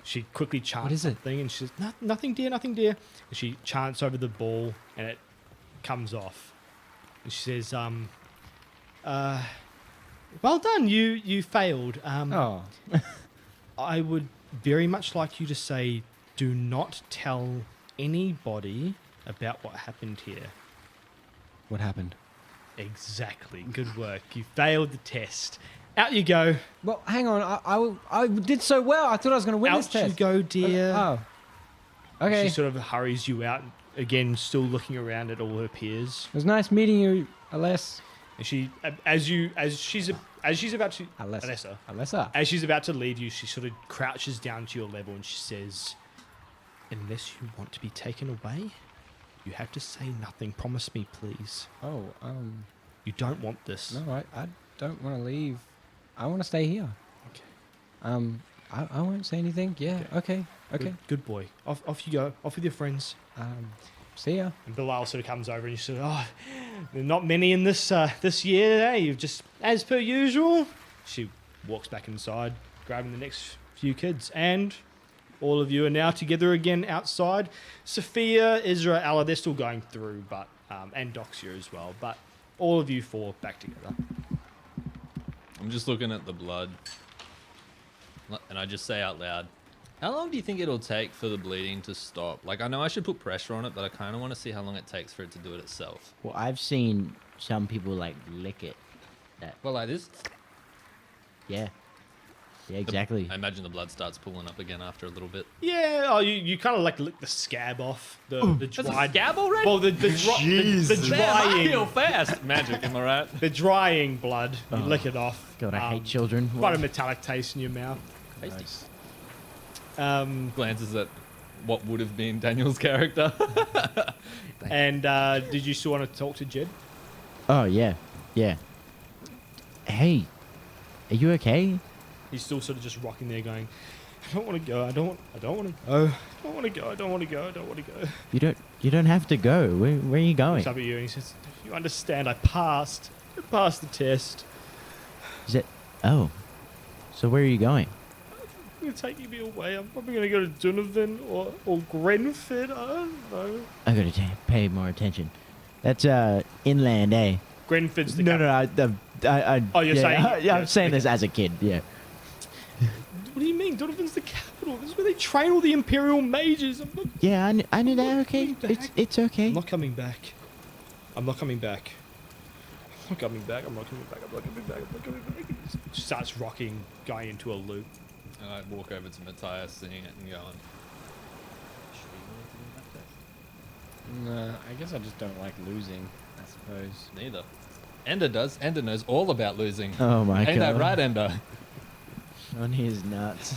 She quickly chants What is it? something and she says, nothing dear, nothing dear. And she chants over the ball and it comes off. And she says, well done, you failed. Oh. I would very much like you to say, do not tell anybody about what happened here. What happened? Exactly. Good work. You failed the test. Out you go. Well, hang on. I did so well. I thought I was going to win this Out you test. go, dear. Oh. Okay. She sort of hurries you out. Again, still looking around at all her peers. It was nice meeting you, Aless. And she, as she's about to, Alessa. as she's about to leave you, she sort of crouches down to your level and she says, "Unless you want to be taken away, you have to say nothing. Promise me, please. Oh, You don't want this." no, I don't want to leave. I want to stay here. Okay. I won't say anything. Yeah, okay. Good boy. Off you go. Off with your friends. See ya. And Bilal sort of comes over and you sort of, oh, there are not many in this this year, eh? You've just, as per usual. She walks back inside, grabbing the next few kids, and all of you are now together again outside. Sophia, Isra, Allah, they're still going through, but and Doxia as well, but all of you four back together. I'm just looking at the blood, and I just say out loud, how long do you think it'll take for the bleeding to stop? Like, I know I should put pressure on it, but I kind of want to see how long it takes for it to do it itself. Well, I've seen some people like lick it. Well, like this. Yeah. Yeah, exactly. I imagine the blood starts pulling up again after a little bit. Yeah, oh, you kind of like lick the scab off, the That's a dried... scab already? Well, the Jesus. Damn, I drying... heal fast. Magic, am I right? The drying blood, you lick it off. God, I hate children. Quite a metallic taste in your mouth. Nice. Glances at what would have been Daniel's character. And did you still want to talk to Jed? Oh, yeah. Yeah. Hey, are you okay? He's still sort of just rocking there going, I don't want to go, I don't want to go, I don't want to go, I don't want to go, I don't want to go. You don't have to go. Where are you going? Looks up at you and he says, you understand, I passed the test. Is it? Oh. So where are you going? You're taking me away. I'm probably going to go to Donovan or Grenford, I don't know. I gotta pay more attention. That's inland, eh? Grenford's the No, capital. no, I. Oh, you're saying- Yeah, I'm saying this as a kid. Yeah. What do you mean? Donovan's the capital. This is where they train all the Imperial mages. Yeah, I knew that. Okay, coming back. it's okay. I'm not coming back. I'm not coming back. I'm not coming back. I'm not coming back. I'm not coming back. I'm not coming back. He starts rocking, going into a loop. And I walk over to Mathias, seeing it and going, should we really do that test? Nah, I guess I just don't like losing, I suppose. Neither. Ender does. Ender knows all about losing. Oh my Ain't god. that right, Ender? On his nuts.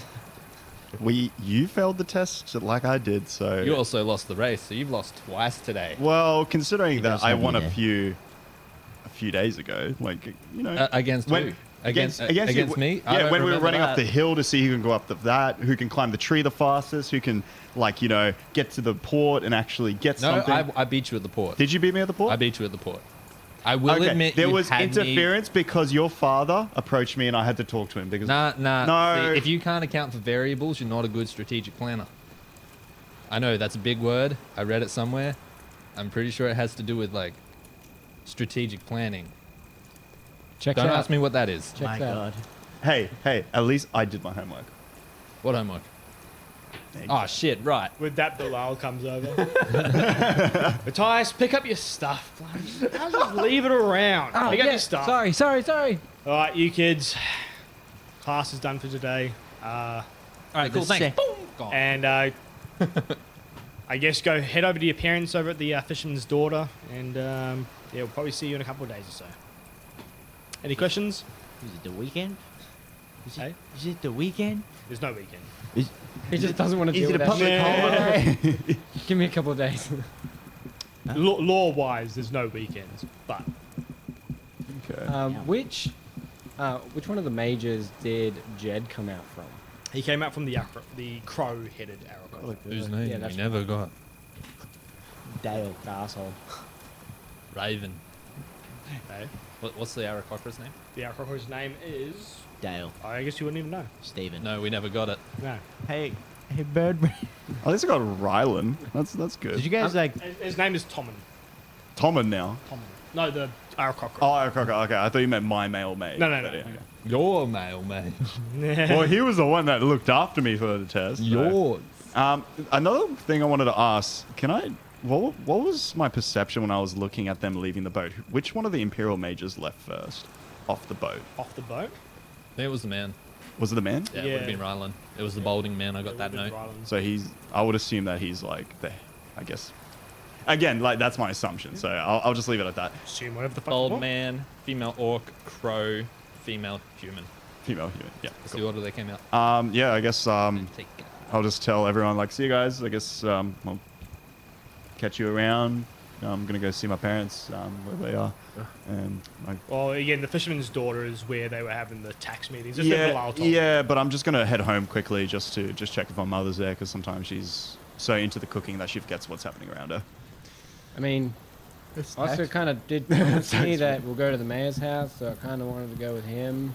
You failed the test like I did, so. You also lost the race, so you've lost twice today. Well, considering He that does I have won you a few days ago, like you know. Against when- who? Against you. me? I Yeah, don't when we were remember running up that. the hill to see who can go up that, who can climb the tree the fastest, who can get to the port and actually get No, something. I beat you at the port. Did you beat me at the port? I beat you at the port. I will Okay, admit there you was had me- interference because your father approached me and I had to talk to him because Nah. No. See, if you can't account for variables, you're not a good strategic planner. I know that's a big word. I read it somewhere. I'm pretty sure it has to do with like strategic planning. Check Don't out. ask me what that is. Check My that. god. hey, at least I did my homework. What homework? Thank Oh shit! Right. With that, Bilal comes over. Matthias, pick up your stuff. I'll just leave it around. Pick up your stuff. Sorry. All right, you kids. Class is done for today. All right. Cool. the Thanks. sec- Boom. Gone. And I guess go head over to your parents over at the Fisherman's Daughter. And yeah, we'll probably see you in a couple of days or so. Any questions? Is it the weekend? Hey? Is it the weekend? There's no weekend. He just doesn't want to deal Is it with a that public shit. holiday? Give me a couple of days. Law-wise, there's no weekends. But Okay. Which one of the majors did Jed come out from? he came out from the crow-headed arrow. Whose name Yeah, we that's never got? Dale. Asshole. Raven. Hey? What's the Aarakocra's name? The arrow's name is... Dale. I guess you wouldn't even know. Steven. No, we never got it. No. Hey, Bird. At least I got Rylan. That's good. Did you guys like? His name is Tommen. Tommen now. No, the Aarakocra. Oh, okay. I thought you meant my male mate. No. But yeah, okay. Your mail, mate. Well, he was the one that looked after me for the test. so. Yours. Another thing I wanted to ask, what was my perception when I was looking at them leaving the boat? Which one of the Imperial mages left first off the boat? Off the boat? It was the man. Was it the man? Yeah, it would have been Rylan. It was the balding man. I got that note. So I would assume that he's like I guess. Again, like that's my assumption. So I'll just leave it at that. Assume whatever the fuck you Bald want. man, female orc, crow, female human. Female human. Yeah. That's Cool. the order they came out. Yeah, I guess Take it. I'll just tell everyone like, see you guys. I guess I'll catch you around. I'm gonna go see my parents where they are, and Well, again, the Fisherman's Daughter is where they were having the tax meetings. Just that Bilal told me. yeah. But I'm just gonna head home quickly just to check if my mother's there because sometimes she's so into the cooking that she forgets what's happening around her. I mean, Oscar kind of did promise me that we'll go to the mayor's house, so I kind of wanted to go with him.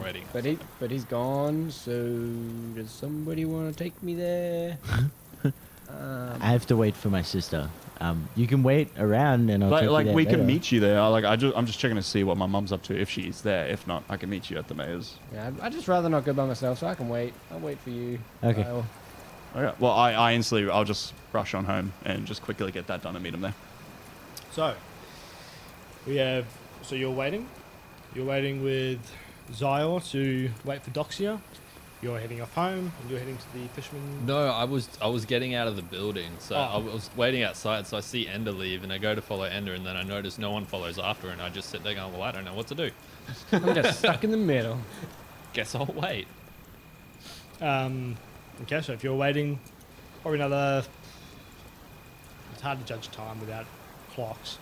Waiting. But he's gone. So does somebody want to take me there? I have to wait for my sister. You can wait around and I'll take you Like there we can later. meet you there. I'm just checking to see what my mum's up to if she's there. If not, I can meet you at the mayor's. Yeah, I'd just rather not go by myself, so I can wait. I'll wait for you. Okay. Kyle. Okay. Well, I'll just rush on home and just quickly get that done and meet him there. So, so you're waiting? You're waiting with Xior to wait for Doxia? You're heading off home and you're heading to the fisherman... No, I was getting out of the building, so Oh. I was waiting outside. So I see Ender leave, and I go to follow Ender, and then I notice no one follows after, and I just sit there going, "Well, I don't know what to do. I'm just stuck in the middle. Guess I'll wait." Okay, so if you're waiting, probably another... It's hard to judge time without clocks.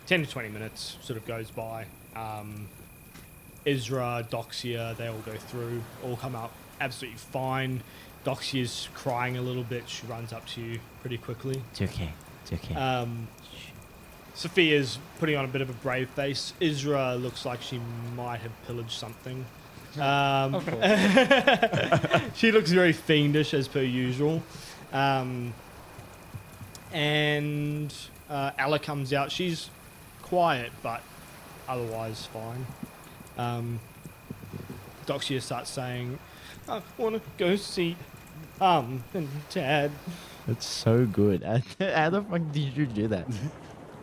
10 to 20 minutes sort of goes by. Ezra, Doxia, they all go through, all come up absolutely fine. Doxia's crying a little bit. She runs up to you pretty quickly. It's okay. It's okay. Sophia's putting on a bit of a brave face. Ezra looks like she might have pillaged something. Of course. She looks very fiendish as per usual. And Ella comes out. She's quiet, but otherwise fine. Doxia starts saying, "I want to go see and Dad." That's so good. How the fuck did you do that?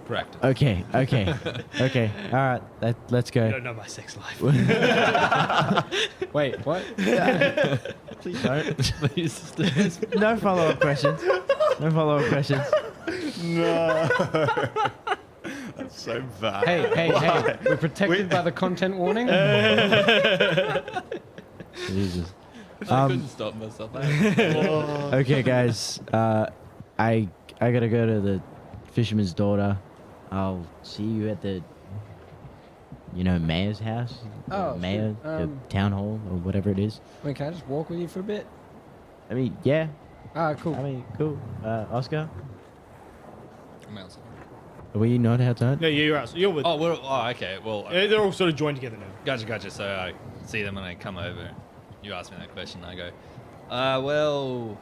Correct. Okay. Okay. All right. Let's You go. don't know my sex life. Wait, what? Please don't. Please. No follow-up questions. No follow-up questions. No. That's so bad. Hey, we're protected by the content warning. Jesus. I couldn't stop myself. Okay, guys. I gotta go to the fisherman's daughter. I'll see you at the, mayor's house. Oh, The mayor, sure. the town hall, or whatever it is. Wait, can I just walk with you for a bit? I mean, yeah. Ah, cool. I mean, cool. Oscar, I'm outside. are we not outside? No, you're out. You're with. Okay. Well, They're all sort of joined together now. gotcha. So I see them when I come over. You ask me that question, I go, well,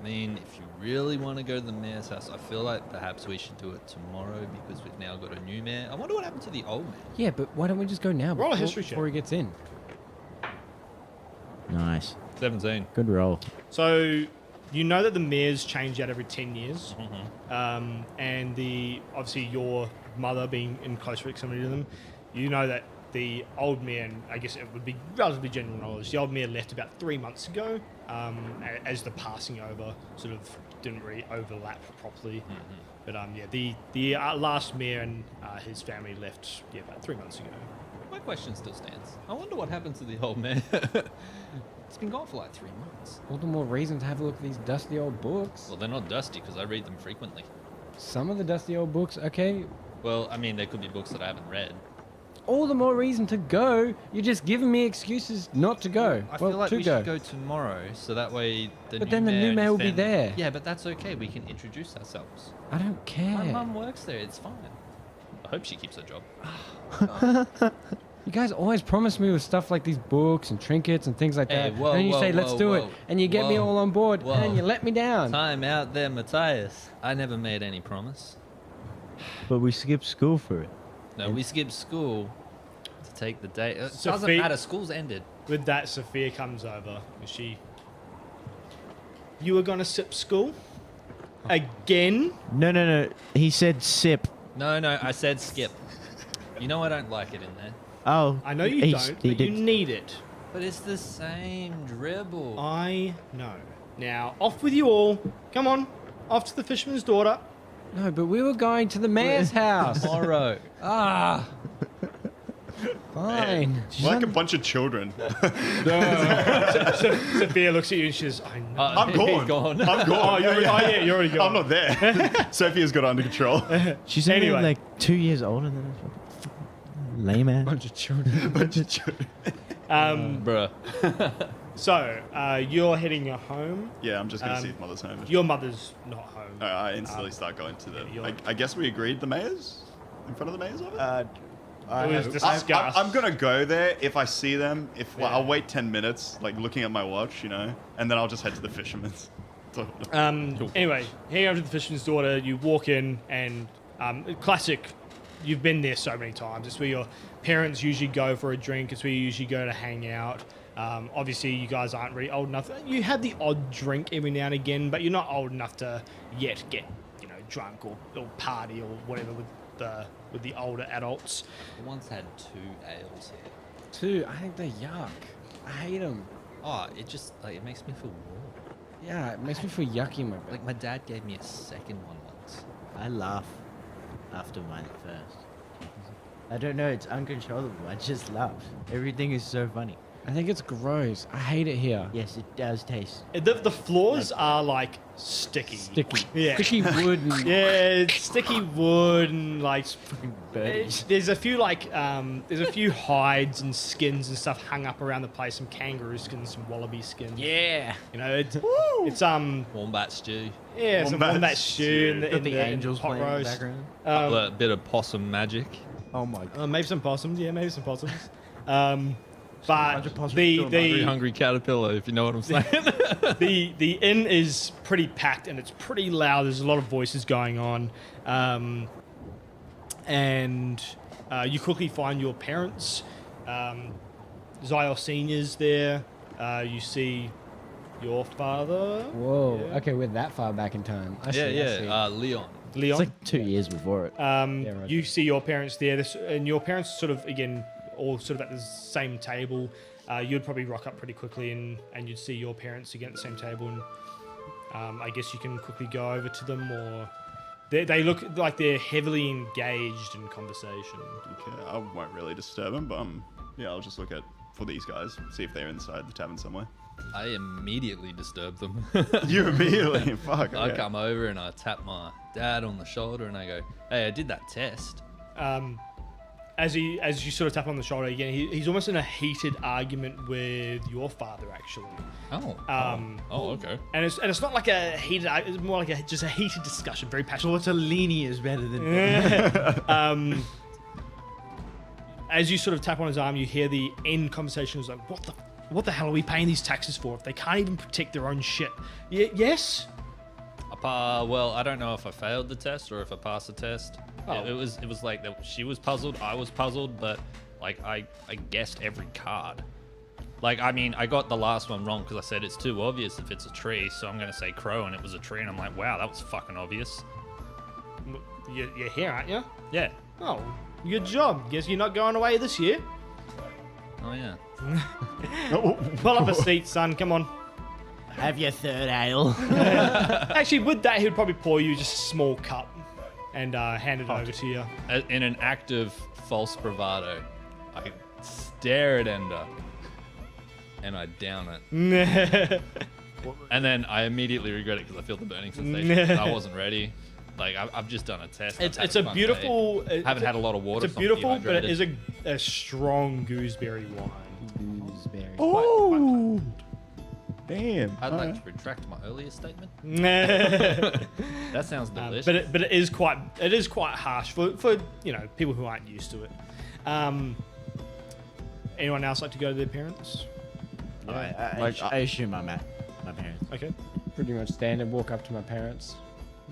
I mean, if you really want to go to the mayor's house, I feel like perhaps we should do it tomorrow because we've now got a new mayor. I wonder what happened to the old man. Yeah, but why don't we just go now Roll a before, history check. before he gets in? Nice. 17. Good roll. So you know that the mayors change out every 10 years. Mm-hmm. And obviously your mother being in close proximity to them, you know that the old mayor, and I guess it would be relatively general knowledge, the old mayor left about 3 months ago, as the passing over sort of didn't really overlap properly. Mm-hmm. But the last mayor and his family left about 3 months ago. My question still stands. I wonder what happened to the old man. It's been gone for like 3 months. All the more reason to have a look at these dusty old books. Well, they're not dusty because I read them frequently. Some of the dusty old books, okay. Well, I mean, there could be books that I haven't read. All the more reason to go. You're just giving me excuses not to go. I well, feel like to we go. should go tomorrow, so that way the But new then the mayor new and mayor his will be family- there. Yeah, but that's okay. We can introduce ourselves. I don't care. My mum works there. It's fine. I hope she keeps her job. You guys always promise me with stuff like these books and trinkets and things like Hey, that. whoa, and then you whoa, say, let's whoa, do it. whoa, And you get me whoa, all on board. whoa. And then you let me down. Time out there, Mathias. I never made any promise. But we skipped school for it. No, we skipped school to take the day. It doesn't Sophie- matter. School's ended. With that, Sophia comes over. You were going to sip school? Again? No. He said sip. No, I said skip. You know I don't like it in there. Oh. I know you he's- don't, he but you did- need it. But it's the same dribble. I know. Now, off with you all. Come on. Off to the fisherman's daughter. No, but we were going to the mayor's house. Tomorrow. Ah. Fine. We're like a bunch of children. Sophia looks at you and she says, I know. I'm He's gone. gone. I'm gone. Oh, you're you're already gone. I'm not there. Sophia's got it under control. She's only Anyway. like 2 years older than us. Lame ass. Bunch of children. bunch of children. Bruh. So, you're heading home. Yeah, I'm just gonna see Um, if Mother's home. Your mother's not home. I instantly start going to the. you're- I guess we agreed the mayor's in front of the mayor's office. It was discussed. I'm gonna go there if I see them. Yeah. I'll wait 10 minutes, like looking at my watch, and then I'll just head to the fisherman's. Anyway, heading over to the fisherman's daughter, you walk in and classic. You've been there so many times. It's where your parents usually go for a drink. It's where you usually go to hang out. Obviously, you guys aren't really old enough. You have the odd drink every now and again, but you're not old enough to yet get drunk or party or whatever with the older adults. I once had 2 ales here. 2, I think they're yuck. I hate them. Oh, it just it makes me feel warm. Yeah, it makes me feel yucky in my belly. Like my dad gave me a second one once. I laugh after mine first. I don't know, it's uncontrollable. I just laugh. Everything is so funny. I think it's gross. I hate it here. Yes, it does taste. The floors are like sticky. Sticky. Yeah. Sticky wood. And Yeah, it's sticky wood and like Birdies. there's a few there's a few hides and skins and stuff hung up around the place. Some kangaroo skins, some wallaby skins. Yeah. It's Wombat stew. yeah, some Wombat wombat stew in the, Got in the the angels pot playing in the roast. background. A bit of possum magic. Oh my god. Maybe some possums. Yeah, maybe some possums. bunch But of possums the doing Hungry, the, hungry caterpillar, if you know what I'm saying. the inn is pretty packed and it's pretty loud. There's a lot of voices going on, and you quickly find your parents. Xior Senior's there. You see your father. Whoa. Yeah. Okay, we're that far back in time. I see. I see. Leon. Leon. It's like 2 years before it. right. You see your parents there, and your parents sort of again all sort of at the same table. You'd probably rock up pretty quickly, and you'd see your parents again at the same table, and I guess you can quickly go over to them, or they look like they're heavily engaged in conversation. Okay, I won't really disturb them, but yeah, I'll just look for these guys, see if they're inside the tavern somewhere. I immediately disturb them. You immediately, fuck. I Okay. come over and I tap my dad on the shoulder and I go, "Hey, I did that test." As you sort of tap on the shoulder again, he's almost in a heated argument with your father, actually. Okay. And it's not like a heated, it's more like just a heated discussion, very passionate. Tortellini is better than As you sort of tap on his arm, you hear the end conversation. It's like, what the hell are we paying these taxes for if they can't even protect their own shit? Yes? Well, I don't know if I failed the test or if I passed the test. Oh. It was like that. She was puzzled, I was puzzled, but like I guessed every card. Like, I mean, I got the last one wrong because I said it's too obvious if it's a tree, so I'm gonna say crow, and it was a tree, and I'm like, wow, that was fucking obvious. You're here, aren't you? Yeah. Oh, good job. Guess you're not going away this year. Oh yeah. Pull up a seat, son. Come on. Have your third ale. Actually, with that, he would probably pour you just a small cup and hand it over to you. In an act of false bravado, I stare at Ender and I down it. And then I immediately regret it because I feel the burning sensation. I wasn't ready. Like, I've just done a test. I've had It's a fun beautiful. day. Haven't had a lot of water. It's a so I'm beautiful, but it dehydrated. is a strong gooseberry wine. Gooseberry. Oh, damn. I'd like Alright. to retract my earlier statement. but That sounds delicious. it is quite harsh for people who aren't used to it. Anyone else like to go to their parents? I assume I'm at my parents. Okay. Pretty much standard. Walk up to my parents.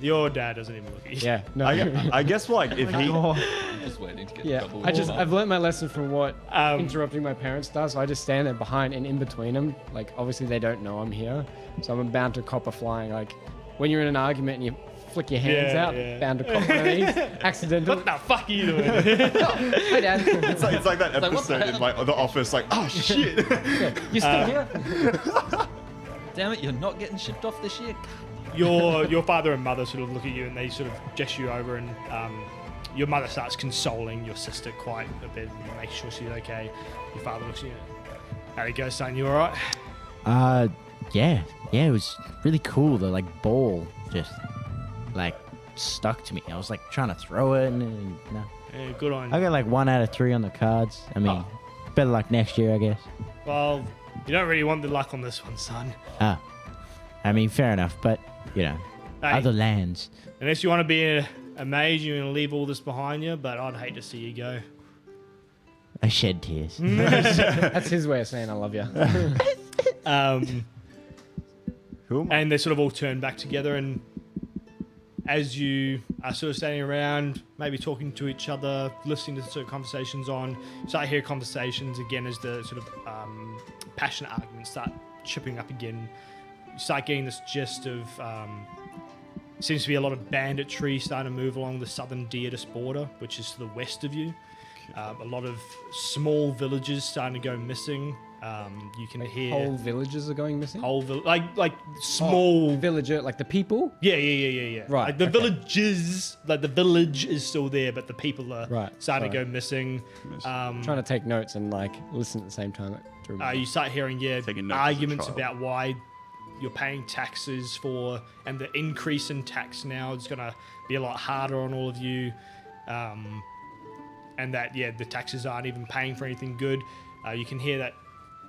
Your dad doesn't even look at you. Yeah. No. I guess like if he. I'm just waiting to get Yeah, in trouble with my mum. I've learnt my lesson from what Um, interrupting my parents does. So I just stand there behind and in between them. Like, obviously they don't know I'm here, so I'm bound to cop a flying. Like, when you're in an argument and you flick your hands Yeah, out, yeah. bound to cop one of these. Accidental. What the fuck are you doing? Hi, Dad. It's like that what the episode in hell? The Office, like, oh shit. You still here? Damn it, you're not getting shipped off this year. your father and mother sort of look at you and they sort of gesture you over, and your mother starts consoling your sister quite a bit and make sure she's okay. Your father looks at you. How you go, son? You all right? Yeah, it was really cool. The ball just stuck to me. I was trying to throw it, and no. Yeah, good on I you. got 1 out of 3 on the cards. I mean, better luck next year, I guess. Well, You don't really want the luck on this one, son. Ah, I mean, fair enough, but, you know, Hey, other lands. unless you want to be a mage, you're going to leave all this behind you, but I'd hate to see you go. I shed tears. That's his way of saying I love you. Who am I? And they sort of all turn back together, and as you are sort of standing around, maybe talking to each other, listening to sort of conversations on, you start to hear conversations again as the sort of passionate arguments start chipping up again. You start getting this gist of seems to be a lot of banditry starting to move along the southern Diadis border, which is to the west of you. A lot of small villages starting to go missing. You can hear Whole villages are going missing. like small Villager, like the people. Yeah. Right, Like the okay. villages, like the village is still there, but the people are Right, starting to sorry. go missing. Trying to take notes and like listen at the same time. To remember. You start hearing Taking notes as a arguments child. about why you're paying taxes for, and the increase in tax now is going to be a lot harder on all of you, and that the taxes aren't even paying for anything good. You can hear that.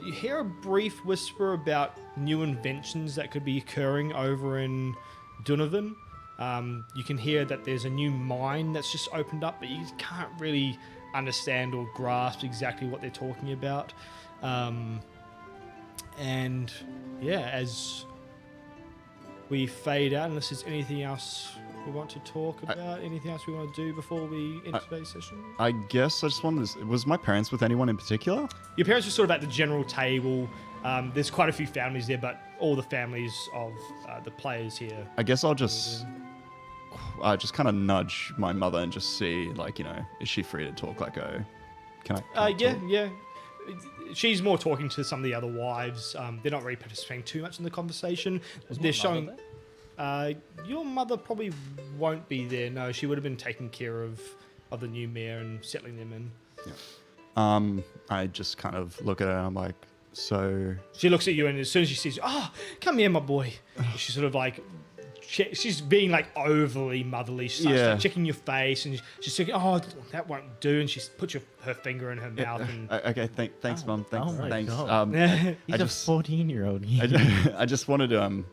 You hear a brief whisper about new inventions that could be occurring over in Dunovan. You can hear that there's a new mine that's just opened up, but you can't really understand or grasp exactly what they're talking about. And as we fade out, unless there's anything else we want to talk about, anything else we want to do before we end today's session? I guess I just wanted to... Was my parents with anyone in particular? Your parents are sort of at the general table. There's quite a few families there, but all the families of the players here. I guess I'll just kind of nudge my mother and just see, like, you know, is she free to talk? Like, can I talk? Yeah. She's more talking to some of the other wives. They're not really participating too much in the conversation. They're showing. Your mother probably won't be there. No, she would have been taking care of the new mayor and settling them in. I just kind of look at her and I'm like, so... She looks at you, and as soon as she sees you, come here, my boy. She's sort of like, she's being like overly motherly. She starts like, checking your face, and she's thinking, that won't do. And she puts her finger in her mouth. And Okay, thanks, Mum. Thanks. Oh my Thanks. God. He's I a just- 14-year-old. I just wanted to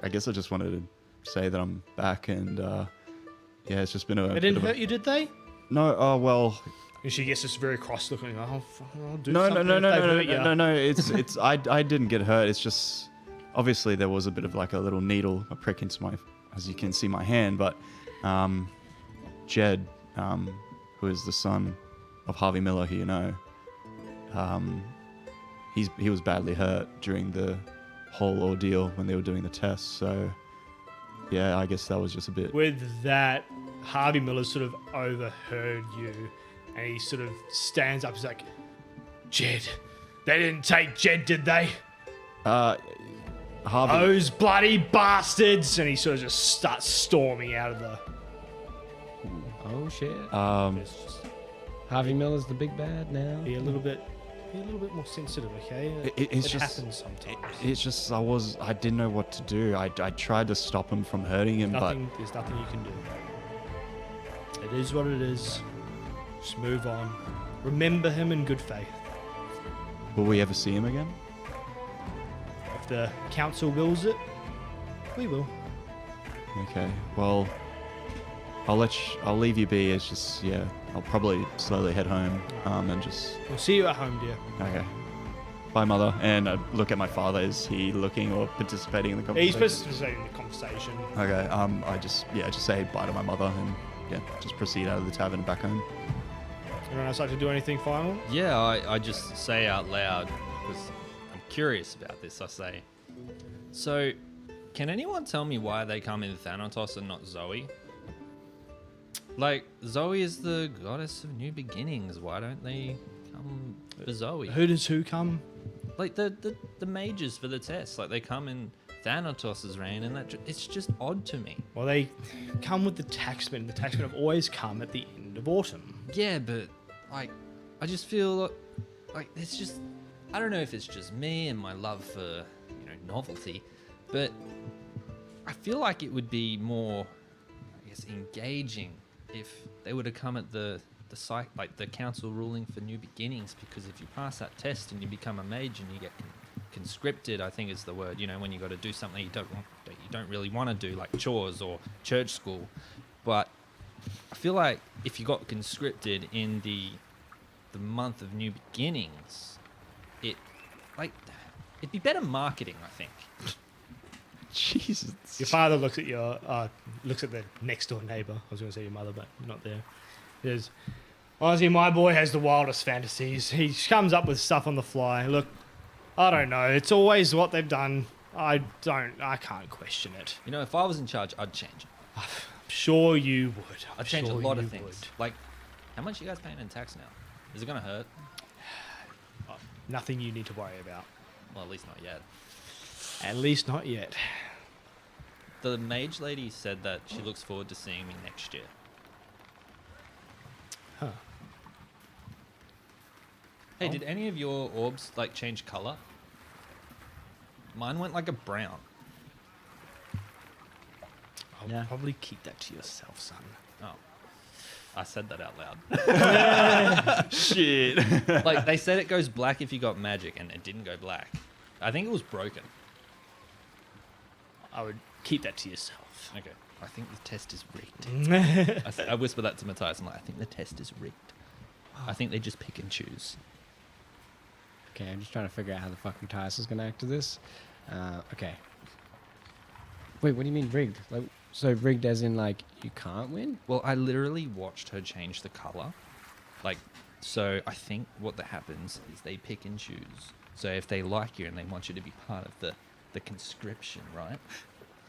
I guess I just wanted to say that I'm back, and it's just been a... they bit didn't of a- hurt you, did they? No, well... And she gets this very cross look, and I'll do No, something if they've hurt ya." no. It's I didn't get hurt. It's just obviously there was a bit of like a little needle, a prick into my, as you can see, my hand. But Jed, who is the son of Harvey Miller, who you know, he was badly hurt during the whole ordeal when they were doing the tests. So yeah, I guess that was just a bit. With that, Harvey Miller sort of overheard you, and he sort of stands up. He's like, "Jed, they didn't take Jed, did they? Harvey. Those bloody bastards!" And he sort of just starts storming out of the. Oh shit. It's just Harvey Miller's the big bad now. be a little bit more sensitive, okay? It's it just- happens sometimes. It's just I didn't know what to do. I tried to stop him from hurting him, There's nothing you can do. It is what it is. Just move on. Remember him in good faith. but will we ever see him again? If the council wills it, we will. Okay. Well, I'll leave you be. It's just I'll probably slowly head home and just We'll see you at home, dear. okay. Bye, mother. And I look at my father. Is he looking or participating in the He's conversation? participating in the conversation. Okay. I just say bye to my mother and just proceed out of the tavern back home. Anyone else like to do anything final? Yeah, I just say out loud because I'm curious about this. I say, so can anyone tell me why they come in Thanatos and not Zoe? Like, Zoe is the goddess of new beginnings. Why don't they come for Zoe? Who does who come? Like the mages for the test. Like they come in Thanatos' reign, and it's just odd to me. Well, they come with the taxmen. The taxmen have always come at the end of autumn. Yeah, but like, I just feel like it's just, I don't know if it's just me and my love for, novelty, but I feel like it would be more, I guess, engaging if they were to come at the like the council ruling for new beginnings, because if you pass that test and you become a mage and you get conscripted, I think is the word. You know, when you got to do something that you don't really want to do, like chores or church school. But I feel like if you got conscripted in the month of new beginnings, it'd be better marketing, I think. Jesus. Your father looks at looks at the next door neighbor. I was going to say your mother, but not there. There's honestly, my boy has the wildest fantasies. He comes up with stuff on the fly. Look, I don't know. It's always what they've done. I can't question it. You know, if I was in charge, I'd change it. I'm sure you would. I'd change a lot of things. Like, how much are you guys paying in tax now? Is it going to hurt? Nothing you need to worry about. Well, at least not yet. At least not yet. The mage lady said that she looks forward to seeing me next year. Huh. Hey, did any of your orbs like change color? Mine went like a brown. I'll Yeah. probably keep that to yourself, son. Oh, I said that out loud. Shit. Like they said, it goes black if you got magic, and it didn't go black. I think it was broken. I would keep that to yourself. Okay, I think the test is rigged. I whisper that to Mathias. I'm like, I think the test is rigged. I think they just pick and choose. Okay, I'm just trying to figure out how the fuck Mathias is going to act to this. Okay. Wait, what do you mean rigged? Like, so rigged as in like you can't win? Well, I literally watched her change the color. Like, so I think what that happens is they pick and choose. So if they like you and they want you to be part of the conscription, right?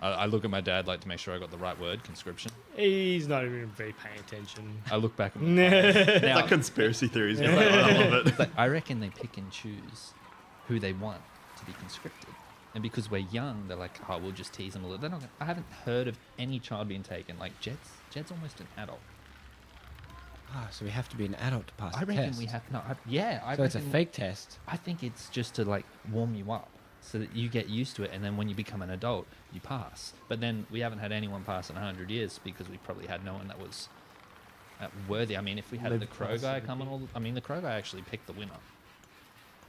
I look at my dad like to make sure I got the right word, conscription. He's not even very paying attention. I look back at my Nah. now, Like conspiracy theories. Going on. I love it. but I reckon they pick and choose who they want to be conscripted. And because we're young, they're like, oh, we'll just tease them a little. They're not gonna, I haven't heard of any child being taken. Like, Jed's almost an adult. Ah, so we have to be an adult to pass I the reckon test. we have, no, I So it's a reckon- fake test. I think it's just to like warm you up so that you get used to it, and then when you become an adult, you pass. But then we haven't had anyone pass in 100 years because we probably had no one that was worthy. I mean, if we had Live the crow past guy it, come on, I mean, the crow guy actually picked the winner.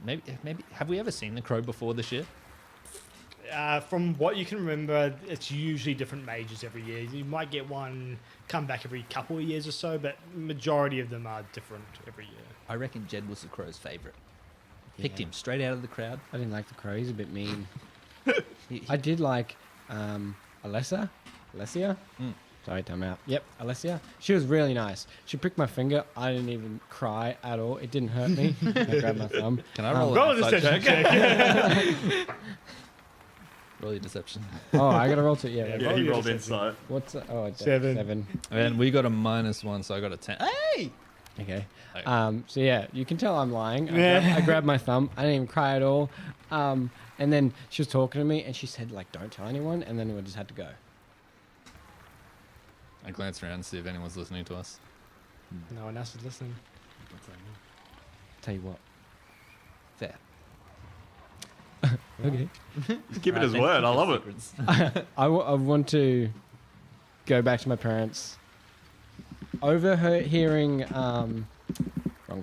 Maybe have we ever seen the crow before this year? From what you can remember, it's usually different mages every year. You might get one come back every couple of years or so, but majority of them are different every year. I reckon Jed was the crow's favorite. Picked Yeah. him straight out of the crowd. I didn't like the crow. He's a bit mean. He- I did like Alessia. Mm. Sorry, time out. Yep, Alessia. She was really nice. She pricked my finger. I didn't even cry at all. It didn't hurt me. I grabbed my thumb. Can I roll Roll an a insight deception check. Roll your deception. Oh, I got to roll to yeah. Yeah, Yeah, roll he your rolled deception. insight. What's oh I did 7. 7. And we got a -1, so I got a 10. Hey! Okay. Okay. So yeah, you can tell I'm lying. Yeah. I grabbed my thumb. I didn't even cry at all. And then she was talking to me, and she said like, "Don't tell anyone," and then we just had to go. I glanced around to see if anyone's listening to us. No one else is listening. Tell you what. Fair. Okay. He's giving his word. I love it. I want to go back to my parents. Overhearing, wrong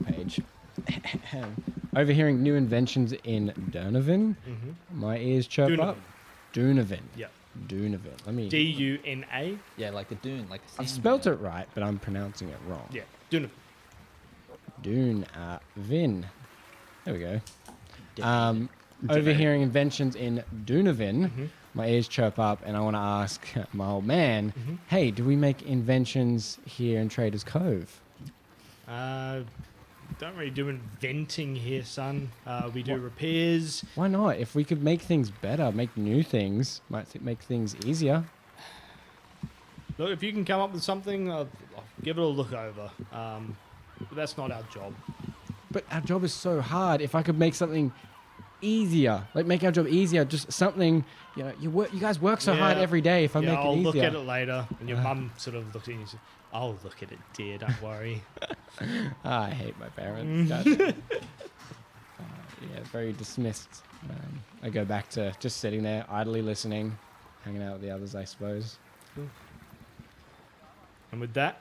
page. Overhearing new inventions in Durnavan. Mm-hmm. My ears chirp up. Durnavan. Yep. Durnavan. Let me. Duna. Yeah, like a dune, like a I've sand spelt dune. it right, but I'm pronouncing it wrong. Yeah, Duna. Durnavan. There we go. Overhearing inventions in Durnavan. Mm-hmm. My ears chirp up, and I want to ask my old man, Mm-hmm. hey, do we make inventions here in Traders Cove? Don't really do inventing here, son. We do repairs. Why not? If we could make things better, make new things, might make things easier. Look, if you can come up with something, I'll give it a look over. But that's not our job. But our job is so hard. If I could make something easier, like make our job easier, just something, you know, you guys work so hard Yeah. every day. If I make I'll it look easier. at it later. And your mum sort of looked at you and said, I'll look at it, dear, don't worry. I hate my parents. God. Yeah, very dismissed. I go back to just sitting there, idly listening, hanging out with the others, I suppose. And with that,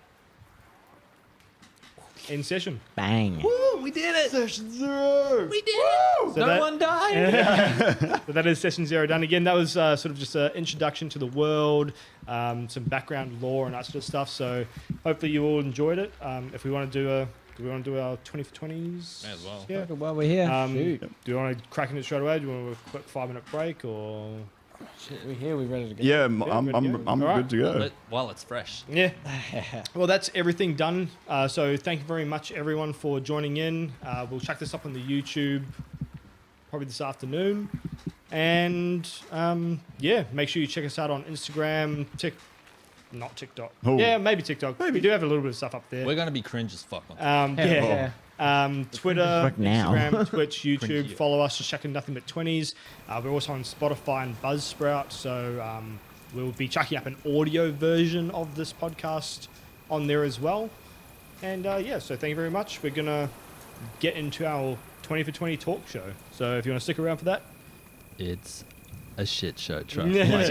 in session. Bang. Woo, we did it. Session 0. We did it. So No that- one died. So that is session 0 done. Again, that was sort of just an introduction to the world, some background lore and that sort of stuff. So hopefully you all enjoyed it. If we want to do our 20 for 20s? May as well. Yeah. While we're here, Do you want to crack into it straight away? Do you want a quick 5-minute break or? shit, we're here. We're ready to go. Yeah, good I'm to go. I'm Alright. good to go. While it's fresh. Yeah. Well, that's everything done. So thank you very much, everyone, for joining in. We'll chuck this up on the YouTube probably this afternoon. And yeah, make sure you check us out on Instagram, not TikTok. Oh. Yeah, maybe TikTok. We do have a little bit of stuff up there. We're going to be cringe as fuck. On Yeah. Twitter, Fuck now. Instagram, Twitch, YouTube. Cringy. Follow us, just chucking nothing but 20s. We're also on Spotify and Buzzsprout, so we'll be chucking up an audio version of this podcast on there as well. And yeah, so thank you very much. We're gonna get into our 20 for 20 talk show. So if you want to stick around for that, It's a shit show, trust Yeah. me. Like, it's